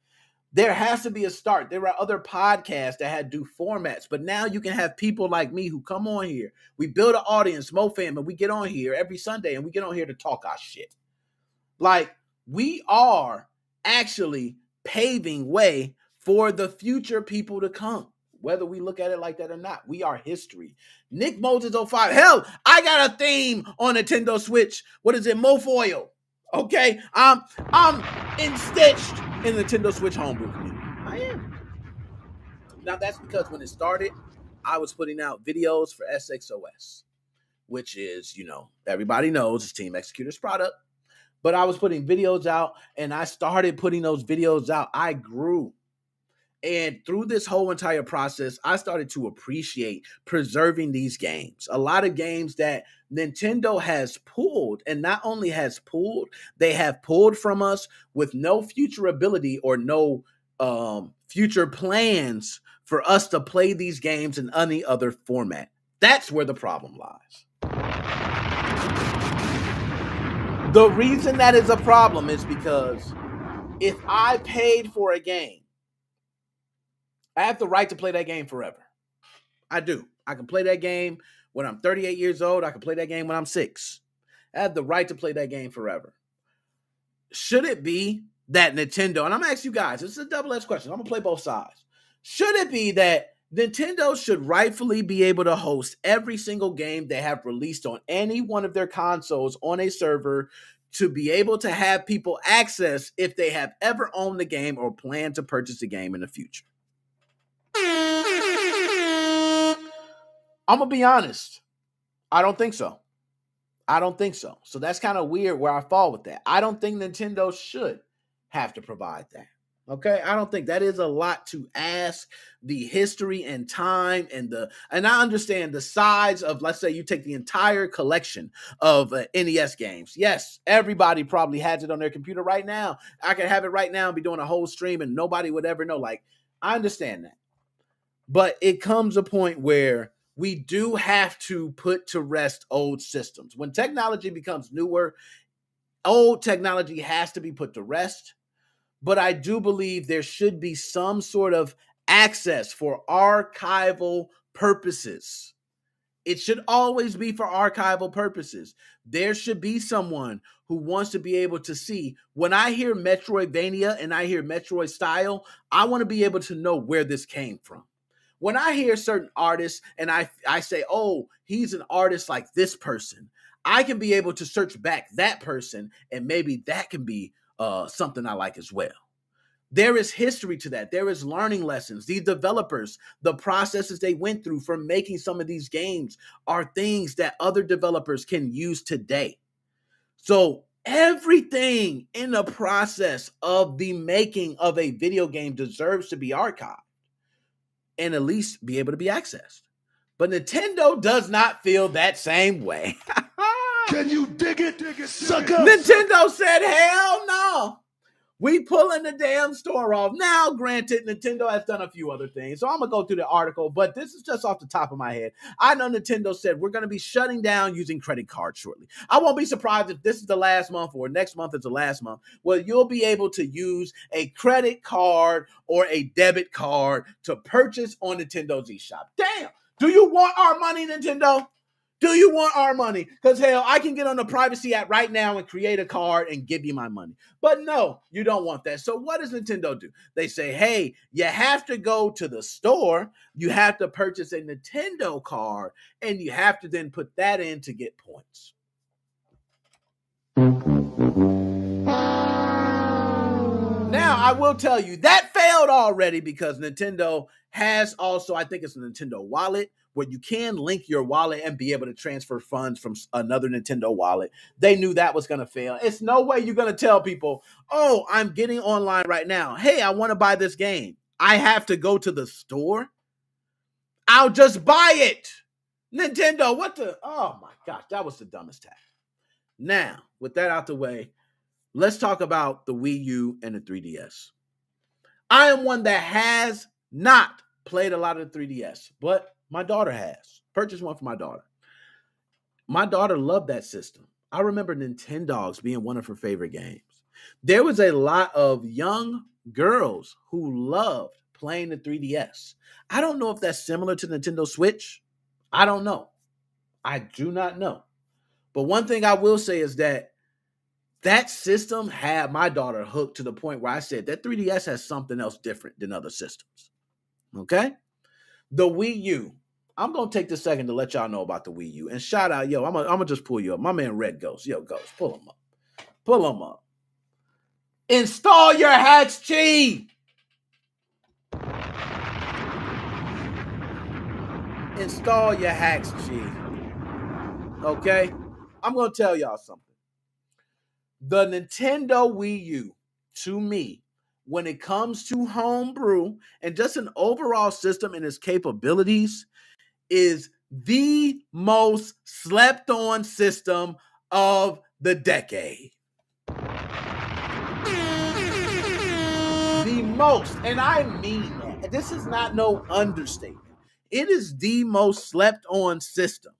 There has to be a start. There are other podcasts that had do formats, but now you can have people like me who come on here. We build an audience, MoFam, and we get on here every Sunday, and we get on here to talk our shit. Like, we are actually paving way for the future people to come. Whether we look at it like that or not, we are history. Nickmoses05. Hell, I got a theme on Nintendo Switch. What is it? Mofoil. Okay, I'm stitched in the Nintendo Switch homebrew community. I am. Now that's because when it started, I was putting out videos for SXOS, which is, everybody knows it's Team Executor's product. But I was putting videos out, and I started putting those videos out. I grew. And through this whole entire process, I started to appreciate preserving these games. A lot of games that Nintendo has pulled, and not only has pulled, they have pulled from us with no future ability or no future plans for us to play these games in any other format. That's where the problem lies. The reason that is a problem is because if I paid for a game, I have the right to play that game forever. I do. I can play that game when I'm 38 years old. I can play that game when I'm 6. I have the right to play that game forever. Should it be that Nintendo, and I'm going to ask you guys, this is a double-edged question. I'm going to play both sides. Should it be that Nintendo should rightfully be able to host every single game they have released on any one of their consoles on a server to be able to have people access if they have ever owned the game or plan to purchase the game in the future? I'm going to be honest. I don't think so. So that's kind of weird where I fall with that. I don't think Nintendo should have to provide that. Okay? I don't think that is a lot to ask. The history and time and I understand the size of, let's say you take the entire collection of NES games. Yes, everybody probably has it on their computer right now. I can have it right now and be doing a whole stream and nobody would ever know. Like, I understand that. But it comes a point where we do have to put to rest old systems. When technology becomes newer, old technology has to be put to rest. But I do believe there should be some sort of access for archival purposes. It should always be for archival purposes. There should be someone who wants to be able to see, when I hear Metroidvania and I hear Metroid style, I want to be able to know where this came from. When I hear certain artists and I say, oh, he's an artist like this person, I can be able to search back that person and maybe that can be something I like as well. There is history to that. There is learning lessons. These developers, the processes they went through for making some of these games are things that other developers can use today. So everything in the process of the making of a video game deserves to be archived and at least be able to be accessed. But Nintendo does not feel that same way. Can you dig it, sucker? Nintendo said, hell no. We pulling the damn store off. Now, granted, Nintendo has done a few other things. So I'm going to go through the article, but this is just off the top of my head. I know Nintendo said we're going to be shutting down using credit cards shortly. I won't be surprised if this is the last month or next month is the last month. Well, you'll be able to use a credit card or a debit card to purchase on Nintendo's eShop. Damn. Do you want our money, Nintendo? Do you want our money? Because, hell, I can get on the privacy app right now and create a card and give you my money. But no, you don't want that. So what does Nintendo do? They say, hey, you have to go to the store. You have to purchase a Nintendo card, and you have to then put that in to get points. Now, I will tell you, that failed already because Nintendo has also, I think it's a Nintendo wallet, where you can link your wallet and be able to transfer funds from another Nintendo wallet. They knew that was going to fail. It's no way you're going to tell people, oh, I'm getting online right now. Hey, I want to buy this game. I have to go to the store. I'll just buy it. Nintendo, what the? Oh my gosh, that was the dumbest task. Now, with that out the way, let's talk about the Wii U and the 3DS. I am one that has not played a lot of the 3DS, but my daughter has. Purchased one for my daughter. My daughter loved that system. I remember Nintendogs being one of her favorite games. There was a lot of young girls who loved playing the 3DS. I don't know if that's similar to Nintendo Switch. I don't know. I do not know. But one thing I will say is that system had my daughter hooked to the point where I said that 3DS has something else different than other systems. Okay? The Wii U. I'm going to take this second to let y'all know about the Wii U. And shout out, I'm going to just pull you up. My man Red Ghost. Yo, Ghost, pull him up. Pull him up. Install your hacks, Chi. Install your hacks, Chi. Okay? I'm going to tell y'all something. The Nintendo Wii U, to me, when it comes to homebrew and just an overall system and its capabilities, is the most slept on system of the decade. The most, and I mean that. This is not no understatement. It is the most slept on system.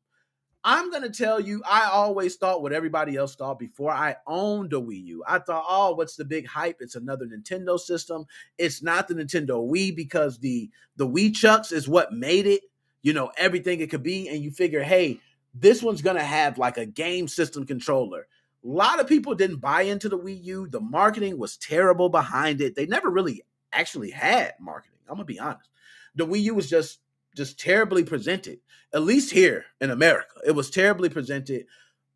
I'm going to tell you, I always thought what everybody else thought before I owned a Wii U. I thought, oh, what's the big hype? It's another Nintendo system. It's not the Nintendo Wii because the Wii Chucks is what made it, everything it could be. And you figure, hey, this one's going to have like a game system controller. A lot of people didn't buy into the Wii U. The marketing was terrible behind it. They never really actually had marketing. I'm going to be honest. The Wii U was just terribly presented, at least here in America. It was terribly presented,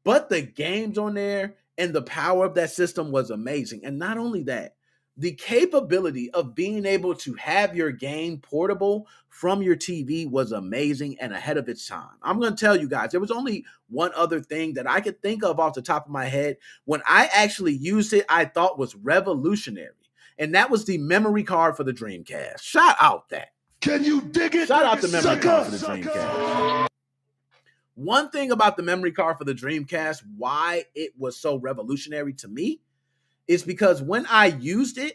but the games on there and the power of that system was amazing. And not only that, the capability of being able to have your game portable from your TV was amazing and ahead of its time. I'm going to tell you guys, there was only one other thing that I could think of off the top of my head. When I actually used it, I thought was revolutionary. And that was the memory card for the Dreamcast. Shout out that. Can you dig it? Shout out the memory card for the Dreamcast. One thing about the memory card for the Dreamcast, why it was so revolutionary to me, is because when I used it,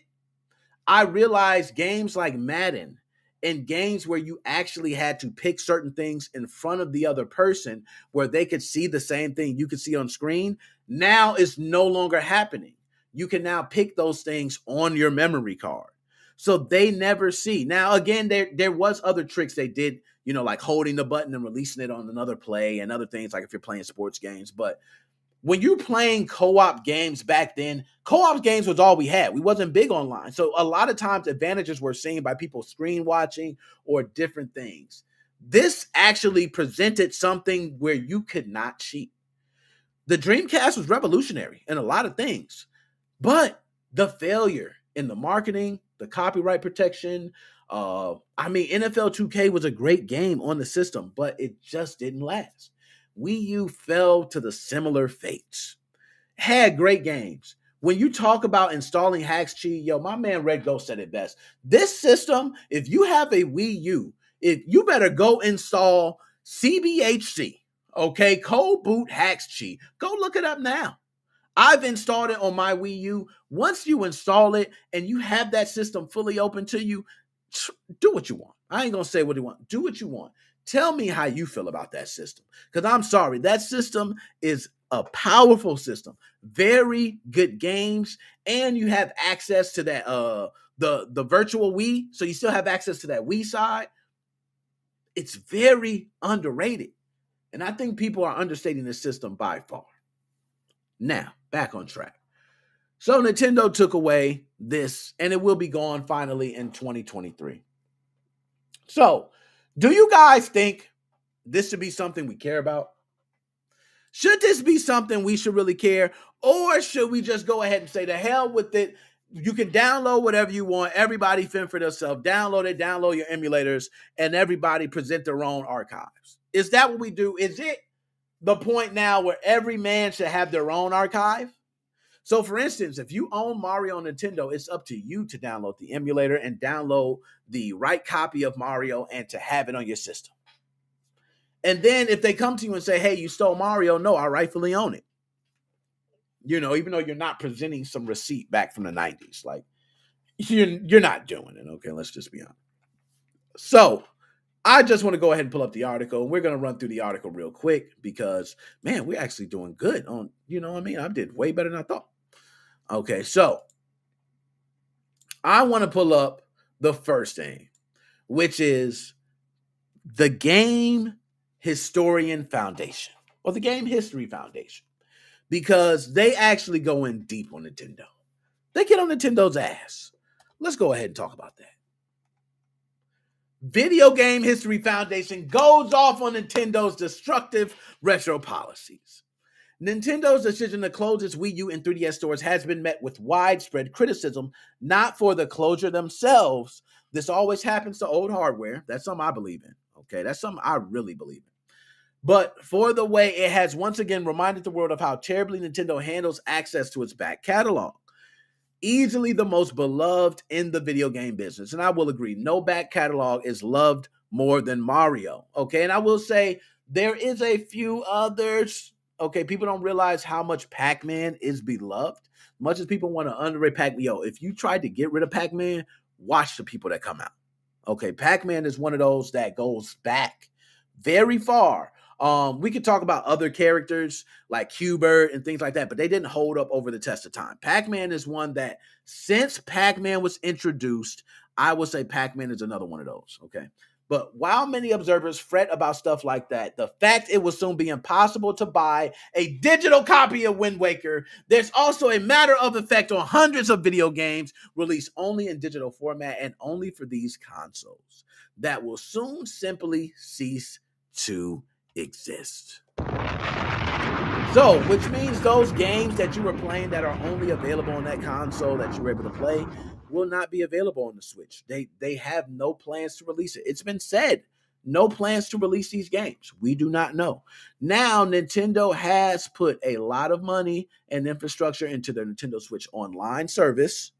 I realized games like Madden and games where you actually had to pick certain things in front of the other person where they could see the same thing you could see on screen, now is no longer happening. You can now pick those things on your memory card. So they never see. Now, again, there was other tricks they did, like holding the button and releasing it on another play and other things, like if you're playing sports games. But when you're playing co-op games back then, co-op games was all we had. We wasn't big online. So a lot of times advantages were seen by people screen watching or different things. This actually presented something where you could not cheat. The Dreamcast was revolutionary in a lot of things, but the failure in the marketing, the copyright protection. I mean, NFL 2K was a great game on the system, but it just didn't last. Wii U fell to the similar fates. Had great games. When you talk about installing hacks cheat, my man Red Ghost said it best. This system, if you have a Wii U, you better go install CBHC, okay? Cold Boot Hacks Cheat. Go look it up now. I've installed it on my Wii U. Once you install it and you have that system fully open to you, do what you want. I ain't going to say what you want. Do what you want. Tell me how you feel about that system. Because I'm sorry, that system is a powerful system. Very good games. And you have access to that the virtual Wii. So you still have access to that Wii side. It's very underrated. And I think people are understating this system by far. Now, back on track. So Nintendo took away this, and it will be gone finally in 2023. So, do you guys think this should be something we care about? Should this be something we should really care? Or should we just go ahead and say, to hell with it? You can download whatever you want. Everybody fend for themselves. Download it, download your emulators, and everybody present their own archives. Is that what we do? Is it the point now where every man should have their own archive? So, for instance, if you own Mario on Nintendo, it's up to you to download the emulator and download the right copy of Mario and to have it on your system. And then if they come to you and say, hey, you stole Mario, no, I rightfully own it. Even though you're not presenting some receipt back from the 90s. Like, you're not doing it, okay? Let's just be honest. So, I just want to go ahead and pull up the article. And we're going to run through the article real quick because, man, we're actually doing good on, I did way better than I thought. Okay, so I want to pull up the first thing, which is the Game Historian Foundation, or the Game History Foundation, because they actually go in deep on Nintendo. They get on Nintendo's ass. Let's go ahead and talk about that. Video Game History Foundation goes off on Nintendo's destructive retro policies. Nintendo's decision to close its Wii U and 3DS stores has been met with widespread criticism, not for the closure themselves. This always happens to old hardware. That's something I believe in. Okay, that's something I really believe in. But for the way it has once again reminded the world of how terribly Nintendo handles access to its back catalog. Easily the most beloved in the video game business. And I will agree, no back catalog is loved more than Mario. Okay, and I will say there is a few others. Okay, people don't realize how much Pac-Man is beloved. Much as people want to underrate Pac-Man. If you tried to get rid of Pac-Man, watch the people that come out. Okay, Pac-Man is one of those that goes back very far. We could talk about other characters like Hubert and things like that, but they didn't hold up over the test of time. Pac-Man is one that, since Pac-Man was introduced, I would say Pac-Man is another one of those, okay? But while many observers fret about stuff like that, the fact it will soon be impossible to buy a digital copy of Wind Waker, there's also a matter of effect on hundreds of video games released only in digital format and only for these consoles that will soon simply cease to exist. So, which means those games that you were playing that are only available on that console that you were able to play will not be available on the Switch. They have no plans to release it. It's been said, no plans to release these games. We do not know. Now, Nintendo has put a lot of money and infrastructure into their Nintendo Switch Online service,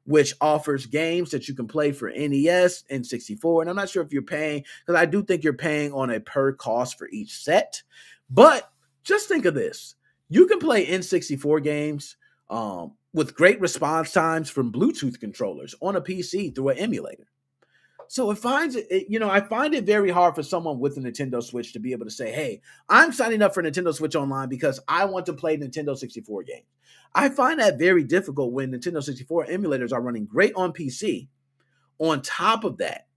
which offers games that you can play for NES and 64. And I'm not sure if you're paying, because I do think you're paying on a per cost for each set. But just think of this. You can play N64 games with great response times from Bluetooth controllers on a PC through an emulator. So I find it very hard for someone with a Nintendo Switch to be able to say, hey, I'm signing up for Nintendo Switch Online because I want to play Nintendo 64 games. I find that very difficult when Nintendo 64 emulators are running great on PC. On top of that,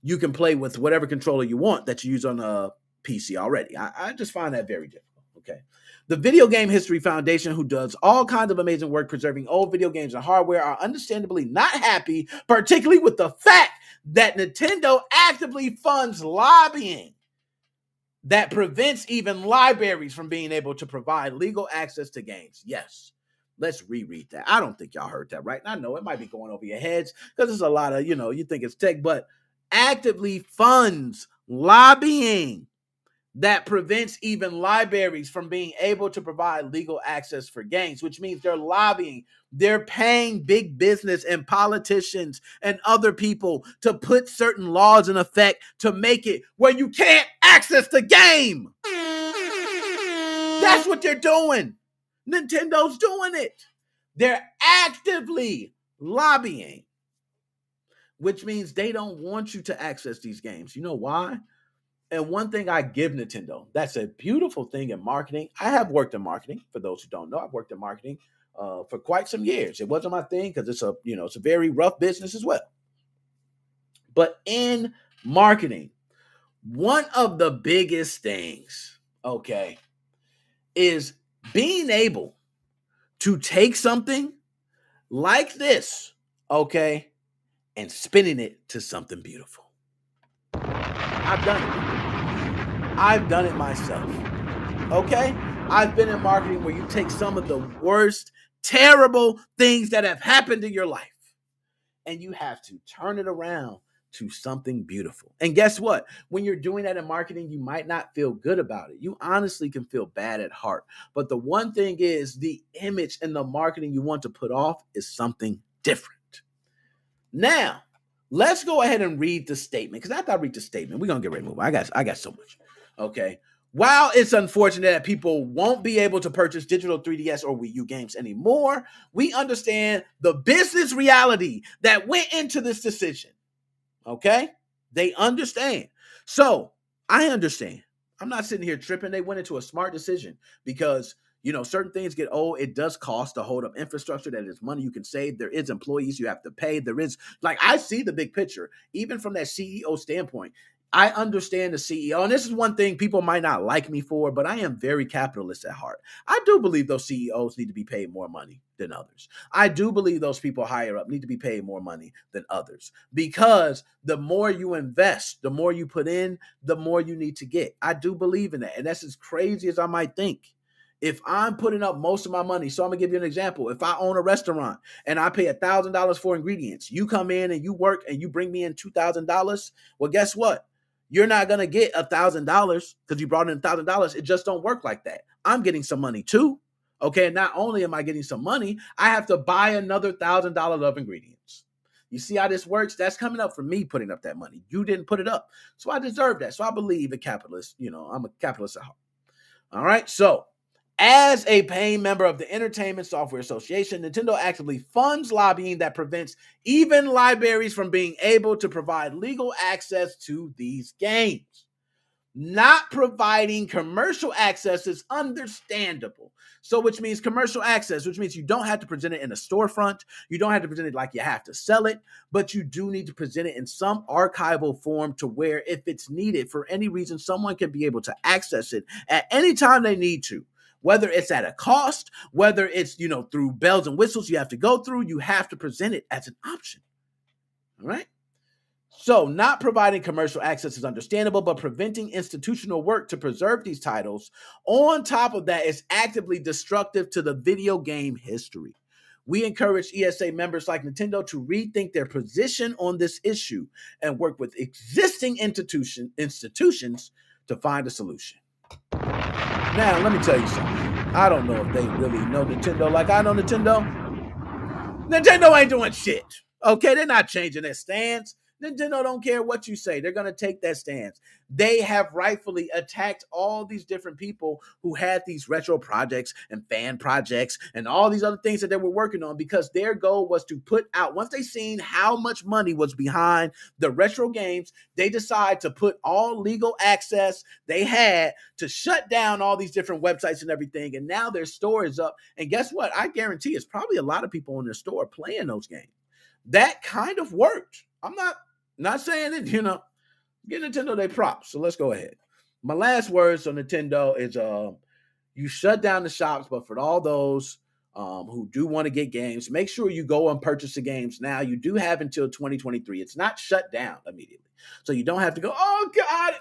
you can play with whatever controller you want that you use on a PC already. I just find that very difficult. Okay. The Video Game History Foundation, who does all kinds of amazing work preserving old video games and hardware, are understandably not happy, particularly with the fact that Nintendo actively funds lobbying that prevents even libraries from being able to provide legal access to games. Yes, Let's reread that. I don't think y'all heard that right. And I know it might be going over your heads because there's a lot of, you think it's tech, but actively funds lobbying that prevents even libraries from being able to provide legal access for games, which means they're lobbying. They're paying big business and politicians and other people to put certain laws in effect to make it where you can't access the game. That's what they're doing. Nintendo's doing it. They're actively lobbying, which means they don't want you to access these games. You know why? And one thing I give Nintendo, that's a beautiful thing in marketing. I have worked in marketing. For those who don't know, I've worked in marketing for quite some years. It wasn't my thing because it's a very rough business as well. But in marketing, one of the biggest things, okay, is being able to take something like this, okay, and spinning it to something beautiful. I've done it. I've done it myself, okay? I've been in marketing where you take some of the worst, terrible things that have happened in your life, and you have to turn it around to something beautiful. And guess what? When you're doing that in marketing, you might not feel good about it. You honestly can feel bad at heart. But the one thing is, the image and the marketing you want to put off is something different. Now, let's go ahead and read the statement, because after I read the statement, we're going to get ready to move on. I got so much. Okay. While it's unfortunate that people won't be able to purchase digital 3DS or Wii U games anymore, we understand the business reality that went into this decision. Okay? They understand. So I understand. I'm not sitting here tripping. They went into a smart decision because, certain things get old. It does cost to hold up infrastructure. That is money you can save. There is employees you have to pay. There is, I see the big picture, even from that CEO standpoint. I understand the CEO, and this is one thing people might not like me for, but I am very capitalist at heart. I do believe those CEOs need to be paid more money than others. I do believe those people higher up need to be paid more money than others, because the more you invest, the more you put in, the more you need to get. I do believe in that, and that's as crazy as I might think. If I'm putting up most of my money, so I'm going to give you an example. If I own a restaurant and I pay $1,000 for ingredients, you come in and you work and you bring me in $2,000, well, guess what? You're not going to get $1,000 because you brought in $1,000. It just don't work like that. I'm getting some money too. Okay. And not only am I getting some money, I have to buy another $1,000 of ingredients. You see how this works? That's coming up from me putting up that money. You didn't put it up. So I deserve that. So I believe in capitalist. I'm a capitalist at heart. All right. So as a paying member of the Entertainment Software Association, Nintendo actively funds lobbying that prevents even libraries from being able to provide legal access to these games. Not providing commercial access is understandable. So which means commercial access, which means you don't have to present it in a storefront. You don't have to present it like you have to sell it, but you do need to present it in some archival form to where if it's needed for any reason, someone can be able to access it at any time they need to. Whether it's at a cost, whether it's, through bells and whistles you have to go through, you have to present it as an option. All right? So not providing commercial access is understandable, but preventing institutional work to preserve these titles on top of that is actively destructive to the video game history. We encourage ESA members like Nintendo to rethink their position on this issue and work with existing institutions to find a solution. Now, let me tell you something. I don't know if they really know Nintendo like I know Nintendo. Nintendo ain't doing shit. Okay, they're not changing their stance. Nintendo don't care what you say. They're going to take that stance. They have rightfully attacked all these different people who had these retro projects and fan projects and all these other things that they were working on, because their goal was to put out, once they seen how much money was behind the retro games, they decided to put all legal access they had to shut down all these different websites and everything. And now their store is up. And guess what? I guarantee it's probably a lot of people in their store playing those games. That kind of worked. I'm not saying it, give Nintendo their props. So let's go ahead. My last words on Nintendo is you shut down the shops, but for all those who do want to get games, make sure you go and purchase the games now. You do have until 2023. It's not shut down immediately. So you don't have to go, oh God,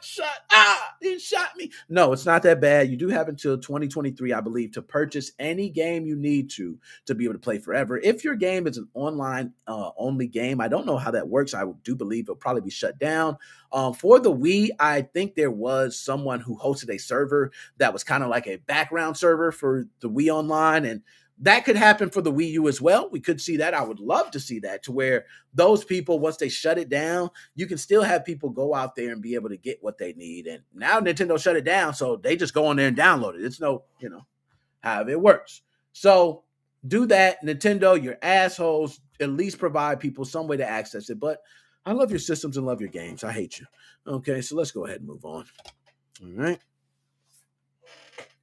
it shot me. No, it's not that bad. You do have until 2023, I believe, to purchase any game you need to be able to play forever. If your game is an online only game, I don't know how that works. I do believe it'll probably be shut down. For the Wii, I think there was someone who hosted a server that was kind of like a background server for the Wii Online, and that could happen for the Wii U as well. We could see that. I would love to see that, to where those people, once they shut it down, you can still have people go out there and be able to get what they need. And now Nintendo shut it down, so they just go on there and download it. It's no, however it works. So do that. Nintendo, your assholes, at least provide people some way to access it. But I love your systems and love your games. I hate you. Okay, so let's go ahead and move on. All right.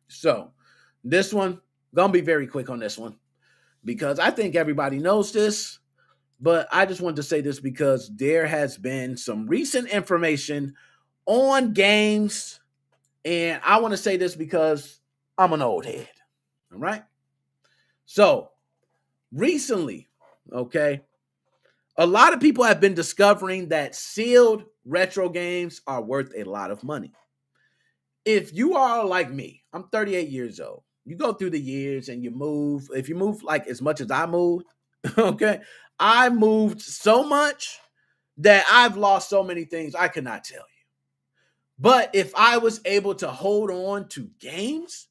So this one, gonna be very quick on this one because I think everybody knows this, but I just wanted to say this because there has been some recent information on games, and I want to say this because I'm an old head. All right. So recently, okay, a lot of people have been discovering that sealed retro games are worth a lot of money. If you are like me, I'm 38 years old. You go through the years and you move. If you move like as much as I moved, okay, I moved so much that I've lost so many things I could not tell you. But if I was able to hold on to games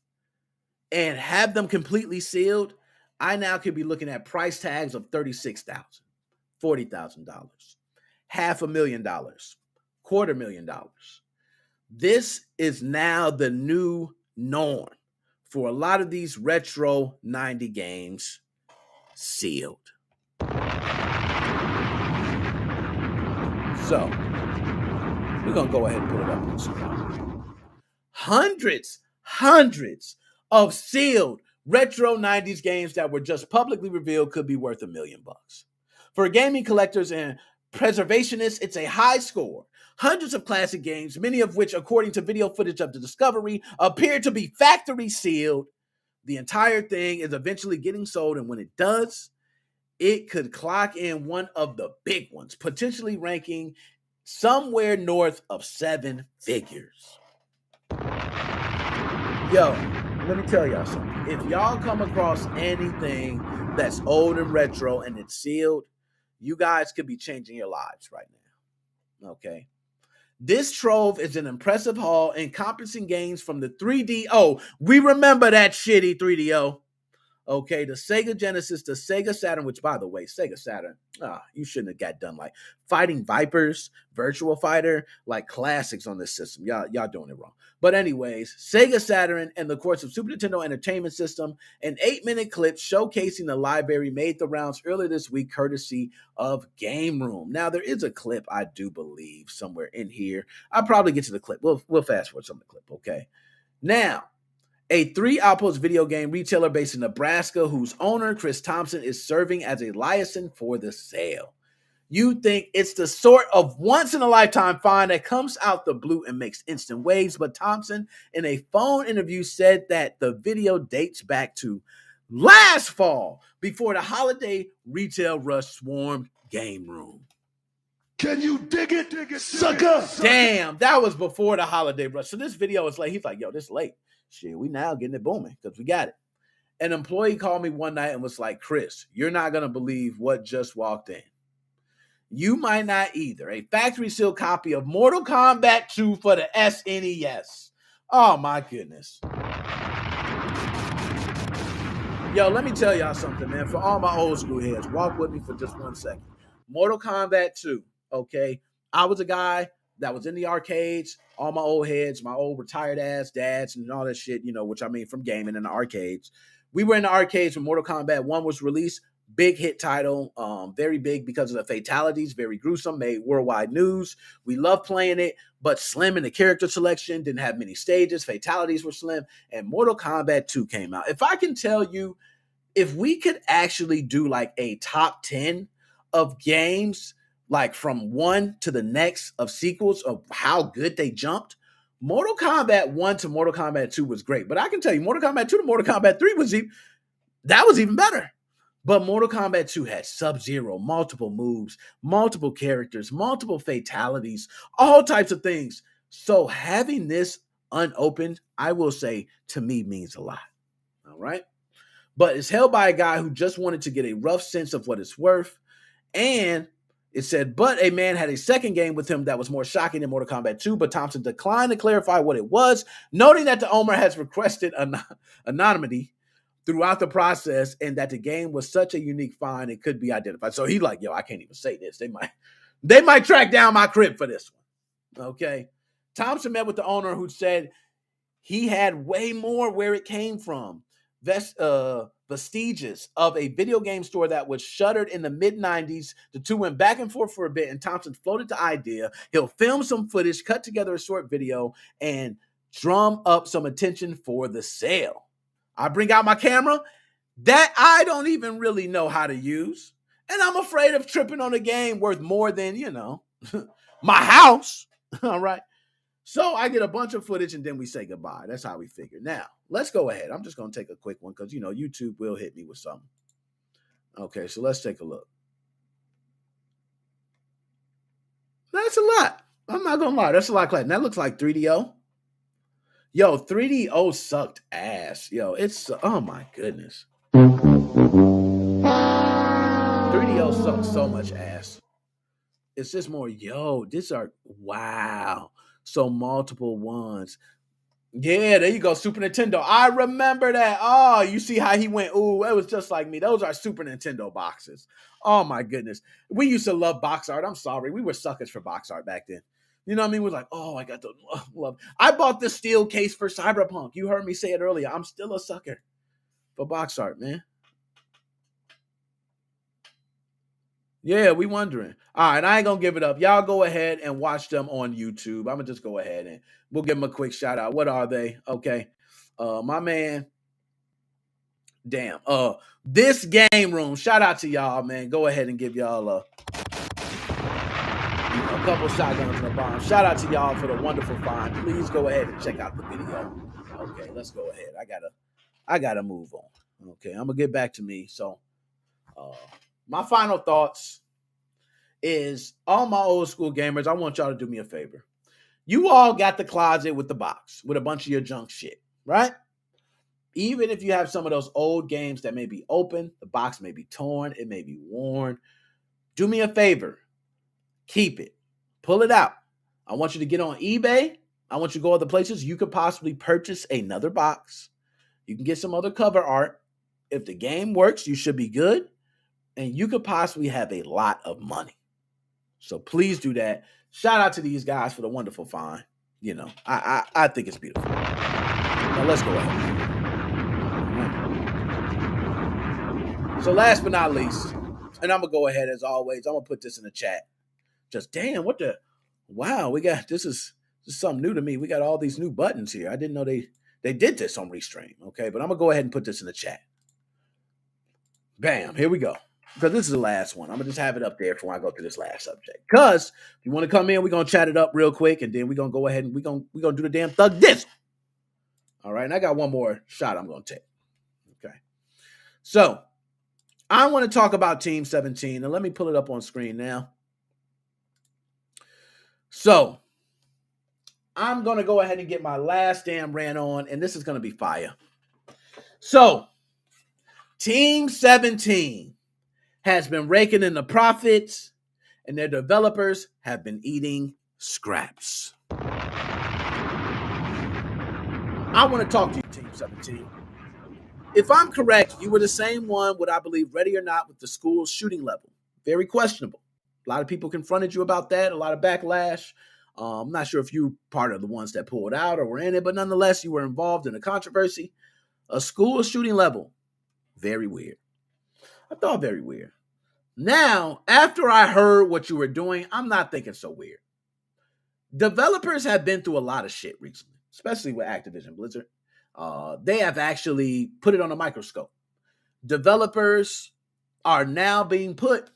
and have them completely sealed, I now could be looking at price tags of $36,000, $40,000, $500,000, $250,000. This is now the new norm for a lot of these retro 90 games sealed. So we're going to go ahead and put it up on screen. Hundreds of sealed retro 90s games that were just publicly revealed could be worth $1 million. For gaming collectors and preservationists, it's a high score. Hundreds of classic games, many of which, according to video footage of the discovery, appear to be factory sealed. The entire thing is eventually getting sold, and when it does, it could clock in one of the big ones, potentially ranking somewhere north of 7 figures. Yo, let me tell y'all something. If y'all come across anything that's old and retro and it's sealed, you guys could be changing your lives right now. Okay. This trove is an impressive haul encompassing games from the 3DO. We remember that shitty 3DO. Okay, the Sega Genesis, the Sega Saturn, which, by the way, Sega Saturn, you shouldn't have got done like Fighting Vipers, Virtua Fighter, like classics on this system. Y'all doing it wrong. But anyways, Sega Saturn and the course of Super Nintendo Entertainment System, an 8-minute clip showcasing the library made the rounds earlier this week, courtesy of Game Room. Now, there is a clip, I do believe, somewhere in here. I'll probably get to the clip. We'll fast forward some of the clip, okay? Now, a 3 Outpost video game retailer based in Nebraska, whose owner, Chris Thompson, is serving as a liaison for the sale. You think it's the sort of once-in-a-lifetime find that comes out the blue and makes instant waves, but Thompson, in a phone interview, said that the video dates back to last fall, before the holiday retail rush swarmed Game Room. Can you dig it, sucker? Damn, that was before the holiday rush. So this video is late. He's like, yo, this late. Shit, we now getting it booming because we got it. An employee called me one night and was like, Chris, you're not going to believe what just walked in. You might not either. A factory sealed copy of Mortal Kombat 2 for the SNES. Oh my goodness. Yo, let me tell y'all something, man. For all my old school heads, walk with me for just 1 second. Mortal Kombat 2, okay? I was a guy that was in the arcades, all my old heads, my old retired ass dads and all that shit, which I mean from gaming in the arcades. We were in the arcades when Mortal Kombat 1 was released. Big hit title, very big because of the fatalities, very gruesome, made worldwide news. We loved playing it, but slim in the character selection, didn't have many stages, fatalities were slim, and Mortal Kombat 2 came out. If I can tell you, if we could actually do like a top 10 of games, like from one to the next of sequels of how good they jumped, Mortal Kombat 1 to Mortal Kombat 2 was great. But I can tell you, Mortal Kombat 2 to Mortal Kombat 3 was even, That was even better. But Mortal Kombat 2 had Sub-Zero, multiple moves, multiple characters, multiple fatalities, all types of things. So having this unopened, I will say, to me means a lot. All right? But it's held by a guy who just wanted to get a rough sense of what it's worth. And it said, but a man had a second game with him that was more shocking than Mortal Kombat 2, but Thompson declined to clarify what it was, noting that the owner has requested anonymity throughout the process and that the game was such a unique find it could be identified. So he's like, yo, I can't even say this. They might track down my crib for this one. Okay. Thompson met with the owner who said he had way more where it came from. Vestiges of a video game store that was shuttered in the mid-90s. The two went back and forth for a bit, and Thompson floated the idea. He'll film some footage, cut together a short video, and drum up some attention for the sale. I bring out my camera that I don't even really know how to use, and I'm afraid of tripping on a game worth more than, my house. All right. So I get a bunch of footage, and then we say goodbye. That's how we figure. Now, let's go ahead. I'm just going to take a quick one because, YouTube will hit me with something. Okay, so let's take a look. That's a lot. I'm not going to lie. That's a lot. That looks like 3DO. Yo, 3DO sucked ass. Yo, oh my goodness. 3DO sucked so much ass. It's just more, wow. So multiple ones. Yeah, there you go, Super Nintendo. I remember that. Oh, you see how he went, ooh, it was just like me. Those are Super Nintendo boxes. Oh my goodness. We used to love box art. I'm sorry. We were suckers for box art back then. You know what I mean? We're like, oh, I got the love. I bought the steel case for Cyberpunk. You heard me say it earlier. I'm still a sucker for box art, man. Yeah, we wondering. All right, I ain't going to give it up. Y'all go ahead and watch them on YouTube. I'm going to just go ahead and we'll give them a quick shout out. What are they? Okay. My man. Damn. This Game Room. Shout out to y'all, man. Go ahead and give y'all a couple shotguns in the bomb. Shout out to y'all for the wonderful find. Please go ahead and check out the video. Okay, let's go ahead. I gotta move on. Okay, I'm gonna get back to me. So my final thoughts is all my old school gamers, I want y'all to do me a favor. You all got the closet with the box with a bunch of your junk shit, right? Even if you have some of those old games that may be open, the box may be torn, it may be worn. Do me a favor. Keep it. Pull it out. I want you to get on eBay. I want you to go other places. You could possibly purchase another box. You can get some other cover art. If the game works, you should be good. And you could possibly have a lot of money. So please do that. Shout out to these guys for the wonderful find. I think it's beautiful. Now let's go ahead. So last but not least, and I'm going to go ahead as always. I'm going to put this in the chat. Just damn, wow, this is something new to me. We got all these new buttons here. I didn't know they did this on Restream. Okay, but I'm going to go ahead and put this in the chat. Bam, here we go. Because this is the last one. I'm going to just have it up there before I go through this last subject. Because if you want to come in, we're going to chat it up real quick, and then we're going to go ahead and we're going to do the damn thug this. All right, and I got one more shot I'm going to take. Okay. So, I want to talk about Team 17, and let me pull it up on screen now. So, I'm going to go ahead and get my last damn rant on, and this is going to be fire. So, Team 17 has been raking in the profits, and their developers have been eating scraps. I want to talk to you, Team 17. If I'm correct, you were the same one, would I believe, Ready or Not, with the school shooting level. Very questionable. A lot of people confronted you about that, a lot of backlash. I'm not sure if you were part of the ones that pulled out or were in it, but nonetheless, you were involved in a controversy. A school shooting level. Very weird. I thought very weird. Now, after I heard what you were doing, I'm not thinking so weird. Developers have been through a lot of shit recently, especially with Activision Blizzard. They have actually put it on a microscope. Developers are now being put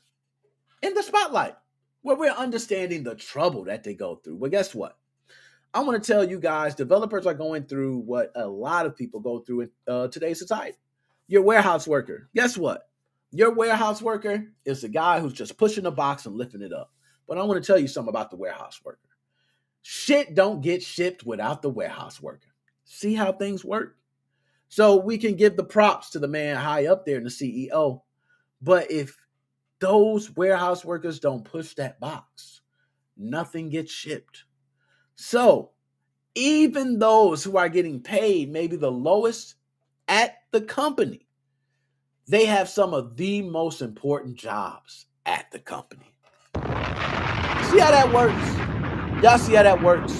in the spotlight where we're understanding the trouble that they go through. Well, guess what? I want to tell you guys, developers are going through what a lot of people go through in today's society. Your warehouse worker. Guess what? Your warehouse worker is the guy who's just pushing the box and lifting it up. But I want to tell you something about the warehouse worker. Shit don't get shipped without the warehouse worker. See how things work? So we can give the props to the man high up there in the CEO. But if those warehouse workers don't push that box, nothing gets shipped. So even those who are getting paid maybe the lowest at the company, they have some of the most important jobs at the company. See how that works? Y'all see how that works?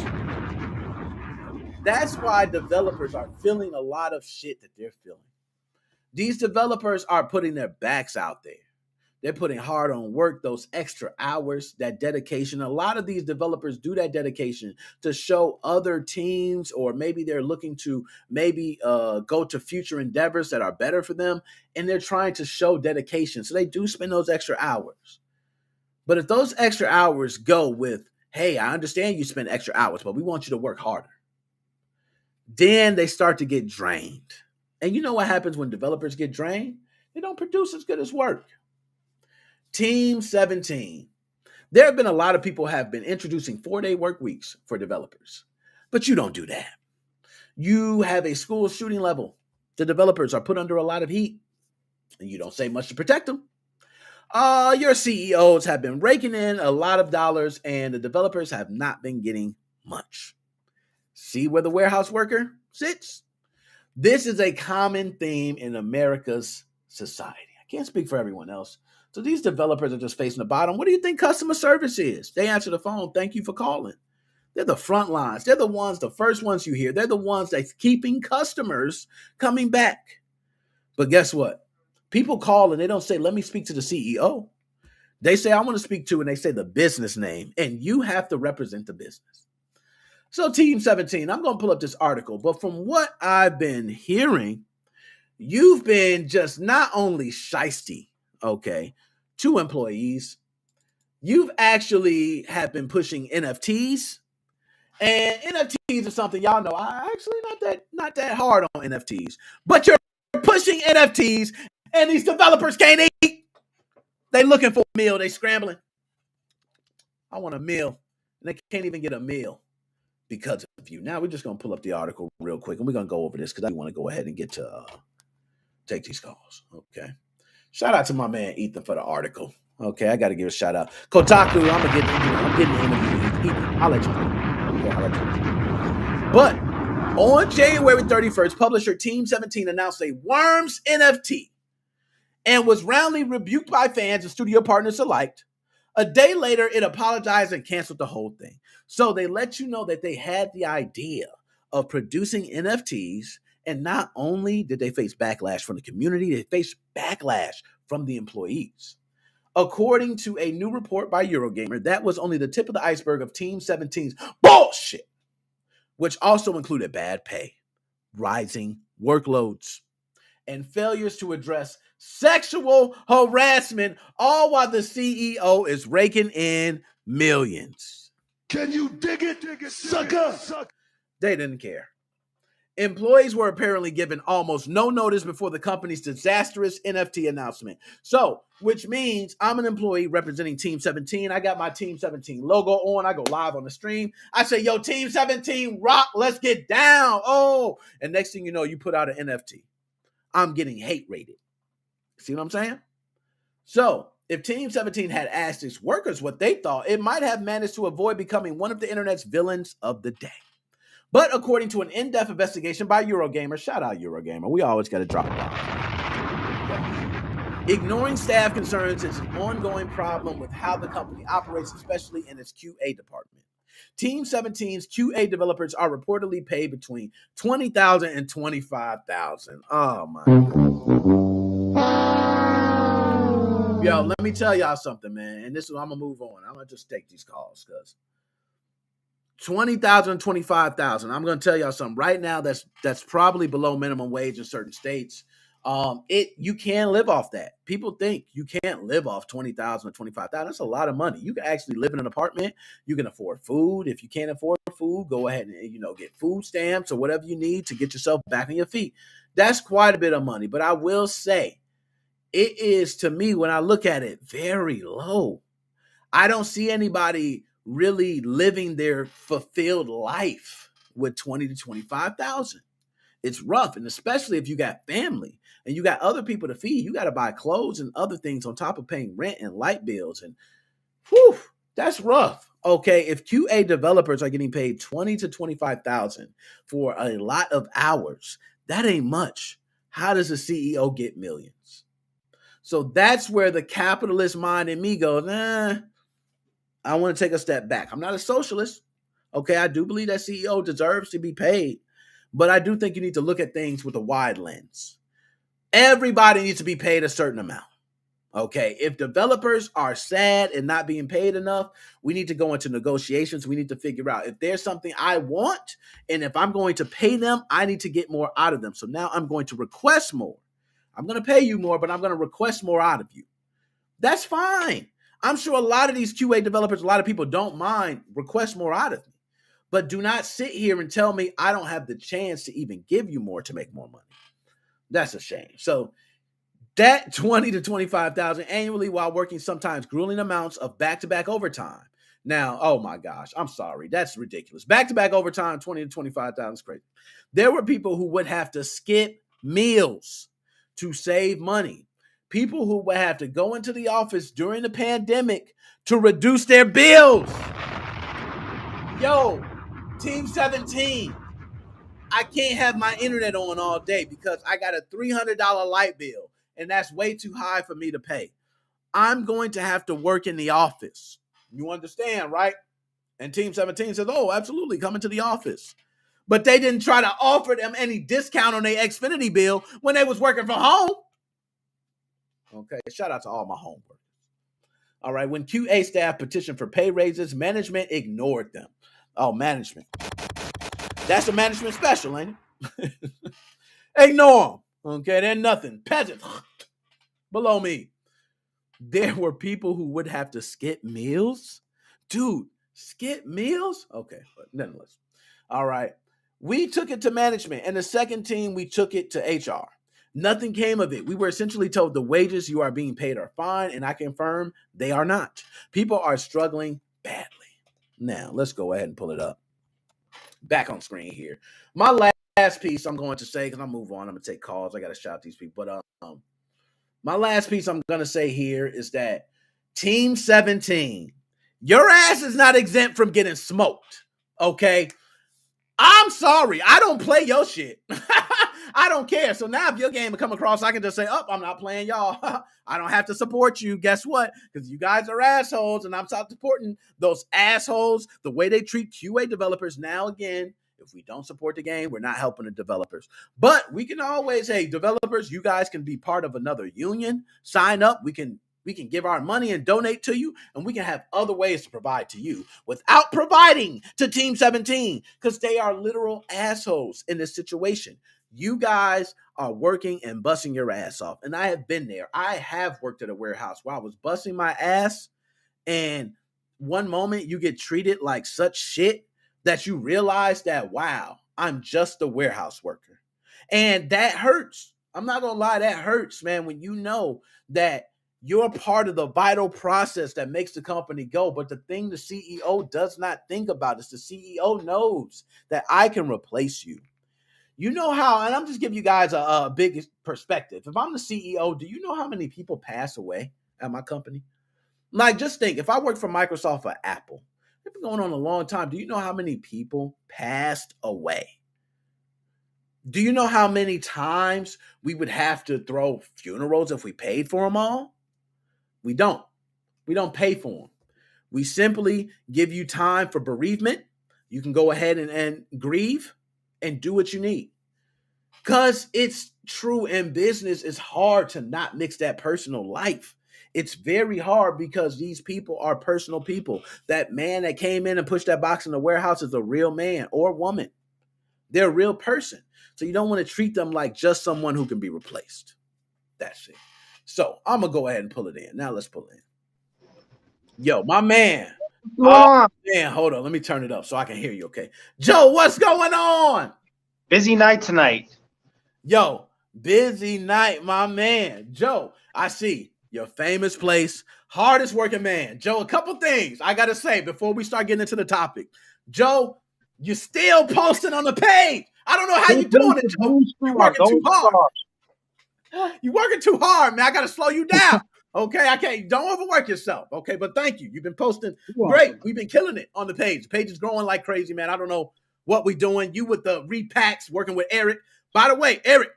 That's why developers are feeling a lot of shit that they're feeling. These developers are putting their backs out there. They're putting hard on work, those extra hours, that dedication. A lot of these developers do that dedication to show other teams, or maybe they're looking to go to future endeavors that are better for them, and they're trying to show dedication. So they do spend those extra hours. But if those extra hours go with, hey, I understand you spend extra hours, but we want you to work harder, then they start to get drained. And you know what happens when developers get drained? They don't produce as good as work. Team 17. There have been a lot of people have been introducing 4-day work weeks for developers, but you don't do that. You have a school shooting level. The developers are put under a lot of heat, and you don't say much to protect them. Your CEOs have been raking in a lot of dollars, and the developers have not been getting much. See where the warehouse worker sits? This is a common theme in America's society. I can't speak for everyone else. So these developers are just facing the bottom. What do you think customer service is? They answer the phone. Thank you for calling. They're the front lines. They're the first ones you hear. They're the ones that's keeping customers coming back. But guess what? People call and they don't say, let me speak to the CEO. They say, I want to speak to, and they say the business name, and you have to represent the business. So Team 17, I'm going to pull up this article, but from what I've been hearing, you've been just not only shiesty, okay, to employees, you've actually have been pushing NFTs, and NFTs are something y'all know. I actually not that hard on NFTs, but you're pushing NFTs, and these developers can't eat. They looking for a meal. They scrambling. I want a meal, and they can't even get a meal because of you. Now we're just gonna pull up the article real quick, and we're gonna go over this because I want to go ahead and get to take these calls. Okay. Shout out to my man Ethan for the article. Okay, I got to give a shout out. Kotaku, I'm getting the interview. Ethan, I'll let you know. Okay, I'll let you know. But on January 31st, publisher Team 17 announced a Worms NFT and was roundly rebuked by fans and studio partners alike. A day later, it apologized and canceled the whole thing. So they let you know that they had the idea of producing NFTs. And not only did they face backlash from the community, they faced backlash from the employees. According to a new report by Eurogamer, that was only the tip of the iceberg of Team 17's bullshit, which also included bad pay, rising workloads, and failures to address sexual harassment, all while the CEO is raking in millions. Can you dig it, sucker? They didn't care. Employees were apparently given almost no notice before the company's disastrous NFT announcement. So, which means I'm an employee representing Team 17. I got my Team 17 logo on. I go live on the stream. I say, yo, Team 17, rock, let's get down. Oh, and next thing you know, you put out an NFT. I'm getting hate rated. See what I'm saying? So, if Team 17 had asked its workers what they thought, it might have managed to avoid becoming one of the internet's villains of the day. But according to an in-depth investigation by Eurogamer, shout out Eurogamer, we always got to drop a bomb. Ignoring staff concerns is an ongoing problem with how the company operates, especially in its QA department. Team 17's QA developers are reportedly paid between $20,000 and $25,000. Oh my God. Yo, let me tell y'all something, man. And this is, I'm gonna move on. I'm gonna just take these calls because $20,000, $25,000. I'm going to tell y'all something right now. That's probably below minimum wage in certain states. You can live off that. People think you can't live off $20,000 or $25,000. That's a lot of money. You can actually live in an apartment. You can afford food. If you can't afford food, go ahead and get food stamps or whatever you need to get yourself back on your feet. That's quite a bit of money. But I will say, it is, to me, when I look at it, very low. I don't see anybody really living their fulfilled life with 20 to 25,000. It's rough, and especially if you got family and you got other people to feed, you got to buy clothes and other things on top of paying rent and light bills, and whew, that's rough. Okay, if QA developers are getting paid 20 to 25,000 for a lot of hours, that ain't much. How does a CEO get millions? So that's where the capitalist mind in me goes, I want to take a step back. I'm not a socialist. Okay, I do believe that CEO deserves to be paid, but I do think you need to look at things with a wide lens. Everybody needs to be paid a certain amount. Okay, if developers are sad and not being paid enough, we need to go into negotiations. We need to figure out if there's something I want, and if I'm going to pay them, I need to get more out of them. So now I'm going to request more. I'm going to pay you more, but I'm going to request more out of you. That's fine. I'm sure a lot of these QA developers, a lot of people don't mind request more out of me. But do not sit here and tell me I don't have the chance to even give you more to make more money. That's a shame. So that 20 to 25,000 annually while working sometimes grueling amounts of back-to-back overtime. Now, oh my gosh, I'm sorry. That's ridiculous. Back-to-back overtime, 20 to 25,000 is crazy. There were people who would have to skip meals to save money. People who would have to go into the office during the pandemic to reduce their bills. Yo, Team 17, I can't have my internet on all day because I got a $300 light bill, and that's way too high for me to pay. I'm going to have to work in the office. You understand, right? And Team 17 says, oh, absolutely, come into the office. But they didn't try to offer them any discount on their Xfinity bill when they was working from home. Okay, shout out to all my home workers. All right, when QA staff petitioned for pay raises, management ignored them. Oh, management. That's a management special, ain't it? Ignore them. Okay, they're nothing. Peasants. Below me. There were people who would have to skip meals. Dude, skip meals? Okay, but nonetheless. All right. We took it to management, and the second team, we took it to HR. Nothing came of it. We were essentially told the wages you are being paid are fine, and I confirm they are not. People are struggling badly. Now, let's go ahead and pull it up. Back on screen here. My last piece I'm going to say, because I'll move on. I'm going to take calls. I got to shout these people. But my last piece I'm going to say here is that Team 17, your ass is not exempt from getting smoked, okay? I'm sorry. I don't play your shit. I don't care. So now if your game will come across, I can just say, oh, I'm not playing y'all. I don't have to support you. Guess what? Because you guys are assholes, and I'm supporting those assholes, the way they treat QA developers. Now, again, if we don't support the game, we're not helping the developers. But we can always, hey, developers, you guys can be part of another union. Sign up. We can give our money and donate to you, and we can have other ways to provide to you without providing to Team 17, because they are literal assholes in this situation. You guys are working and busting your ass off. And I have been there. I have worked at a warehouse where I was busting my ass, and one moment you get treated like such shit that you realize that, wow, I'm just a warehouse worker. And that hurts. I'm not going to lie, that hurts, man, when you know that you're part of the vital process that makes the company go. But the thing the CEO does not think about is the CEO knows that I can replace you. You know how, and I'm just giving you guys a big perspective. If I'm the CEO, do you know how many people pass away at my company? Like, just think, if I worked for Microsoft or Apple, it's been going on a long time. Do you know how many people passed away? Do you know how many times we would have to throw funerals if we paid for them all? We don't. We don't pay for them. We simply give you time for bereavement. You can go ahead and grieve and do what you need. Because it's true, in business, it's hard to not mix that personal life. It's very hard because these people are personal people. That man that came in and pushed that box in the warehouse is a real man or woman. They're a real person. So you don't want to treat them like just someone who can be replaced. That's it. So I'm going to go ahead and pull it in. Now let's pull it in. Yo, my man. Oh, man, hold on. Let me turn it up so I can hear you, okay? Joe, what's going on? Busy night tonight. Yo, busy night, my man. Joe, I see your famous place, hardest working man. Joe, a couple things I got to say before we start getting into the topic. Joe, you're still posting on the page. I don't know how you're doing it, Joe. You're working too hard. You're working too hard, man. I got to slow you down. Okay, I can't. Don't overwork yourself. Okay, but thank you. You've been posting great. We've been killing it on the page. The page is growing like crazy, man. I don't know what we're doing. You with the repacks, working with Eric. By the way, Eric,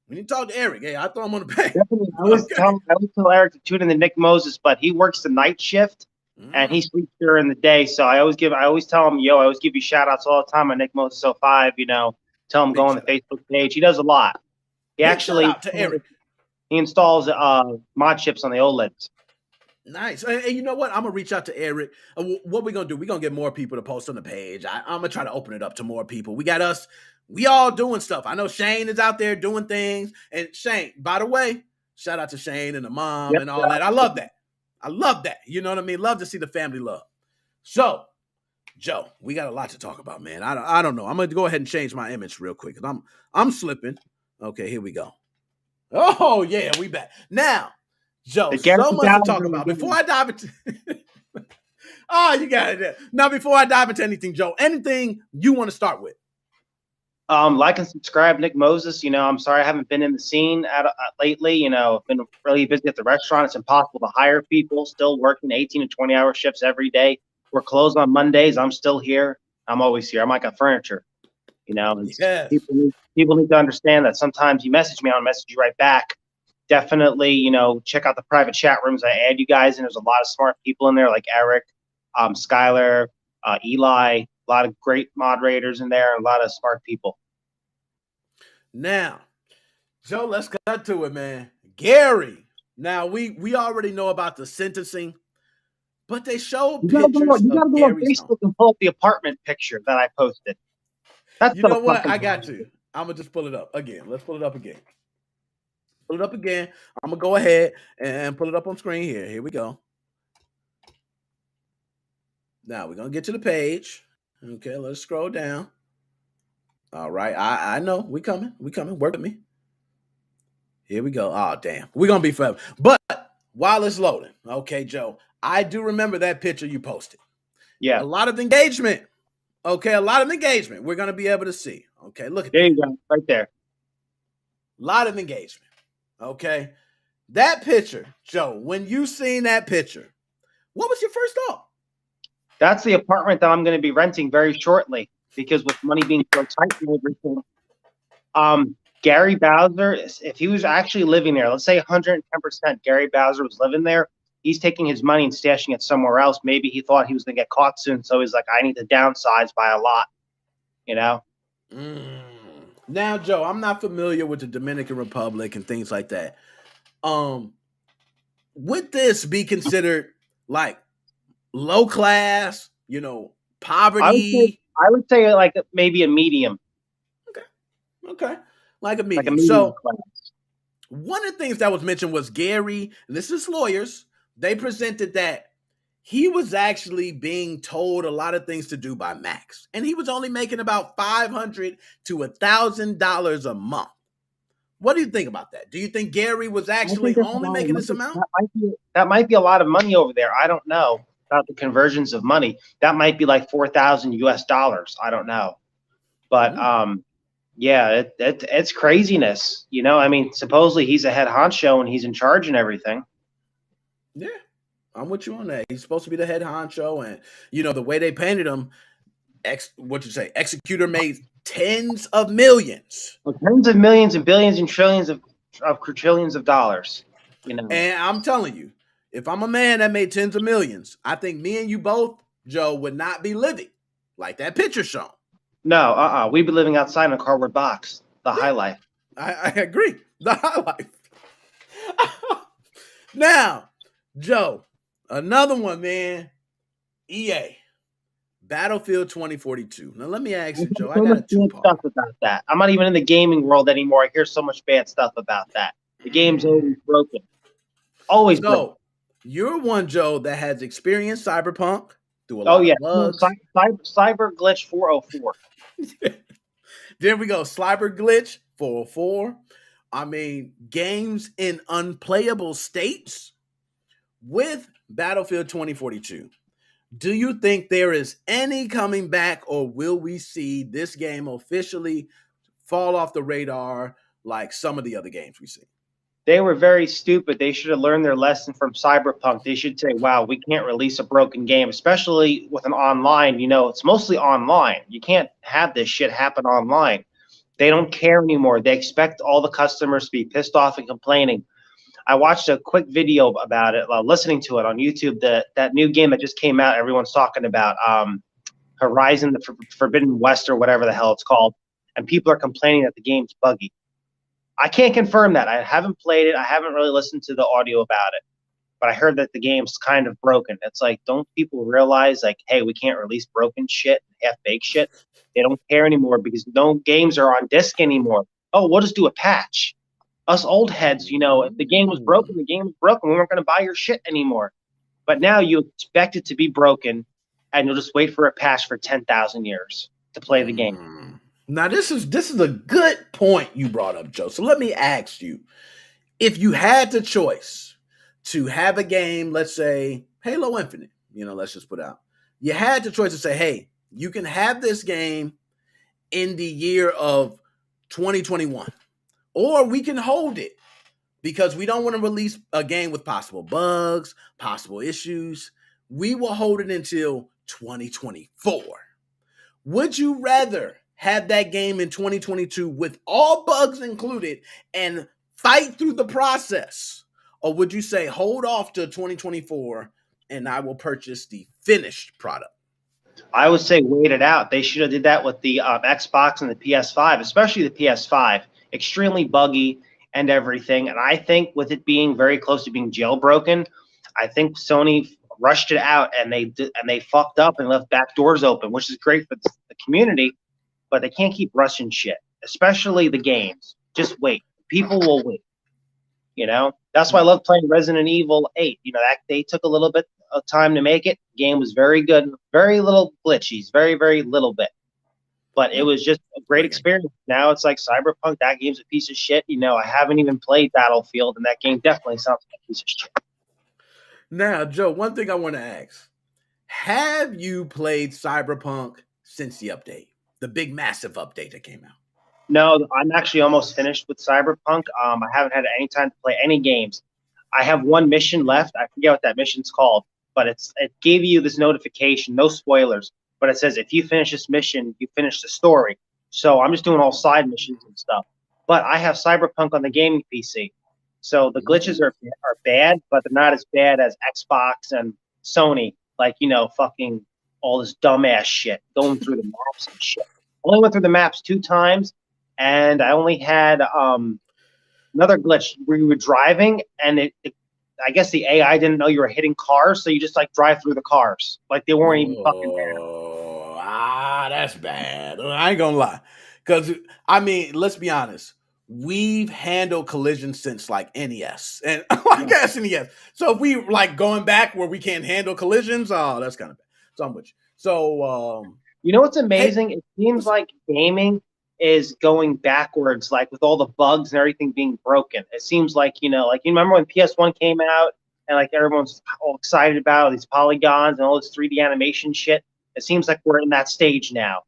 we need to talk to Eric. Hey, I throw him on the page. Definitely. I always tell Eric to tune in the Nick Moses, but he works the night shift and he sleeps during the day. So I always tell him, I always give you shout outs all the time on Nickmoses05. Tell him go on the Facebook page. He does a lot. He actually shout out to Eric. He installs mod chips on the OLEDs. Nice. And you know what? I'm going to reach out to Eric. What we're going to do, we're going to get more people to post on the page. I'm going to try to open it up to more people. We got us. We all doing stuff. I know Shane is out there doing things. And Shane, by the way, shout out to Shane and the mom and all that. I love that. I love that. You know what I mean? Love to see the family love. So, Joe, we got a lot to talk about, man. I don't know. I'm going to go ahead and change my image real quick because I'm slipping. Okay, here we go. Oh, yeah, we back. Now, Joe, so much to talk about. Before I dive into you got it. Now, before I dive into anything, Joe, anything you want to start with? Like and subscribe, Nick Moses. I'm sorry I haven't been in the scene lately. I've been really busy at the restaurant. It's impossible to hire people. Still working 18 to 20-hour shifts every day. We're closed on Mondays. I'm still here. I'm always here. I'm like a furniture. People need to understand that sometimes you message me, I'll message you right back. Definitely, check out the private chat rooms. I add you guys, and there's a lot of smart people in there like Eric, Skylar, Eli, a lot of great moderators in there, and a lot of smart people. Now, Joe, let's cut to it, man. Gary. Now, we already know about the sentencing, but they show pictures of Gary's You gotta go on Facebook and pull up the apartment picture that I posted. You know what? I got you. I'm going to just pull it up again. Let's pull it up again. Pull it up again. I'm going to go ahead and pull it up on screen here. Here we go. Now, we're going to get to the page. Okay, let's scroll down. All right. I know. We coming. Work with me. Here we go. Oh, damn. We're going to be forever. But while it's loading, okay, Joe, I do remember that picture you posted. Yeah. A lot of engagement. Okay, a lot of engagement. We're going to be able to see. Okay, look at there. You go, right there. A lot of engagement. Okay, that picture, Joe. When you seen that picture, what was your first thought? That's the apartment that I'm going to be renting very shortly because with money being so tight and everything. Gary Bowser, if he was actually living there, let's say 110%, Gary Bowser was living there. He's taking his money and stashing it somewhere else. Maybe he thought he was going to get caught soon, so he's like, I need to downsize by a lot, Now, Joe, I'm not familiar with the Dominican Republic and things like that. Would this be considered like low class, poverty? I would say like maybe a medium. Okay. Like a medium. So class. One of the things that was mentioned was Gary, and this is lawyers, they presented that he was actually being told a lot of things to do by Max. And he was only making about $500 to $1,000 a month. What do you think about that? Do you think Gary was actually only making this amount? That might be a lot of money over there. I don't know about the conversions of money. That might be like $4,000 US. I don't know. But yeah, it's craziness. Supposedly he's a head honcho and he's in charge and everything. Yeah, I'm with you on that. He's supposed to be the head honcho, and the way they painted him, executor made tens of millions. Well, tens of millions and billions and trillions of trillions of dollars. And I'm telling you, if I'm a man that made tens of millions, I think me and you both, Joe, would not be living like that picture shown. No, we'd be living outside in a cardboard box. The high life. I agree. The high life. Now, Joe, another one, man. EA. Battlefield 2042. Now let me ask you, Joe. I So got much a bad two-part. stuff about that. I'm not even in the gaming world anymore. I hear so much bad stuff about that. The game's always broken. Always broken. So you're one, Joe, that has experienced Cyberpunk through a Oh lot yeah, of bugs. Cyber Glitch 404. There we go. Cyber Glitch 404. I mean, games in unplayable states with Battlefield 2042. Do you think there is any coming back, or will we see this game officially fall off the radar like some of the other games we see? They were very stupid. They should have learned their lesson from Cyberpunk. They should say, wow, we can't release a broken game, especially with an online. You know, it's mostly online. You can't have this shit happen online. They don't care anymore. They expect all the customers to be pissed off and complaining. I watched a quick video about it, listening to it on YouTube, that new game that just came out, everyone's talking about, Horizon, the Forbidden West or whatever the hell it's called, and people are complaining that the game's buggy. I can't confirm that. I haven't played it. I haven't really listened to the audio about it, but I heard that the game's kind of broken. It's like, don't people realize, like, hey, we can't release broken shit, half-baked shit? They don't care anymore because no games are on disc anymore. Oh, we'll just do a patch. Us old heads, you know, if the game was broken, the game was broken. We weren't going to buy your shit anymore. But now you expect it to be broken, and you'll just wait for a patch for 10,000 years to play the game. Now, this is a good point you brought up, Joe. So let me ask you, if you had the choice to have a game, let's say Halo Infinite, you know, let's just put out, you had the choice to say, hey, you can have this game in the year of 2021, or we can hold it because we don't want to release a game with possible bugs, possible issues. We will hold it until 2024. Would you rather have that game in 2022 with all bugs included and fight through the process? Or would you say, hold off to 2024 and I will purchase the finished product? I would say wait it out. They should have did that with the Xbox and the PS5, especially the PS5. Extremely buggy and everything. And I think with it being very close to being jailbroken, I think Sony rushed it out and they fucked up and left back doors open, which is great for the community. But they can't keep rushing shit, especially the games. Just wait. People will wait. You know, that's why I love playing Resident Evil 8. You know, that they took a little bit of time to make it. The game was very good, very little glitches, very, very little bit. But it was just a great experience. Now it's like Cyberpunk. That game's a piece of shit. You know, I haven't even played Battlefield, and that game definitely sounds like a piece of shit. Now, Joe, one thing I want to ask. Have you played Cyberpunk since the update? The big, massive update that came out? No, I'm actually almost finished with Cyberpunk. I haven't had any time to play any games. I have one mission left. I forget what that mission's called, but it gave you this notification, no spoilers, but it says if you finish this mission, you finish the story. So I'm just doing all side missions and stuff. But I have Cyberpunk on the gaming PC. So the glitches are bad, but they're not as bad as Xbox and Sony. Like, you know, fucking all this dumbass shit, going through the maps and shit. I only went through the maps 2 times, and I only had another glitch where you were driving, and I guess the AI didn't know you were hitting cars, so you just like drive through the cars like they weren't even fucking there. That's bad. I ain't gonna lie, because I mean, let's be honest. We've handled collisions since like NES, and I guess NES. So if we like going back where we can't handle collisions, that's kind of bad. So I'm with you. So you know what's amazing? It seems like gaming is going backwards, like with all the bugs and everything being broken. It seems like, you know, like you remember when PS1 came out and like everyone's all excited about all these polygons and all this 3D animation shit. It seems like we're in that stage now.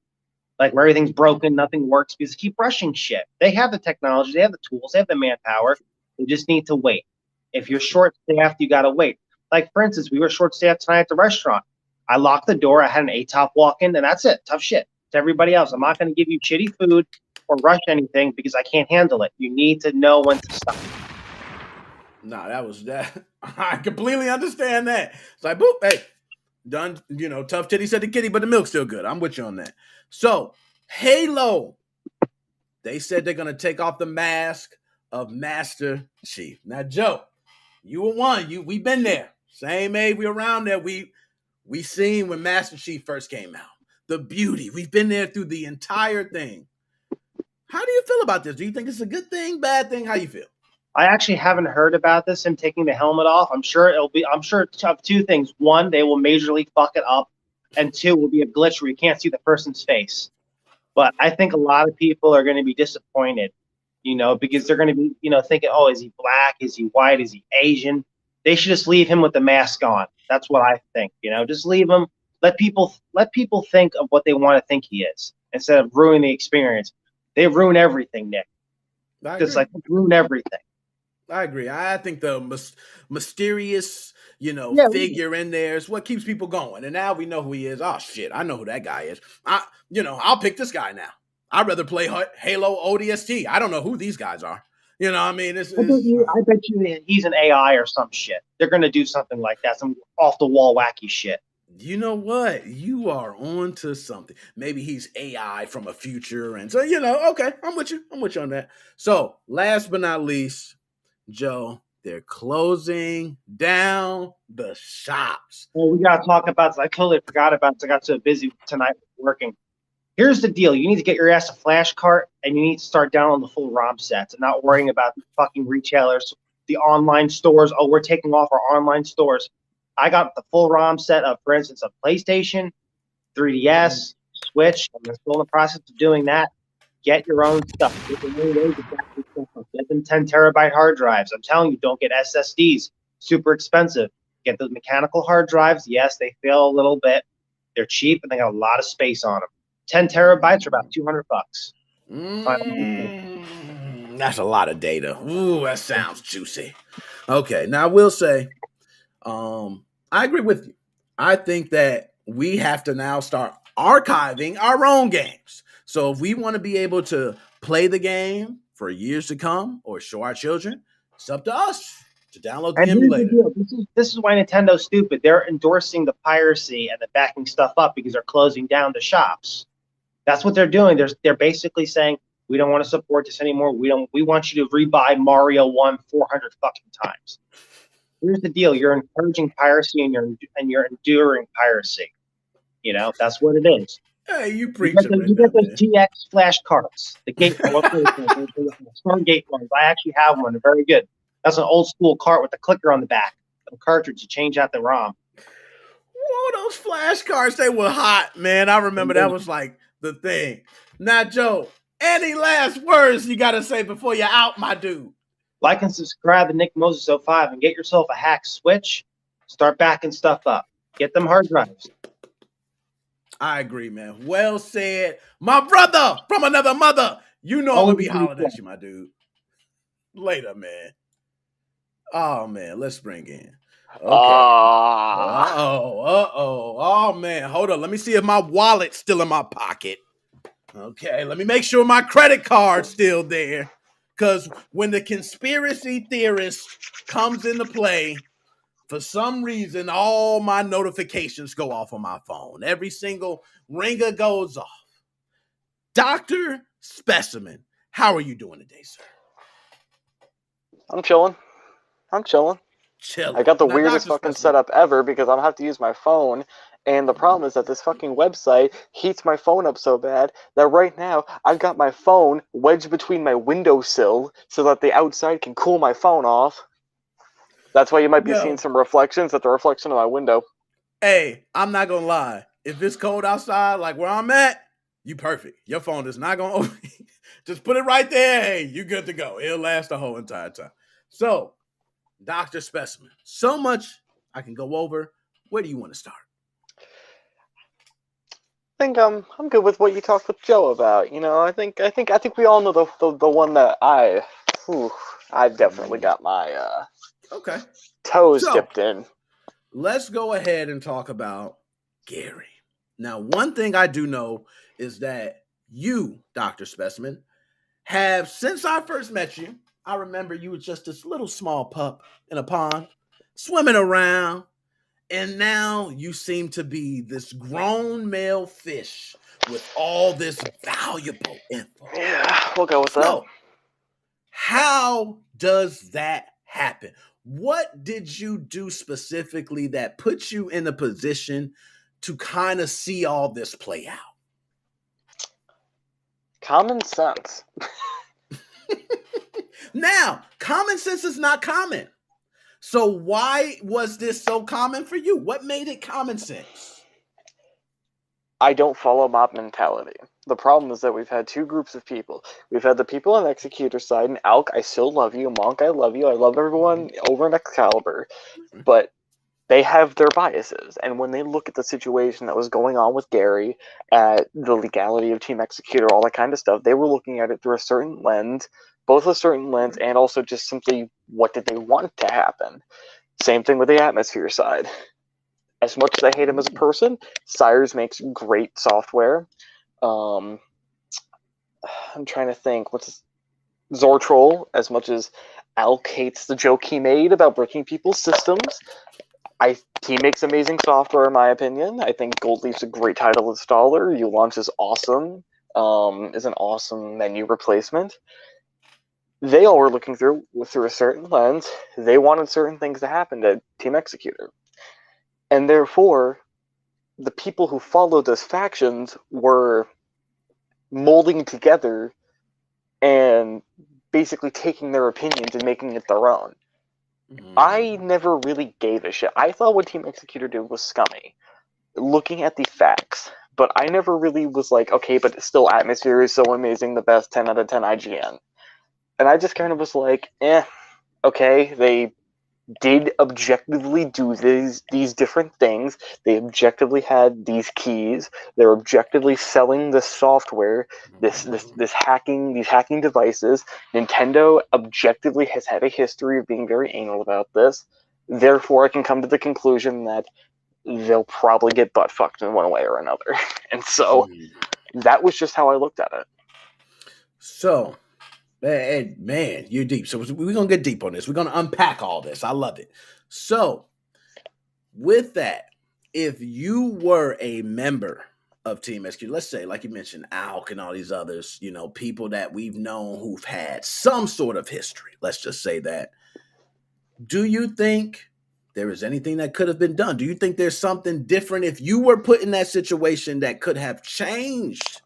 Like where everything's broken, nothing works because they keep rushing shit. They have the technology, they have the tools, they have the manpower. They just need to wait. If you're short-staffed, you got to wait. Like, for instance, we were short-staffed tonight at the restaurant. I locked the door. I had an A-top walk in, and that's it. Tough shit to everybody else. I'm not going to give you shitty food or rush anything because I can't handle it. You need to know when to stop. No, that was that. I completely understand that. It's like, boop, hey, done. You know, tough titty said the kitty, but the milk's still good. I'm with you on that. So, Halo, they said they're going to take off the mask of Master Chief. Now, Joe, you were one. We've been there. Same age, we around there. We seen when Master Chief first came out. the beauty. We've been there through the entire thing. How do you feel about this? Do you think it's a good thing, bad thing? How you feel? I actually haven't heard about this, him taking the helmet off. I'm sure it's of two things. One, they will majorly fuck it up. And two, will be a glitch where you can't see the person's face. But I think a lot of people are going to be disappointed, because they're going to be, thinking, oh, is he black? Is he white? Is he Asian? They should just leave him with the mask on. That's what I think. Just leave him. Let people think of what they want to think he is instead of ruining the experience. They ruin everything, Nick. Just ruin everything. I agree. I think the mysterious, figure in there is what keeps people going. And now we know who he is. Oh shit, I know who that guy is. I'll pick this guy now. I'd rather play Halo ODST. I don't know who these guys are. I bet you he's an AI or some shit. They're gonna do something like that, some off the wall wacky shit. You know what? You are on to something. Maybe he's AI from a future, and so okay, I'm with you on that. So last but not least, Joe, they're closing down the shops. Well, we got to talk about this. I totally forgot about this. I got so busy tonight working. Here's the deal. You need to get your ass a flash cart, and you need to start downloading the full ROM sets and not worrying about the fucking retailers, the online stores. Oh, we're taking off our online stores. I got the full ROM set of, for instance, a PlayStation, 3DS, Switch. I'm still in the process of doing that. Get your own stuff. Get them 10 terabyte hard drives. I'm telling you, don't get SSDs. Super expensive. Get those mechanical hard drives. Yes, they fail a little bit. They're cheap and they got a lot of space on them. 10 terabytes are about $200. That's a lot of data. Ooh, that sounds juicy. Okay, now I will say, I agree with you. I think that we have to now start archiving our own games. So if we want to be able to play the game for years to come or show our children, it's up to us to download the emulator. This is why Nintendo's stupid. They're endorsing the piracy and the backing stuff up because they're closing down the shops. That's what they're doing. They're basically saying, we don't want to support this anymore. We want you to rebuy Mario 1 400 fucking times. Here's the deal. You're encouraging piracy and you're enduring piracy. That's what it is. Hey, you get those GX flash cards. The Stargate ones. I actually have one. They're very good. That's an old school cart with a clicker on the back. A cartridge to change out the ROM. Whoa, those flash cards, they were hot, man. I remember that was like the thing. Now, Joe, any last words you got to say before you're out, my dude? Like and subscribe to Nickmoses05 and get yourself a hack Switch. Start backing stuff up. Get them hard drives. I agree, man. Well said. My brother from another mother. I'm going to be hollering at you, my dude. Later, man. Oh, man. Let's bring in. Okay. Oh, man. Hold on. Let me see if my wallet's still in my pocket. Okay. Let me make sure my credit card's still there. Because when the conspiracy theorist comes into play, for some reason, all my notifications go off on my phone. Every single ringer goes off. Dr. Specimen, how are you doing today, sir? I'm chilling. Chilling. I got the Now, weirdest Dr. fucking Specimen. setup ever because I don't have to use my phone. And the problem is that this fucking website heats my phone up so bad that right now I've got my phone wedged between my windowsill so that the outside can cool my phone off. That's why you might be seeing some reflections at the reflection of my window. Hey, I'm not going to lie. If it's cold outside, like where I'm at, you perfect. Your phone is not going to open. Just put it right there. Hey, you good to go. It'll last the whole entire time. So, Dr. Specimen, so much I can go over. Where do you want to start? I think I'm good with what you talked with Joe about. I think we all know the one that I've definitely got my toes dipped in. Let's go ahead and talk about Gary. Now, one thing I do know is that you, Dr. Specimen, have, since I first met you, I remember you were just this little small pup in a pond, swimming around, and now you seem to be this grown male fish with all this valuable info. Yeah, we'll go with that. How does that happen? What did you do specifically that put you in a position to kind of see all this play out? Common sense. Now, common sense is not common. So why was this so common for you? What made it common sense? I don't follow mob mentality. The problem is that we've had two groups of people. We've had the people on the Executor side, and Alk, I still love you. Monk, I love you. I love everyone over in Excalibur. But they have their biases. And when they look at the situation that was going on with Gary, at the legality of Team Executor, all that kind of stuff, they were looking at it through a certain lens, both a certain lens and also just simply what did they want to happen. Same thing with the Atmosphere side. As much as I hate him as a person, Sires makes great software. I'm trying to think. Zortroll, as much as Alk hates the joke he made about breaking people's systems, he makes amazing software, in my opinion. I think Goldleaf's a great title installer. Ulaunch is awesome. Is an awesome menu replacement. They all were looking through a certain lens. They wanted certain things to happen to Team Executor. And therefore, the people who followed those factions were molding together and basically taking their opinions and making it their own. I never really gave a shit. I thought what Team Executor did was scummy, looking at the facts. But I never really was like, okay, but still Atmosphere is so amazing, the best 10 out of 10 IGN. And I just kind of was like, okay, they did objectively do these different things. They objectively had these keys. They're objectively selling this software, these hacking devices. Nintendo objectively has had a history of being very anal about this. Therefore, I can come to the conclusion that they'll probably get butt fucked in one way or another. And so that was just how I looked at it. So, man, you're deep. So we're going to get deep on this. We're going to unpack all this. I love it. So with that, if you were a member of Team SQ, let's say, like you mentioned, Alk and all these others, people that we've known who've had some sort of history, let's just say that. Do you think there is anything that could have been done? Do you think there's something different if you were put in that situation that could have changed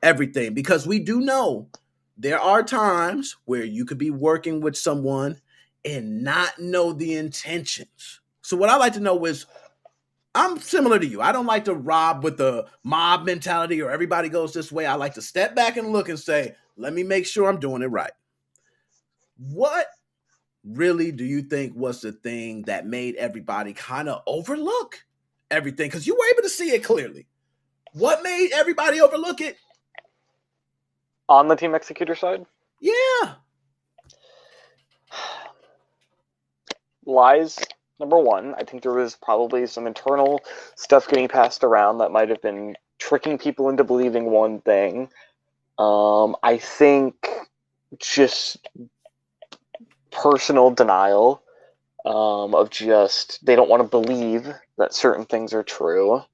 everything? Because we do know there are times where you could be working with someone and not know the intentions. So what I like to know is, I'm similar to you. I don't like to rob with the mob mentality or everybody goes this way. I like to step back and look and say, let me make sure I'm doing it right. What really do you think was the thing that made everybody kind of overlook everything? Because you were able to see it clearly. What made everybody overlook it? On the Team Executor side? Yeah. Lies, number one. I think there was probably some internal stuff getting passed around that might have been tricking people into believing one thing. I think just personal denial of just they don't want to believe that certain things are true.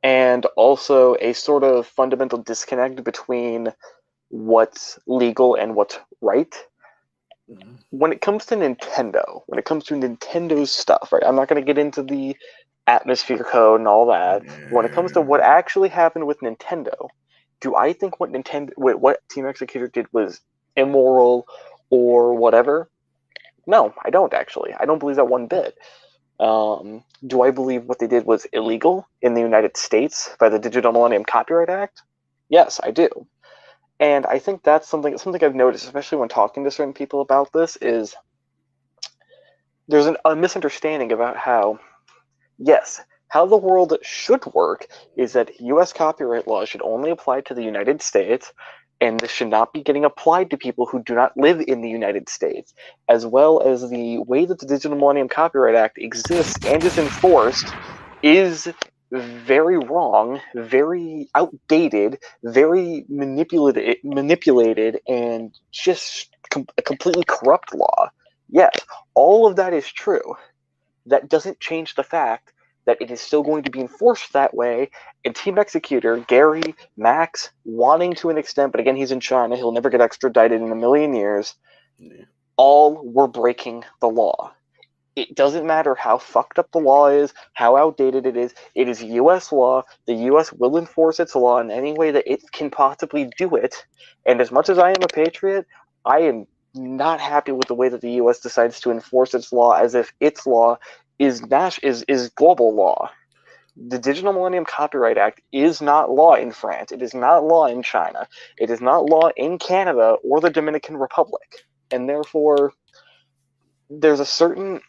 And also a sort of fundamental disconnect between what's legal and what's right. When it comes to Nintendo's stuff, right? I'm not going to get into the Atmosphere code and all that. When it comes to what actually happened with Nintendo, do I think what Team Executor did was immoral or whatever? No, I don't actually. I don't believe that one bit. Do I believe what they did was illegal in the United States by the Digital Millennium Copyright Act? Yes, I do. And I think that's something I've noticed, especially when talking to certain people about this, is there's a misunderstanding about how the world should work is that U.S. copyright law should only apply to the United States, and this should not be getting applied to people who do not live in the United States, as well as the way that the Digital Millennium Copyright Act exists and is enforced is very wrong, very outdated, very manipulated, and just a completely corrupt law. Yes, all of that is true. That doesn't change the fact that it is still going to be enforced that way, and Team Executor, Gary, Max, wanting to an extent, but again, he's in China, he'll never get extradited in a million years, all were breaking the law. It doesn't matter how fucked up the law is, how outdated it is U.S. law. The U.S. will enforce its law in any way that it can possibly do it. And as much as I am a patriot, I am not happy with the way that the U.S. decides to enforce its law as if its law is global law. The Digital Millennium Copyright Act is not law in France. It is not law in China. It is not law in Canada or the Dominican Republic. And therefore, there's a certain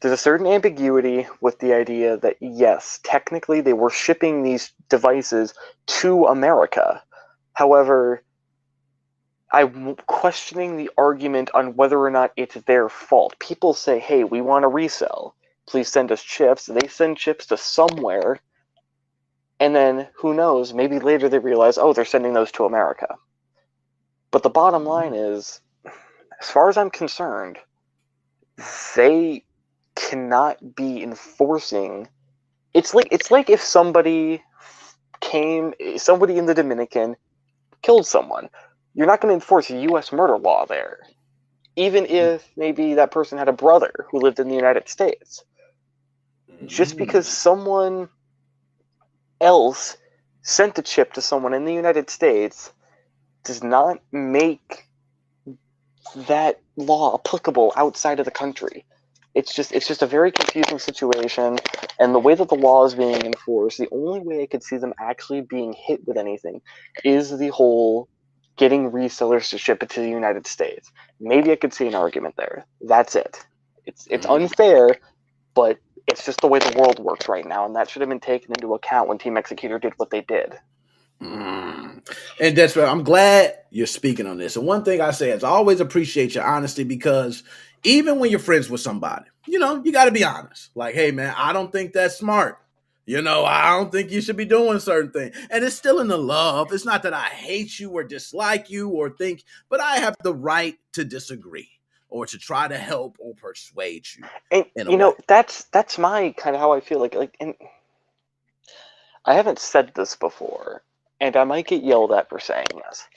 ambiguity with the idea that, yes, technically they were shipping these devices to America. However, I'm questioning the argument on whether or not it's their fault. People say, hey, we want to resell. Please send us chips. They send chips to somewhere. And then, who knows, maybe later they realize, oh, they're sending those to America. But the bottom line is, as far as I'm concerned, they cannot be enforcing. It's like if somebody in the Dominican killed someone. You're not going to enforce a U.S. murder law there, even if maybe that person had a brother who lived in the United States. Just because someone else sent a chip to someone in the United States does not make that law applicable outside of the country. It's just a very confusing situation, and the way that the law is being enforced, the only way I could see them actually being hit with anything is the whole getting resellers to ship it to the United States. Maybe I could see an argument there. That's it. It's unfair, but it's just the way the world works right now, and that should have been taken into account when Team Executor did what they did. And that's right. I'm glad you're speaking on this. And one thing I say is I always appreciate your honesty, because even when you're friends with somebody, you got to be honest. Like, hey, man, I don't think that's smart. I don't think you should be doing certain things. And it's still in the love. It's not that I hate you or dislike you or think, but I have the right to disagree or to try to help or persuade you. And that's my kind of how I feel. And I haven't said this before, and I might get yelled at for saying this,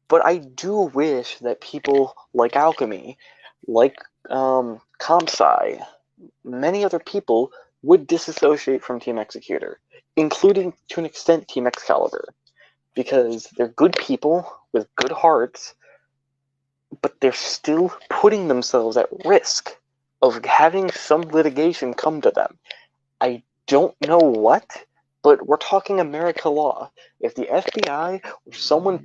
but I do wish that people like Alchemy, like ComSci, many other people would disassociate from Team Executor, including, to an extent, Team Excalibur, because they're good people with good hearts, but they're still putting themselves at risk of having some litigation come to them. I don't know what, but we're talking America law. If the FBI or someone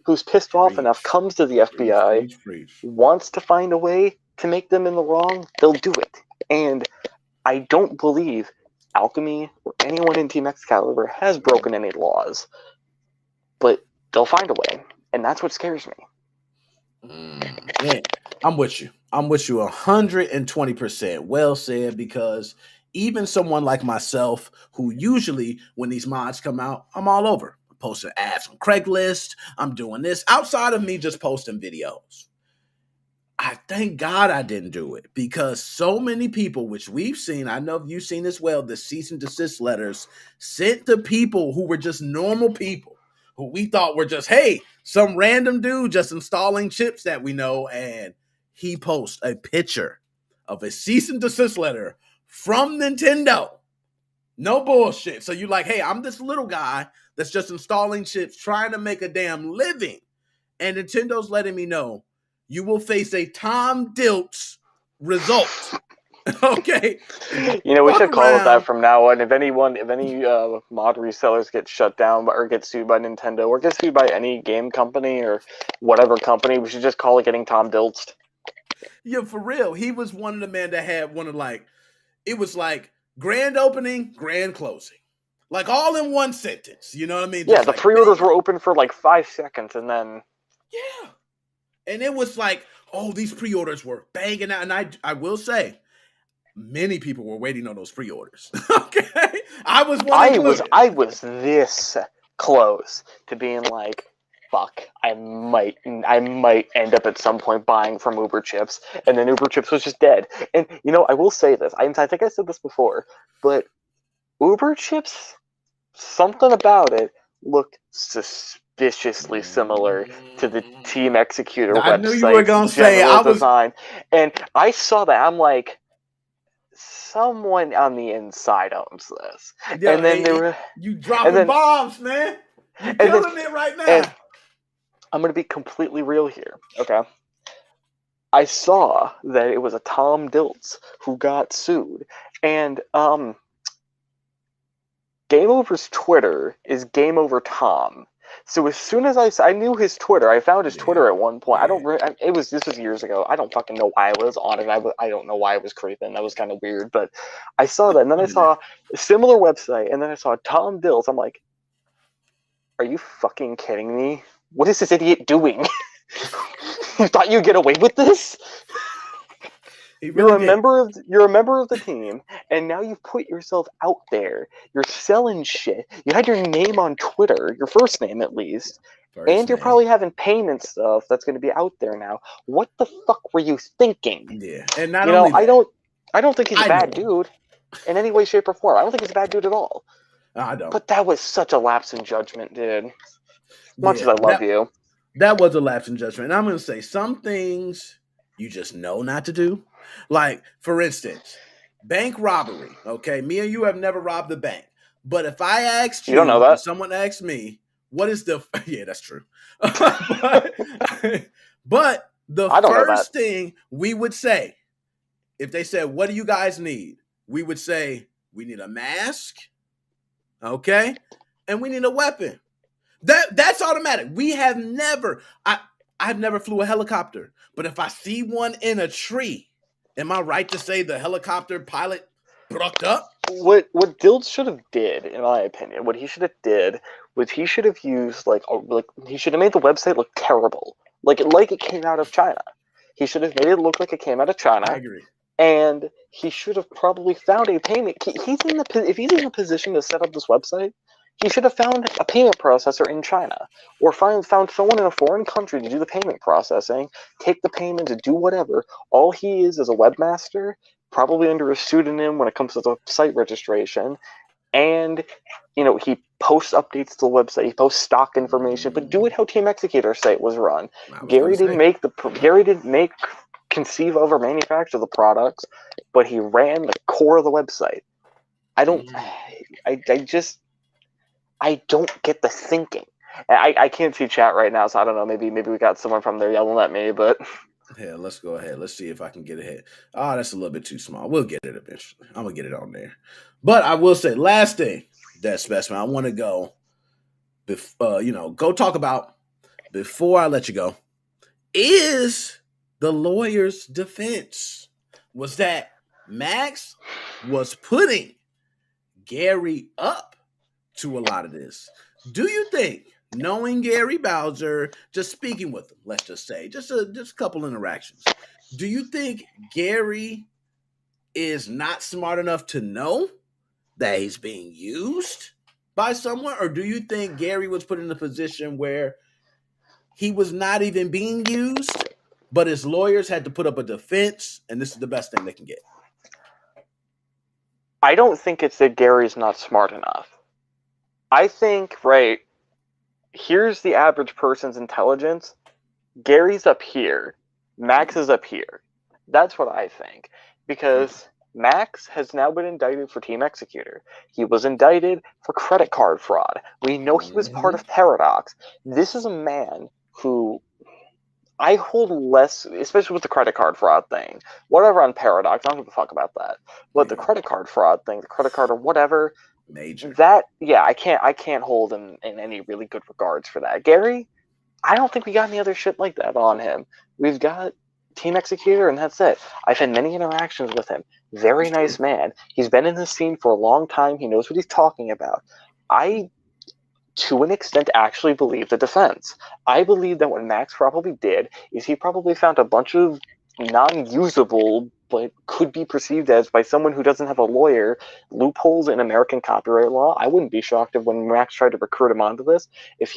who's pissed off enough comes to the FBI, wants to find a way to make them in the wrong, they'll do it. And I don't believe Alchemy or anyone in Team Excalibur has broken any laws, but they'll find a way, and that's what scares me. Yeah, I'm with you. I'm with you 120%. Well said, because even someone like myself, who usually, when these mods come out, I'm all over. I'm posting ads on Craigslist. I'm doing this outside of me just posting videos. I thank God I didn't do it, because so many people, which we've seen, I know you've seen as well, the cease and desist letters sent to people who were just normal people, who we thought were just, hey, some random dude just installing chips that we know, and he posts a picture of a cease and desist letter from Nintendo. No bullshit. So you're like, hey, I'm this little guy that's just installing chips, trying to make a damn living, and Nintendo's letting me know you will face a Tom Dilts result. Okay. We should call it that from now on. If any mod resellers get shut down or get sued by Nintendo or get sued by any game company or whatever company, we should just call it getting Tom Diltsed. Yeah, for real. He was one of the men that had one of it was like grand opening, grand closing. Like all in one sentence. You know what I mean? Yeah, the pre-orders were open for like 5 seconds and then... Yeah. And it was like, oh, these pre-orders were banging out. And I will say, many people were waiting on those pre-orders. Okay? I was this close to being like, fuck, I might end up at some point buying from Uber Chips. And then Uber Chips was just dead. And, I will say this. I think I said this before, but Uber Chips, something about it looked suspicious viciously similar to the Team Executor website. I knew you were gonna say design. And I saw that. I'm like, someone on the inside owns this. Yo, and then there were you dropping bombs, man. You killing it right now. And I'm gonna be completely real here, okay? I saw that it was a Tom Dilts who got sued, and Game Over's Twitter is Game Over Tom. So as soon as I knew his Twitter, I found his Twitter at one point. This was years ago. I don't fucking know why I was on it. I don't know why I was creeping. That was kind of weird. But I saw that, and then I saw a similar website, and then I saw Tom Dills. I'm like, are you fucking kidding me? What is this idiot doing? You thought you'd get away with this? You're a member of the team, and now you've put yourself out there. You're selling shit. You had your name on Twitter, your first name at least, and you're probably having payment stuff that's going to be out there now. What the fuck were you thinking? Yeah, and not only that, I don't think he's a bad dude in any way, shape, or form. I don't think he's a bad dude at all. No, I don't. But that was such a lapse in judgment, dude. As much as I love you. That was a lapse in judgment. And I'm going to say some things you just know not to do. Like, for instance, bank robbery. Okay, me and you have never robbed a bank. But if I asked you, don't know that. Someone asked me, what is the... Yeah, that's true. but the first thing we would say, if they said, what do you guys need? We would say, we need a mask, okay? And we need a weapon. That's automatic. We have never... I've never flew a helicopter. But if I see one in a tree, am I right to say the helicopter pilot broke up? What Dills should have did, in my opinion, what he should have did was he should have used he should have made the website look terrible, like it came out of China. He should have made it look like it came out of China. I agree. And he should have probably found a payment. If he's in a position to set up this website, he should have found a payment processor in China, or found someone in a foreign country to do the payment processing, take the payment, to do whatever. All he is a webmaster, probably under a pseudonym when it comes to the site registration, and he posts updates to the website, he posts stock information, but do it how Team Executor's site was run. Gary didn't conceive of or manufacture the products, but he ran the core of the website. I don't get the thinking. I can't see chat right now, so I don't know. Maybe we got someone from there yelling at me, but... Yeah, let's go ahead. Let's see if I can get ahead. Oh, that's a little bit too small. We'll get it eventually. I'm going to get it on there. But I will say, last thing, that specimen, I want to go, go talk about, before I let you go, is the lawyer's defense. Was that Max was putting Gary up to a lot of this. Do you think, knowing Gary Bowser, just speaking with him, let's just say, just a couple interactions, do you think Gary is not smart enough to know that he's being used by someone? Or do you think Gary was put in a position where he was not even being used, but his lawyers had to put up a defense, and this is the best thing they can get? I don't think it's that Gary's not smart enough. I think, here's the average person's intelligence. Gary's up here. Max is up here. That's what I think. Because Max has now been indicted for Team Executor. He was indicted for credit card fraud. We know he was part of Paradox. This is a man who I hold less, especially with the credit card fraud thing. Whatever on Paradox, I don't give a fuck about that. But the credit card fraud thing, the credit card or whatever, major. I can't hold him in any really good regards for that. Gary, I don't think we got any other shit like that on him. We've got Team Executor, and that's it. I've had many interactions with him. Very nice man. He's been in the scene for a long time. He knows what he's talking about. I, to an extent, actually believe the defense. I believe that what Max probably did is he probably found a bunch of non-usable, but could be perceived as, by someone who doesn't have a lawyer, loopholes in American copyright law. I wouldn't be shocked if when Max tried to recruit him onto this, if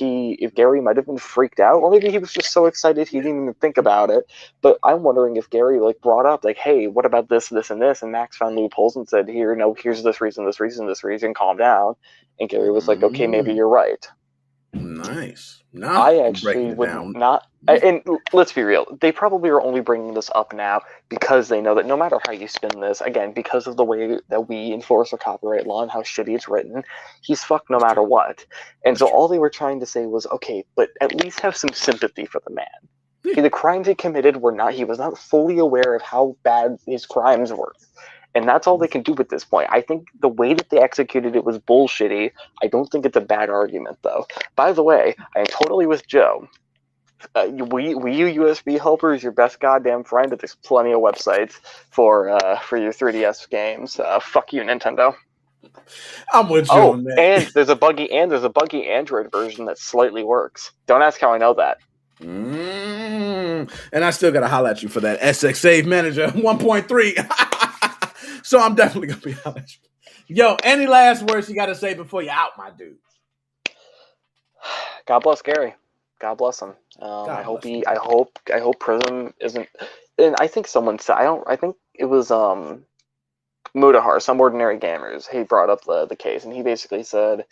Gary might have been freaked out, or maybe he was just so excited he didn't even think about it. But I'm wondering if Gary brought up hey, what about this, this, and this, and Max found loopholes and said, here's this reason, calm down. And Gary was like, okay, maybe you're right. Nice. No, I actually would not. And let's be real, they probably are only bringing this up now because they know that no matter how you spin this, again, because of the way that we enforce our copyright law and how shitty it's written, he's fucked no matter what. And so all they were trying to say was, okay, but at least have some sympathy for the man. The crimes he committed he was not fully aware of how bad his crimes were. And that's all they can do at this point. I think the way that they executed it was bullshitty. I don't think it's a bad argument, though. By the way, I am totally with Joe. Wii U USB helper is your best goddamn friend, but there's plenty of websites for your 3DS games. Fuck you, Nintendo. I'm with you on that. And there's a buggy Android version that slightly works. Don't ask how I know that. And I still gotta holler at you for that SX Save Manager 1.3. So I'm definitely gonna be holler at you. Yo, any last words you gotta say before you're out, my dude? God bless Gary. God bless him. I hope Prism isn't. And I think someone said I think it was Mudahar, Some Ordinary Gamers. He brought up the case, and he basically said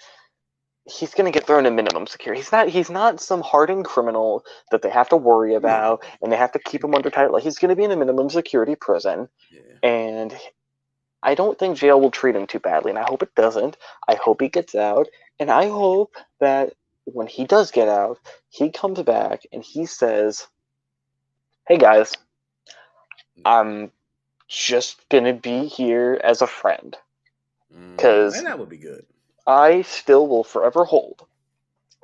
he's going to get thrown in minimum security. He's not some hardened criminal that they have to worry about and they have to keep him under tight. Like, he's going to be in a minimum security prison, and I don't think jail will treat him too badly. And I hope it doesn't. I hope he gets out, and I hope that when he does get out, he comes back and he says, "Hey guys, I'm just going to be here as a friend." Because that would be good. I still will forever hold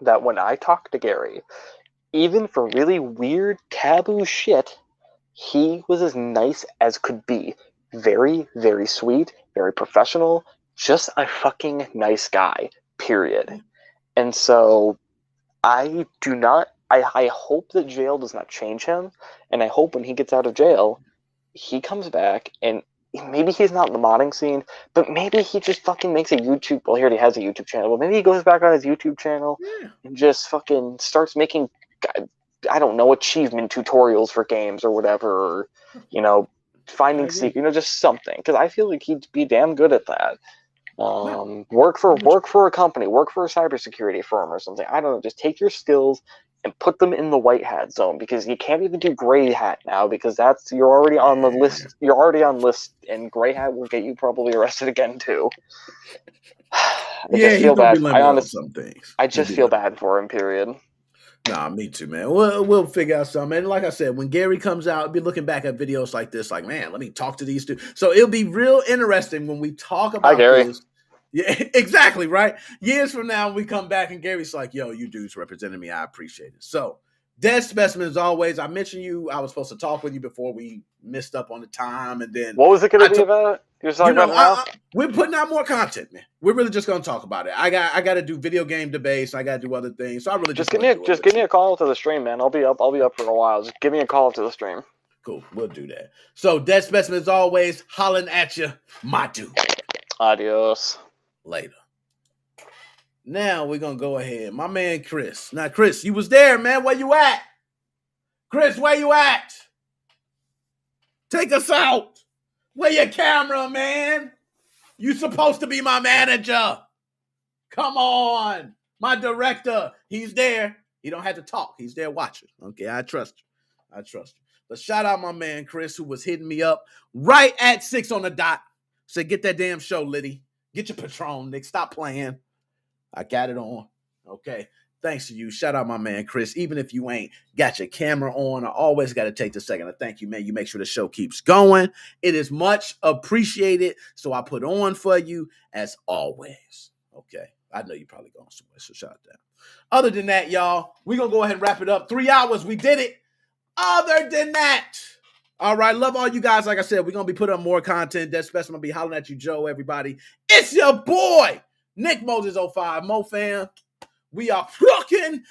that when I talk to Gary, even for really weird taboo shit, he was as nice as could be. Very, very sweet, very professional, just a fucking nice guy, period. And so I hope that jail does not change him, and I hope when he gets out of jail, he comes back and maybe he's not in the modding scene, but maybe he just fucking makes a YouTube. Well, he already has a YouTube channel, but maybe he goes back on his YouTube channel and just fucking starts making, I don't know, achievement tutorials for games or whatever, or, finding secret, just something. Because I feel like he'd be damn good at that. Work for a company, work for a cybersecurity firm or something. I don't know. Just take your skills and put them in the white hat zone, because you can't even do gray hat now, because you're already on the list. You're already on list, and gray hat will get you probably arrested again too. I just feel bad. I just feel bad for him. Period. Nah, me too, man. We'll figure out something. And like I said, when Gary comes out, I'll be looking back at videos like this, like, man, let me talk to these two. So it'll be real interesting when we talk about this. Yeah, exactly, right? Years from now, we come back and Gary's like, yo, you dudes represented me. I appreciate it. So, Dead Specimen, as always, I mentioned I was supposed to talk with you before we missed up on the time. And then what was it going to be about? You're talking about we're putting out more content, man. We're really just going to talk about it. I got to do video game debates. I got to do other things. So I really just give me a call to the stream, man. I'll be up for a while. Just give me a call to the stream. Cool. We'll do that. So, Dead Specimen, as always, hollering at you, my dude. Adios. Later. Now we're gonna go ahead. My man Chris. Now, Chris, you was there, man. Where you at? Chris, where you at? Take us out. Where your camera, man? You supposed to be my manager. Come on. My director. He's there. He don't have to talk. He's there watching. Okay, I trust you. But shout out my man Chris, who was hitting me up right at 6 on the dot. Said, get that damn show, Liddy. Get your Patron, Nick. Stop playing. I got it on. Okay. Thanks to you. Shout out my man, Chris. Even if you ain't got your camera on, I always got to take the second to thank you, man. You make sure the show keeps going. It is much appreciated. So I put on for you as always. Okay. I know you're probably going somewhere, so shout out that. Other than that, y'all, we're going to go ahead and wrap it up. 3 hours. We did it. Other than that, all right, love all you guys. Like I said, we're going to be putting up more content. Dead Specimen will be hollering at you, Joe, everybody. It's your boy, Nickmoses05, Mo fam. We are fucking